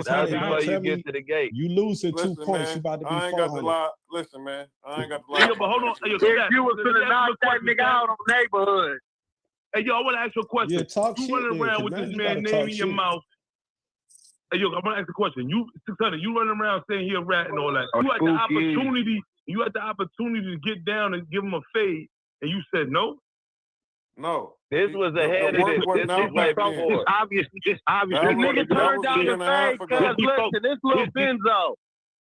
That's before you get to the gate. You losing 2 Listen, points. man, You about to be I ain't got to 400. lie. Listen, man, I ain't got to lie. But hold on. Hey, yo, You was gonna knock that nigga out on Neighborhood. Hey, yo, I want to ask you a question. Yeah, talk you shit running then, around 'cause with now this you man gotta name talk in your shit. mouth. Hey, yo, I'm gonna ask a question. You 600, you running around saying he a rat and all that. You had the opportunity. You had the opportunity to get down and give him a fade, and you said no. No. This was ahead of this. This is way before. It's obvious. That Nigga turned down the fade because listen, this little Benzo.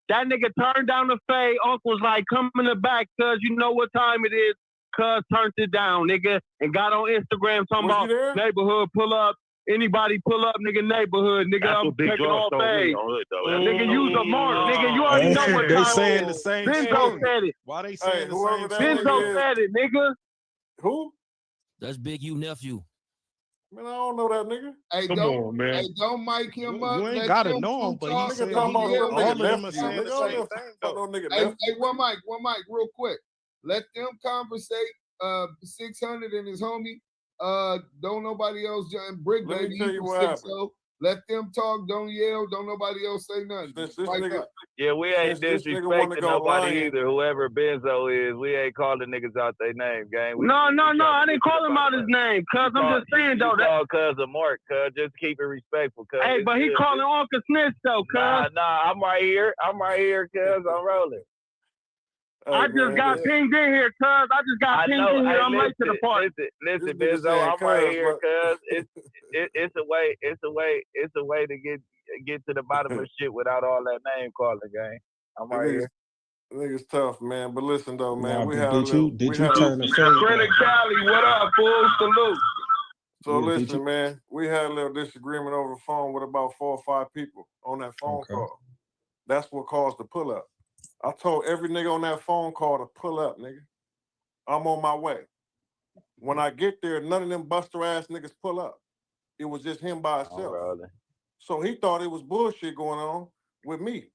That nigga turned down the fade. Uncle was like, come in the back, cuz you know what time it is. Cuz turned it down, nigga, and got on Instagram talking about neighborhood pull up. Anybody pull up, nigga, neighborhood, nigga, That's I'm what Big taking Draw all told me fade. on it, though. Nigga, use a mark. Nigga, you already know what They time saying it the is. same Benzo shit. said it. Why they saying the whoever same that shit? Benzo said it, nigga. Who? That's Big U nephew. Man, I don't know that nigga. Hey, Come don't, on, man. Hey, don't mic him up. You ain't Let gotta them know him, two but talk. he said Nigga talking about Yeah, some all of nigga them are nephew. saying the Nigga, same fuck no nigga Hey, nephew. one mic, real quick. Let them conversate. 600 and his homie. Don't nobody else join. Brick Let me baby. tell you what happened. So let them talk. Don't yell. Don't nobody else say nothing. Since this Mic nigga, up. Yeah, we ain't since this nigga wanna disrespecting go nobody lying. either. Whoever Benzo is, we ain't calling niggas out their name, gang. No, I didn't call him out his name, cuz I'm just saying, though. You call cuz a mark, cuz. Just keep it respectful, cuz. Hey, but he calling Uncle Snitch, though, cuz. Nah, I'm right here, cuz. I'm rolling. I just got pinged in here, cuz. I just got pinged in here. I'm late to the party. Listen, Benzo, I'm right here, cuz. It's a way to get to the bottom of shit without all that name calling, gang. I'm right here. Niggas tough, man. But listen though, man, Nah, we but had did you turn the fade? Credit Cali, what up, fool? Salute. So Yeah, did listen, you- man, we had a little disagreement over the phone with about 4 or 5 people on that phone call. That's what caused the pull up. I told every nigga on that phone call to pull up, nigga. I'm on my way. When I get there, none of them buster ass niggas pull up. It was just him by himself. So he thought it was bullshit going on with me.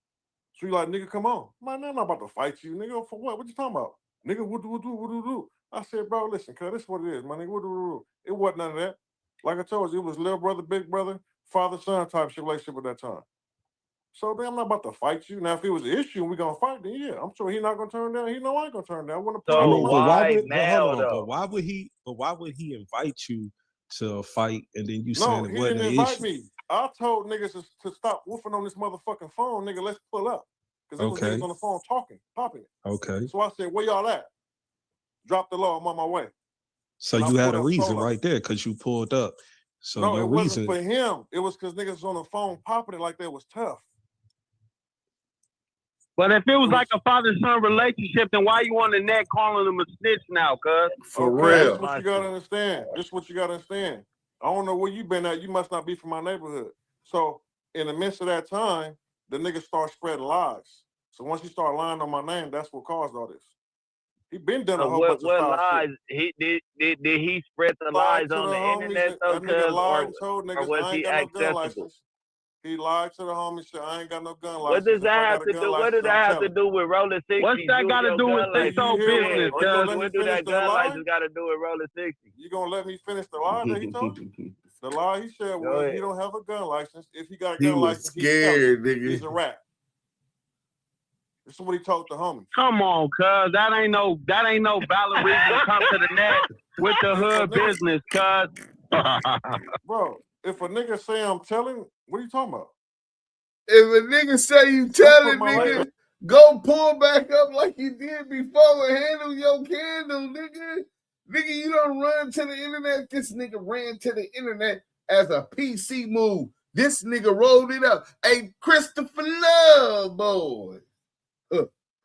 So he like, nigga, come on. Man, I'm not about to fight you, nigga. For what? What you talking about? Nigga, what do? I said, bro, listen, cuz this is what it is, my nigga. What do? It wasn't none of that. Like I told you, it was little brother, big brother, father-son type shit relationship at that time. So then I'm not about to fight you. Now, if it was an issue and we gonna fight, then yeah, I'm sure he's not gonna turn down. He know I ain't gonna turn down. I want to I mean, but why would he invite you to a fight and then you saying it he wasn't didn't an invite issue? me. I told niggas to stop woofing on this motherfucking phone, nigga. Let's pull up. Because it was Okay. niggas on the phone talking, popping it. Okay. So I said, where y'all at? Drop the law, I'm on my way. So And I you had pulled a up reason solo. right there because you pulled up. So No, your it reason. wasn't for him. It was because niggas was on the phone popping it like they was tough. But if it was like a father-son relationship, then why you on the net calling him a snitch now, cuz? This is what you gotta understand. I don't know where you been at. You must not be from my neighborhood. So in the midst of that time, the niggas start spreading lies. So once you start lying on my name, that's what caused all this. He been done a whole bunch of foul lies? shit. Did he spread the Lied lies to on the the homies. internet though, That nigga lied and or told niggas was I he ain't got no gun accessible? license. He lied to the homies, said I ain't got no gun license. What does that have to do? What does that have to do with Rollin 60? What's that got to do with this whole business? What do that gun license got to do with Rollin 60? You gonna let me finish the lie that he told you? The lie he said was he don't have a gun license. If he got a gun license, scared, nigga. He's a rat. This is what he told the homies. Come on, cuz that ain't no valid reason to come to the net with the hood business, cuz. Bro, if a nigga say I'm telling, what are you talking about? If a nigga say you telling, nigga, go pull back up like you did before and handle your candle, nigga. Nigga, you don't run to the internet. This nigga ran to the internet as a PC move. This nigga rolled it up. Hey, Christopher Lovejoy.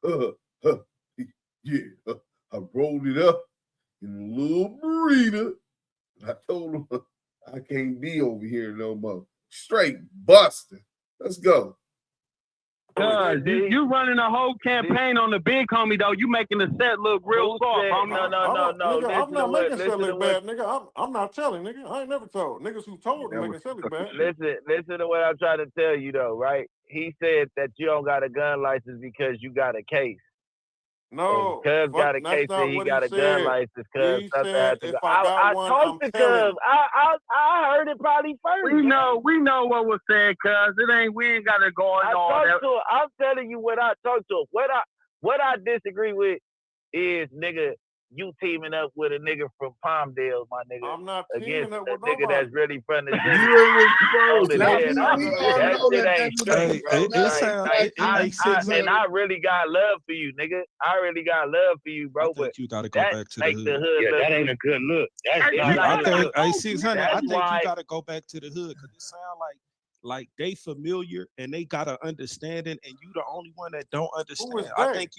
I rolled it up in a little burrito. I told him I can't be over here no more. Straight busting. Let's go. Cuz you running a whole campaign on the big homie though. You making the set look real soft, homie. No. Nigga, I'm not making set look bad, nigga. I'm not telling, nigga. I ain't never told. Niggas who told them making set look bad. Listen to what I'm trying to tell you though, right? He said that you don't got a gun license because you got a case. No, Cuz got a case and he got a gun license. Cuz something had to go. I talked to Cuz. I heard it probably first. We know what was said, cuz we ain't gotta go on all that. I'm telling you what I talked to him. What I disagree with is, nigga, you teaming up with a nigga from Palmdale, my nigga. I'm not against teaming up a with nigga nobody. that's really from the city. That shit ain't true, and I really got love for you, nigga. I really got love for you, bro. But you gotta go back to the hood. Yeah, that ain't a good look. I think 600. I think you gotta go back to the hood because it sound like they familiar and they got an understanding, and you the only one that don't understand. I think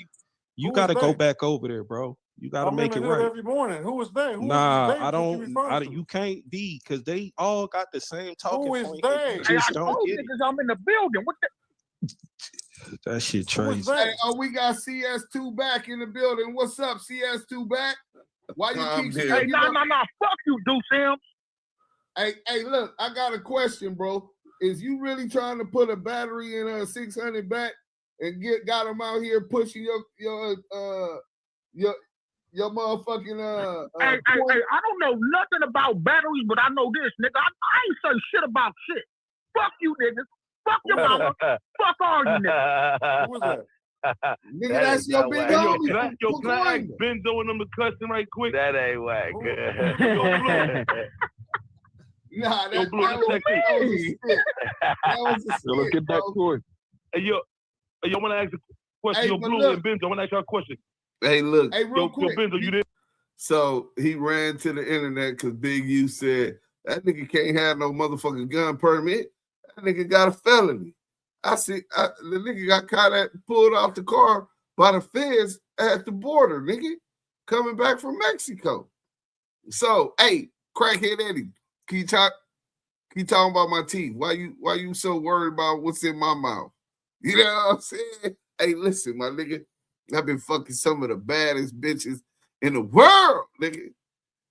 you got to go back over there, bro. You got to make it right every morning. Who was they? I don't. You can't be because they all got the same talking Who is point. they? Just don't get it. I'm in the building. What the? That shit crazy. Hey, we got CS2 back in the building. What's up, CS2 back? Why you keep Hey, nah. Fuck you, Duse M. Hey, look, I got a question, bro. Is you really trying to put a battery in a 600 back and got him out here pushing your motherfucking Hey, I don't know nothing about batteries, but I know this, nigga. I ain't say shit about shit. Fuck you, niggas. Fuck your mama. Fuck all you niggas. Who was that? Nigga, that's your big homie. Yo, can I ask Benzo and them a question right quick? That ain't whack. Nah, that Blue, was a stick. That was a stick. Let's get back to it. Hey, yo, I want to ask a question. Hey, Yo, Blue look. and Benzo, I want to ask y'all a question. Hey, look. Hey, Yo, Benzo, you there? So he ran to the internet because BigU said that nigga can't have no motherfucking gun permit. That nigga got a felony. The nigga got pulled out the car by the feds at the border, nigga, coming back from Mexico. So, hey, crackhead Eddie, can you talking about my teeth? Why you so worried about what's in my mouth? You know what I'm saying? Hey, listen, my nigga, I've been fucking some of the baddest bitches in the world, nigga.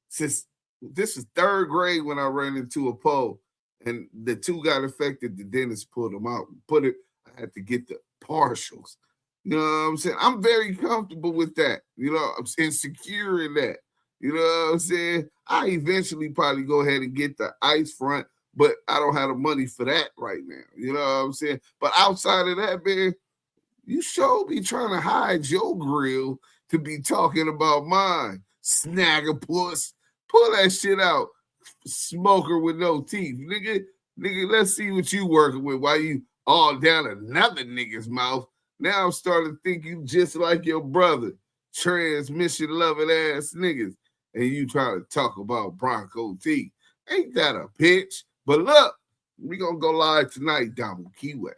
Since this was third grade when I ran into a pole and the two got affected, the dentist pulled them out. I had to get the partials. You know what I'm saying? I'm very comfortable with that. You know, I'm insecure in that. You know what I'm saying? I eventually probably go ahead and get the ice front, but I don't have the money for that right now. You know what I'm saying? But outside of that, man, you sure be trying to hide your grill to be talking about mine. Snaggerpuss. Pull that shit out. Smoker with no teeth. Nigga, let's see what you working with while you all down another nigga's mouth. Now I'm starting to think you just like your brother. Transmission loving ass niggas. And you trying to talk about Bronco T. Ain't that a bitch? But look, we gonna go live tonight, Damu Kiwe.